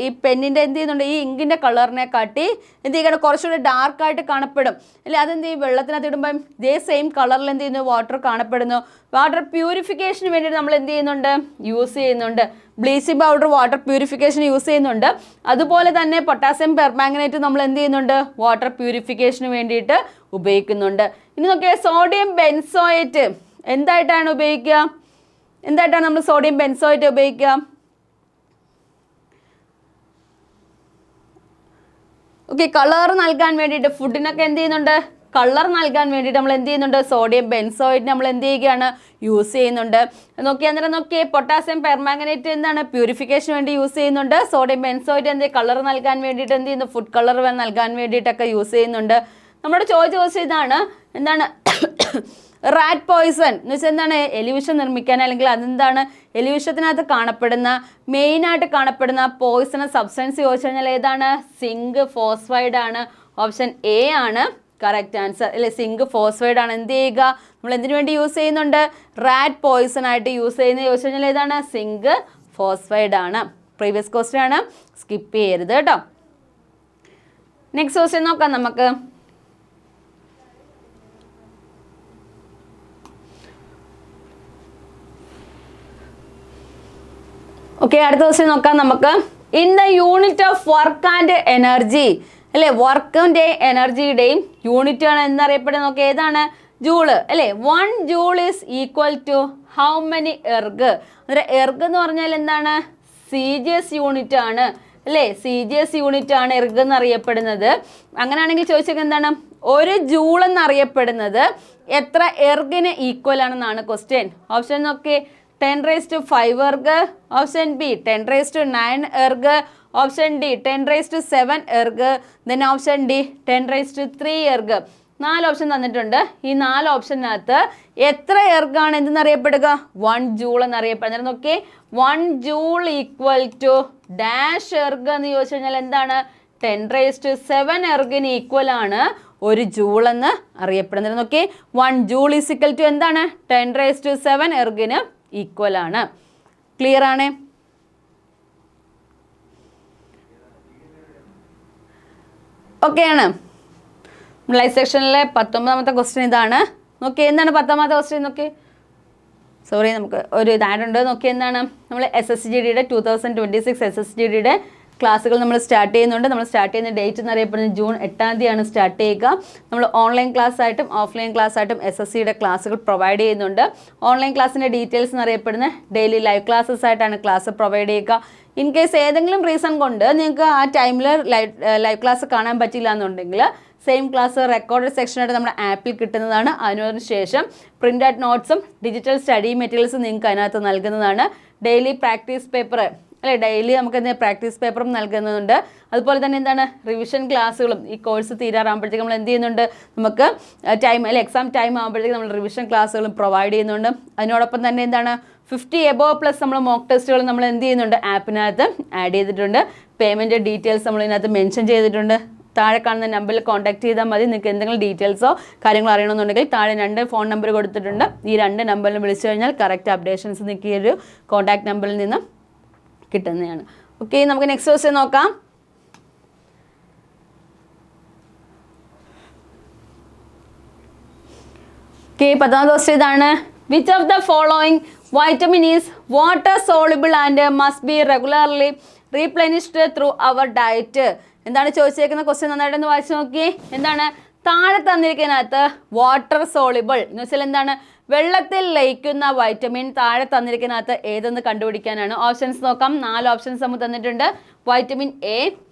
ഈ പെന്നിൻ്റെ എന്ത് ചെയ്യുന്നുണ്ട്? ഈ ഇങ്കിൻ്റെ കളറിനെ കാട്ടി എന്ത് ചെയ്യണം? കുറച്ചുകൂടി ഡാർക്കായിട്ട് കാണപ്പെടും അല്ലേ? അതെന്ത് ചെയ്യും? വെള്ളത്തിനകത്ത് ഇടുമ്പം ഇതേ സെയിം കളറിൽ എന്ത് ചെയ്യുന്നു? വാട്ടർ കാണപ്പെടുന്നു. വാട്ടർ പ്യൂരിഫിക്കേഷന് വേണ്ടിയിട്ട് നമ്മൾ എന്ത് ചെയ്യുന്നുണ്ട്? യൂസ് ചെയ്യുന്നുണ്ട്. Bleaching powder water purification use ചെയ്യുന്നുണ്ട്. അതുപോലെ തന്നെ പൊട്ടാസ്യം പെർമാംഗനേറ്റ് നമ്മൾ എന്ത് ചെയ്യുന്നുണ്ട്? വാട്ടർ പ്യൂരിഫിക്കേഷന് വേണ്ടിയിട്ട് ഉപയോഗിക്കുന്നുണ്ട്. ഇനി നോക്കിയാൽ സോഡിയം ബെൻസോയേറ്റ് എന്തായിട്ടാണ് ഉപയോഗിക്കുക? എന്തായിട്ടാണ് നമ്മൾ സോഡിയം ബെൻസോയേറ്റ് ഉപയോഗിക്കുക? ഓക്കെ, കളർ നൽകാൻ വേണ്ടിയിട്ട് ഫുഡിനൊക്കെ എന്ത് ചെയ്യുന്നുണ്ട്? കളർ നൽകാൻ വേണ്ടിയിട്ട് നമ്മൾ എന്ത് ചെയ്യുന്നുണ്ട്? സോഡിയം ബെൻസോയേറ്റ് നമ്മൾ എന്ത് ചെയ്യുകയാണ്? യൂസ് ചെയ്യുന്നുണ്ട്. അന്നേരം നോക്കിയേ, പൊട്ടാസ്യം പെർമാംഗനേറ്റ് എന്താണ്? പ്യൂരിഫിക്കേഷന് വേണ്ടി യൂസ് ചെയ്യുന്നുണ്ട്. സോഡിയം ബെൻസോയേറ്റ് എന്ത് കളർ നൽകാൻ വേണ്ടിയിട്ട് എന്ത് ചെയ്യുന്നു? ഫുഡ് കളർ നൽകാൻ വേണ്ടിയിട്ടൊക്കെ യൂസ് ചെയ്യുന്നുണ്ട്. നമ്മുടെ ചോദിച്ച ഇതാണ്, എന്താണ്? റാറ്റ് പോയിസൺ എന്ന് വെച്ചാൽ എന്താണ്? എലിവിഷം നിർമ്മിക്കാൻ, അല്ലെങ്കിൽ അതെന്താണ്? എലിവിഷത്തിനകത്ത് കാണപ്പെടുന്ന മെയിനായിട്ട് കാണപ്പെടുന്ന പോയിസണസ് സബ്സ്റ്റൻസ് ചോദിച്ചു കഴിഞ്ഞാൽ ഏതാണ്? സിങ്ക് ഫോസ്ഫൈഡ് ആണ്. ഓപ്ഷൻ എ ആണ് കറക്റ്റ് ആൻസർ അല്ലേ? സിങ്ക് ഫോസ്ഫൈഡ് ആണ്. എന്ത് ചെയ്യുക? നമ്മൾ എന്തിനു വേണ്ടി യൂസ് ചെയ്യുന്നുണ്ട്? റാറ്റ് പോയിസൺ ആയിട്ട് യൂസ് ചെയ്യുന്നത് ചോദിച്ചു കഴിഞ്ഞാൽ ഏതാണ്? സിങ്ക് ഫോസ്ഫൈഡ് ആണ്. പ്രീവിയസ് ക്വസ്റ്റ്യൻ ആണ്, സ്കിപ്പ് ചെയ്യരുത് കേട്ടോ. നെക്സ്റ്റ് ക്വസ്റ്റ്യൻ നോക്കാം നമുക്ക്. ഓക്കെ, അടുത്ത ക്വസ്റ്റ്യൻ നോക്കാം നമുക്ക്. In the unit of work and energy അല്ലേ? വർക്കിൻ്റെ എനർജിയുടെയും യൂണിറ്റ് ആണ് എന്നറിയപ്പെടുന്നത്. നോക്കി ഏതാണ്? ജൂള് അല്ലേ? 1 joule is equal to how many erg? അന്നേരം എർഗ് എന്ന് പറഞ്ഞാൽ എന്താണ്? CGS യൂണിറ്റ് ആണ് അല്ലേ? CGS യൂണിറ്റ് ആണ് എർഗ് എന്നറിയപ്പെടുന്നത്. അങ്ങനെയാണെങ്കിൽ ചോദിച്ചത് എന്താണ്? 1 ജൂൾ എന്നറിയപ്പെടുന്നത് എത്ര എർഗിന് ഈക്വൽ ആണെന്നാണ് ക്വസ്റ്റ്യൻ. ഓപ്ഷൻ നോക്കി, 10⁵ erg. Option B 10⁹ erg. Option D 10⁷ erg. Then option D 10�3 erg. 4 option തന്നിട്ടുണ്ട്. ഈ 4 ഓപ്ഷനകത്ത് എത്ര എർഗാണ് എന്തെന്നറിയപ്പെടുക? 1 ജൂൾ എന്നറിയപ്പെടുന്നത്. നോക്കി, 1 joule equal to dash erg എന്ന് ചോദിച്ചു കഴിഞ്ഞാൽ എന്താണ്? 10⁻⁷ എർഗിന് ഈക്വൽ ആണ് 1 ജൂൾ എന്ന് അറിയപ്പെടുന്നത്. നോക്കി, 1 ജൂൾ ഈസ് ഈക്വൽ ടു എന്താണ്? 10⁻⁷ എർഗിന് ഈക്വൽ ആണ്. ക്ലിയർ ആണ്? ഓക്കെ ആണ്. ലൈവ് സെക്ഷനിലെ 19ാമത്തെ ക്വസ്റ്റ്യൻ ഇതാണ്. നോക്കി, എന്താണ് 10ാമത്തെ ക്വസ്റ്റ്യൻ? നോക്കി, സോറി, നമുക്ക് ഒരു ഇതായിട്ടുണ്ട്. നോക്കി, എന്താണ്? നമ്മൾ SSGDയുടെ 2026 SSGDയുടെ ക്ലാസ്സുകൾ നമ്മൾ സ്റ്റാർട്ട് ചെയ്യുന്നുണ്ട്. നമ്മൾ സ്റ്റാർട്ട് ചെയ്യുന്ന ഡേറ്റ് എന്നറിയപ്പെടുന്നത് ജൂൺ 8-ാം തീയതിയാണ് സ്റ്റാർട്ട് ചെയ്യുക. നമ്മൾ ഓൺലൈൻ ക്ലാസ് ആയിട്ടും ഓഫ്ലൈൻ ക്ലാസ് ആയിട്ടും SSCയുടെ ക്ലാസ്സുകൾ പ്രൊവൈഡ് ചെയ്യുന്നുണ്ട്. ഓൺലൈൻ ക്ലാസ്സിൻ്റെ ഡീറ്റെയിൽസ് എന്നറിയപ്പെടുന്ന ഡെയിലി ലൈവ് ക്ലാസ്സസ് ആയിട്ടാണ് ക്ലാസ് പ്രൊവൈഡ് ചെയ്യുക. ഇൻ കേസ് ഏതെങ്കിലും റീസൺ കൊണ്ട് നിങ്ങൾക്ക് ആ ടൈമിൽ ലൈവ് ക്ലാസ് കാണാൻ പറ്റില്ല എന്നുണ്ടെങ്കിൽ സെയിം ക്ലാസ് റെക്കോർഡഡ് സെക്ഷനായിട്ട് നമ്മുടെ ആപ്പിൽ കിട്ടുന്നതാണ്. അതിനു ശേഷം പ്രിൻ്റ് ഔട്ട് നോട്ട്സും ഡിജിറ്റൽ സ്റ്റഡി മെറ്റീരിയൽസും നിങ്ങൾക്ക് അതിനകത്ത് നൽകുന്നതാണ്. ഡെയിലി പ്രാക്ടീസ് പേപ്പർ അല്ലേ? ഡെയിലി നമുക്ക് എന്ത് പ്രാക്ടീസ് പേപ്പറും നൽകുന്നുണ്ട്. അതുപോലെ തന്നെ എന്താണ്? റിവിഷൻ ക്ലാസ്സുകളും ഈ കോഴ്സ് തീരാറാകുമ്പോഴത്തേക്കും നമ്മൾ എന്ത് ചെയ്യുന്നുണ്ട്? നമുക്ക് ടൈം അല്ലെ എക്സാം ടൈം ആകുമ്പോഴത്തേക്കും നമ്മൾ റിവിഷൻ ക്ലാസ്സുകളും പ്രൊവൈഡ് ചെയ്യുന്നുണ്ട്. അതിനോടൊപ്പം തന്നെ എന്താണ്? 50 എബോവ്+ നമ്മൾ മോക്ക് ടെസ്റ്റുകൾ നമ്മൾ എന്ത് ചെയ്യുന്നുണ്ട്? ആപ്പിനകത്ത് ആഡ് ചെയ്തിട്ടുണ്ട്. പേയ്മെൻറ്റ് ഡീറ്റെയിൽസ് നമ്മൾ ഇതിനകത്ത് മെൻഷൻ ചെയ്തിട്ടുണ്ട്. താഴെ കാണുന്ന നമ്പറിൽ കോൺടാക്ട് ചെയ്താൽ മതി. നിങ്ങൾക്ക് എന്തെങ്കിലും ഡീറ്റെയിൽസോ കാര്യങ്ങളോ അറിയണമെന്നുണ്ടെങ്കിൽ താഴെ 2 ഫോൺ നമ്പർ കൊടുത്തിട്ടുണ്ട്. ഈ 2 നമ്പറിൽ വിളിച്ചു കഴിഞ്ഞാൽ കറക്റ്റ് അപ്ഡേഷൻസ് നിങ്ങൾക്ക് ഈ ഒരു കോൺടാക്ട് നമ്പറിൽ നിന്ന് കിട്ടുന്നതാണ്. ഓക്കെ, നമുക്ക് നെക്സ്റ്റ് ക്വസ്റ്റ്യൻ നോക്കാം. ഓക്കെ, 10ാമത്തെ ക്വസ്റ്റ്യൻ ഇതാണ്. Which of the following vitamin is water soluble and must be regularly replenished through our diet? എന്താണ് ചോദിച്ചേക്കുന്ന ക്വസ്റ്റ്യൻ? നന്നായിട്ടൊന്ന് വായിച്ചു നോക്കി. എന്താണ്? താഴെ തന്നിരിക്കുന്നതിനകത്ത് വാട്ടർ സോളിബിൾ എന്ന് വെച്ചാൽ എന്താണ്? വെള്ളത്തിൽ ലയിക്കുന്ന വൈറ്റമിൻ താഴെ തന്നിരിക്കുന്നതിനകത്ത് ഏതെന്ന് കണ്ടുപിടിക്കാനാണ്. ഓപ്ഷൻസ് നോക്കാം. 4 ഓപ്ഷൻസ് നമുക്ക് തന്നിട്ടുണ്ട്. Vitamin A,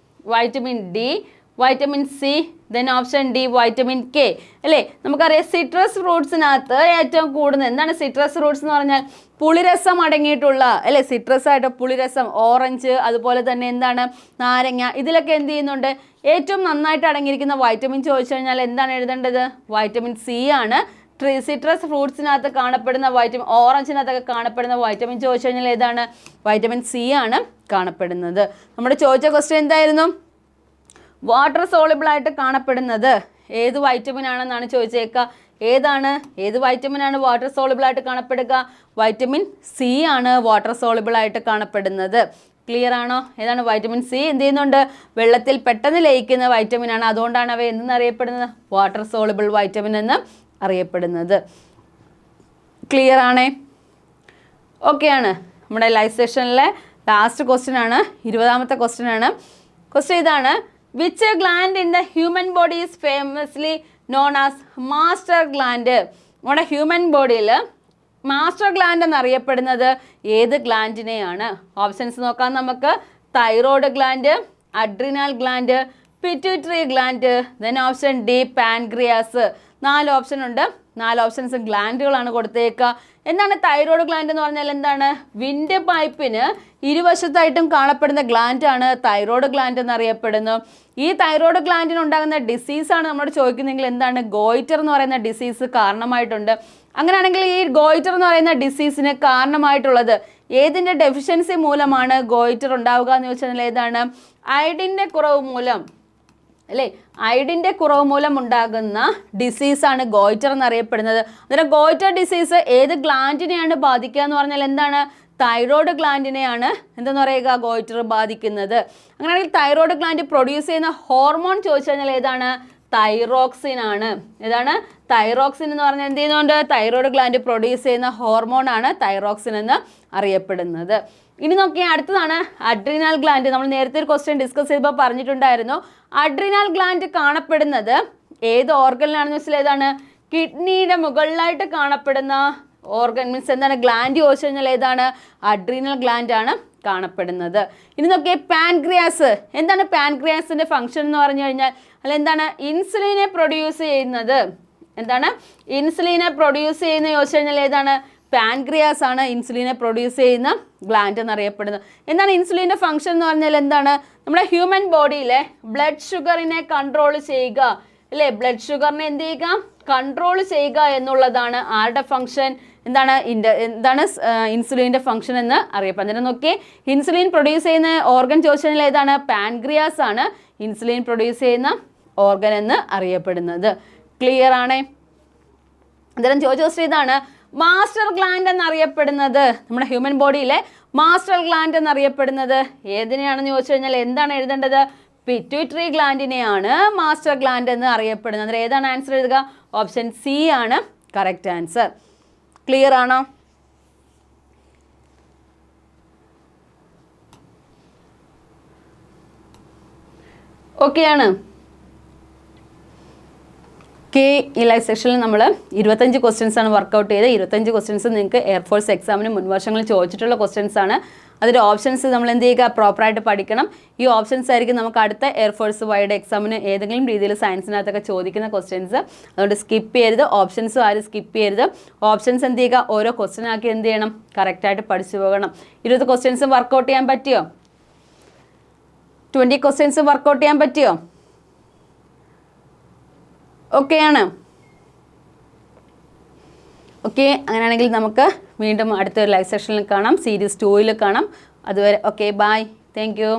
vitamin D, vitamin C, then option D vitamin K അല്ലേ? നമുക്കറിയാം സിട്രസ് ഫ്രൂട്ട്സിനകത്ത് ഏറ്റവും കൂടുതൽ എന്താണ്? സിട്രസ് ഫ്രൂട്ട്സ് എന്ന് പറഞ്ഞാൽ പുളിരസം അടങ്ങിയിട്ടുള്ള അല്ലേ? സിട്രസ് ആയിട്ട് പുളിരസം, ഓറഞ്ച്, അതുപോലെ തന്നെ എന്താണ്? നാരങ്ങ, ഇതിലൊക്കെ എന്ത് ചെയ്യുന്നുണ്ട്? ഏറ്റവും നന്നായിട്ട് അടങ്ങിയിരിക്കുന്ന വൈറ്റമിൻ ചോദിച്ചു കഴിഞ്ഞാൽ എന്താണ് എഴുതേണ്ടത്? വൈറ്റമിൻ സി ആണ്. സിട്രസ് ഫ്രൂട്ട്സിനകത്ത് കാണപ്പെടുന്ന വൈറ്റമിൻ, ഓറഞ്ചിനകത്തൊക്കെ കാണപ്പെടുന്ന വൈറ്റമിൻ ചോദിച്ചു കഴിഞ്ഞാൽ ഏതാണ്? വൈറ്റമിൻ സി ആണ് കാണപ്പെടുന്നത്. നമ്മുടെ ചോദിച്ച ക്വസ്റ്റ്യൻ എന്തായിരുന്നു? വാട്ടർ സോളിബിൾ ആയിട്ട് കാണപ്പെടുന്നത് ഏത് വൈറ്റമിൻ ആണെന്നാണ് ചോദിച്ചേക്കുക. ഏതാണ്? ഏത് വൈറ്റമിൻ ആണ് വാട്ടർ സോളിബിൾ ആയിട്ട് കാണപ്പെടുക? വൈറ്റമിൻ സി ആണ് വാട്ടർ സോളിബിൾ ആയിട്ട് കാണപ്പെടുന്നത്. ക്ലിയർ ആണോ? ഏതാണ്? വൈറ്റമിൻ സി എന്ത് ചെയ്യുന്നുണ്ട്? വെള്ളത്തിൽ പെട്ടെന്ന് ലയിക്കുന്ന വൈറ്റമിൻ ആണ്. അതുകൊണ്ടാണ് അവ എന്തെന്നറിയപ്പെടുന്നത്? വാട്ടർ സോളിബിൾ വൈറ്റമിൻ എന്ന് അറിയപ്പെടുന്നത്. ക്ലിയർ ആണേ? ഓക്കെ ആണ്. നമ്മുടെ ലൈവ് സെഷനിലെ ലാസ്റ്റ് ക്വസ്റ്റ്യൻ ആണ്, 20ാമത്തെ ക്വസ്റ്റ്യൻ ആണ്. ക്വസ്റ്റ്യൻ ഇതാണ്. Which gland in the human body is famously known as master gland? നമ്മുടെ ഹ്യൂമൻ ബോഡിയിൽ മാസ്റ്റർ ഗ്ലാൻഡ് എന്നറിയപ്പെടുന്നത് ഏത് ഗ്ലാൻഡിനെയാണ്? ഓപ്ഷൻസ് നോക്കാം നമുക്ക്. Thyroid gland, adrenal gland, pituitary gland. Then option D pancreas. 4 option ഉണ്ട്. 4 ഓപ്ഷൻസ് ഗ്ലാൻഡുകളാണ് കൊടുത്തേക്കുക. എന്താണ് തൈറോയ്ഡ് ഗ്ലാൻഡ് എന്ന് പറഞ്ഞാൽ? എന്താണ്? വിൻഡ് പൈപ്പിന് ഇരുവശത്തായിട്ടും കാണപ്പെടുന്ന ഗ്ലാൻഡാണ് തൈറോയ്ഡ് ഗ്ലാൻഡ് എന്നറിയപ്പെടുന്നു. ഈ തൈറോയ്ഡ് ഗ്ലാൻഡിന് ഉണ്ടാകുന്ന ഡിസീസാണ് നമ്മളോട് ചോദിക്കുന്നെങ്കിൽ എന്താണ്? ഗോയിറ്റർ എന്ന് പറയുന്ന ഡിസീസ് കാരണമായിട്ടുണ്ട്. അങ്ങനെയാണെങ്കിൽ ഈ ഗോയിറ്റർ എന്ന് പറയുന്ന ഡിസീസിന് കാരണമായിട്ടുള്ളത് ഏതിൻ്റെ ഡെഫിഷ്യൻസി മൂലമാണ് ഗോയിറ്റർ ഉണ്ടാവുക എന്ന് ചോദിച്ചാൽ ഏതാണ്? അയഡിൻ്റെ കുറവ് മൂലം, അല്ലേ? അയഡിൻ്റെ കുറവ് മൂലം ഉണ്ടാകുന്ന ഡിസീസാണ് ഗോയിറ്റർ എന്നറിയപ്പെടുന്നത്. അന്നേരം ഗോയിറ്റർ ഡിസീസ് ഏത് ഗ്ലാൻഡിനെയാണ് ബാധിക്കുക എന്ന് പറഞ്ഞാൽ എന്താണ്? തൈറോയ്ഡ് ഗ്ലാൻഡിനെയാണ് എന്തെന്ന് പറയുക? ഗോയിറ്റർ ബാധിക്കുന്നത്. അങ്ങനെയാണെങ്കിൽ തൈറോയ്ഡ് ഗ്ലാൻഡ് പ്രൊഡ്യൂസ് ചെയ്യുന്ന ഹോർമോൺ ചോദിച്ചു കഴിഞ്ഞാൽ ഏതാണ്? തൈറോക്സിൻ ആണ്. ഏതാണ്? തൈറോക്സിൻ എന്ന് പറഞ്ഞാൽ എന്ത് ചെയ്യുന്നുണ്ട്? തൈറോയ്ഡ് ഗ്ലാൻഡ് പ്രൊഡ്യൂസ് ചെയ്യുന്ന ഹോർമോൺ ആണ് തൈറോക്സിൻ എന്ന് അറിയപ്പെടുന്നത്. ഇനി നോക്കിയാൽ അടുത്തതാണ് അഡ്രീനൽ ഗ്ലാൻഡ്. നമ്മൾ നേരത്തെ ഒരു ക്വസ്റ്റ്യൻ ഡിസ്കസ് ചെയ്തപ്പോൾ പറഞ്ഞിട്ടുണ്ടായിരുന്നു. അഡ്രീനൽ ഗ്ലാൻഡ് കാണപ്പെടുന്നത് ഏത് ഓർഗനിലാണെന്ന് വെച്ചാൽ ഏതാണ്? കിഡ്നിയുടെ മുകളിലായിട്ട് കാണപ്പെടുന്ന ഓർഗൻ മീൻസ് എന്താണ്? ഗ്ലാൻഡ് ചോദിച്ചു കഴിഞ്ഞാൽ ഏതാണ്? അഡ്രീനൽ ഗ്ലാൻഡ് ആണ് കാണപ്പെടുന്നത്. ഇനി നോക്കിയേ പാൻക്രിയാസ്. എന്താണ് പാൻക്രിയാസിന്റെ ഫംഗ്ഷൻ എന്ന് പറഞ്ഞു കഴിഞ്ഞാൽ? അല്ല എന്താണ്? ഇൻസുലിനെ പ്രൊഡ്യൂസ് ചെയ്യുന്നത്. എന്താണ്? ഇൻസുലിനെ പ്രൊഡ്യൂസ് ചെയ്യുന്ന ചോദിച്ചു കഴിഞ്ഞാൽ ഏതാണ്? പാൻക്രിയാസ് ആണ് ഇൻസുലിനെ പ്രൊഡ്യൂസ് ചെയ്യുന്ന ഗ്ലാൻഡ് എന്നറിയപ്പെടുന്നത്. എന്താണ് ഇൻസുലിൻ്റെ ഫംഗ്ഷൻ എന്ന് പറഞ്ഞാൽ? എന്താണ്? നമ്മുടെ ഹ്യൂമൻ ബോഡിയിലെ ബ്ലഡ് ഷുഗറിനെ കൺട്രോൾ ചെയ്യുക, അല്ലേ? ബ്ലഡ് ഷുഗറിനെ എന്ത് ചെയ്യുക? കൺട്രോൾ ചെയ്യുക എന്നുള്ളതാണ് ആരുടെ ഫംഗ്ഷൻ? എന്താണ്? എന്താണ് ഇൻസുലിൻ്റെ ഫംഗ്ഷൻ എന്ന് അറിയപ്പെടുന്നത്. അതിനെ നോക്കി ഇൻസുലിൻ പ്രൊഡ്യൂസ് ചെയ്യുന്ന ഓർഗൻ ചോദിച്ചു കഴിഞ്ഞാൽ ഏതാണ്? പാൻക്രിയാസ് ആണ് ഇൻസുലിൻ പ്രൊഡ്യൂസ് ചെയ്യുന്ന ഓർഗൻ എന്ന് അറിയപ്പെടുന്നത്. ക്ലിയർ ആണേ? അന്നേരം ചോദിച്ച ഇതാണ് മാസ്റ്റർ ഗ്ലാൻഡ് എന്നറിയപ്പെടുന്നത്. നമ്മുടെ ഹ്യൂമൻ ബോഡിയിലെ മാസ്റ്റർ ഗ്ലാൻഡ് എന്നറിയപ്പെടുന്നത് ഏതിനെയാണെന്ന് ചോദിച്ചു കഴിഞ്ഞാൽ എന്താണ് എഴുതേണ്ടത്? പിറ്റ്യൂട്ടറി ഗ്ലാൻഡിനെയാണ് മാസ്റ്റർ ഗ്ലാൻഡ് എന്ന് അറിയപ്പെടുന്നത്. അന്നേരം ഏതാണ് ആൻസർ എഴുതുക? ഓപ്ഷൻ സി ആണ് കറക്റ്റ് ആൻസർ. ക്ലിയർ ആണോ? ഓക്കെ ആണ്. ഈ ലൈവ് സെക്ഷനിൽ നമ്മൾ 25 ക്വസ്റ്റ്യൻസ് ആണ് വർക്കൗട്ട് ചെയ്ത്. 25 ക്വസ്റ്റ്യൻസ് നിങ്ങൾക്ക് എയർഫോഴ്സ് എക്സാമിന് മുൻവർഷങ്ങളിൽ ചോദിച്ചിട്ടുള്ള ക്വസ്റ്റ്യൻസ് ആണ്. അതിൻ്റെ ഓപ്ഷൻസ് നമ്മൾ എന്ത് ചെയ്യുക? പ്രോപ്പറായിട്ട് പഠിക്കണം. ഈ ഓപ്ഷൻസ് ആയിരിക്കും നമുക്ക് അടുത്ത എയർഫോഴ്സ് വൈഡ് എക്സാമിന് ഏതെങ്കിലും രീതിയിൽ സയൻസിനകത്തൊക്കെ ചോദിക്കുന്ന ക്വസ്റ്റ്യൻസ്. അതുകൊണ്ട് സ്കിപ്പ് ചെയ്യരുത്. ഓപ്ഷൻസും ആരും സ്കിപ്പ് ചെയ്യരുത്. ഓപ്ഷൻസ് എന്ത് ചെയ്യുക? ഓരോ ക്വസ്റ്റ്യൻ ആക്കി എന്ത് ചെയ്യണം? കറക്റ്റായിട്ട് പഠിച്ചു പോകണം. 20 ക്വസ്റ്റ്യൻസും വർക്കൗട്ട് ചെയ്യാൻ പറ്റിയോ? 20 ക്വസ്റ്റ്യൻസും വർക്കൗട്ട് ചെയ്യാൻ പറ്റിയോ? ഓക്കെ ആണ്. ഓക്കെ, അങ്ങനെയാണെങ്കിൽ നമുക്ക് വീണ്ടും അടുത്തൊരു ലൈവ് സെഷനിൽ കാണാം. സീരീസ് 2 കാണാം. അതുവരെ ഓക്കെ, ബൈ. Thank you.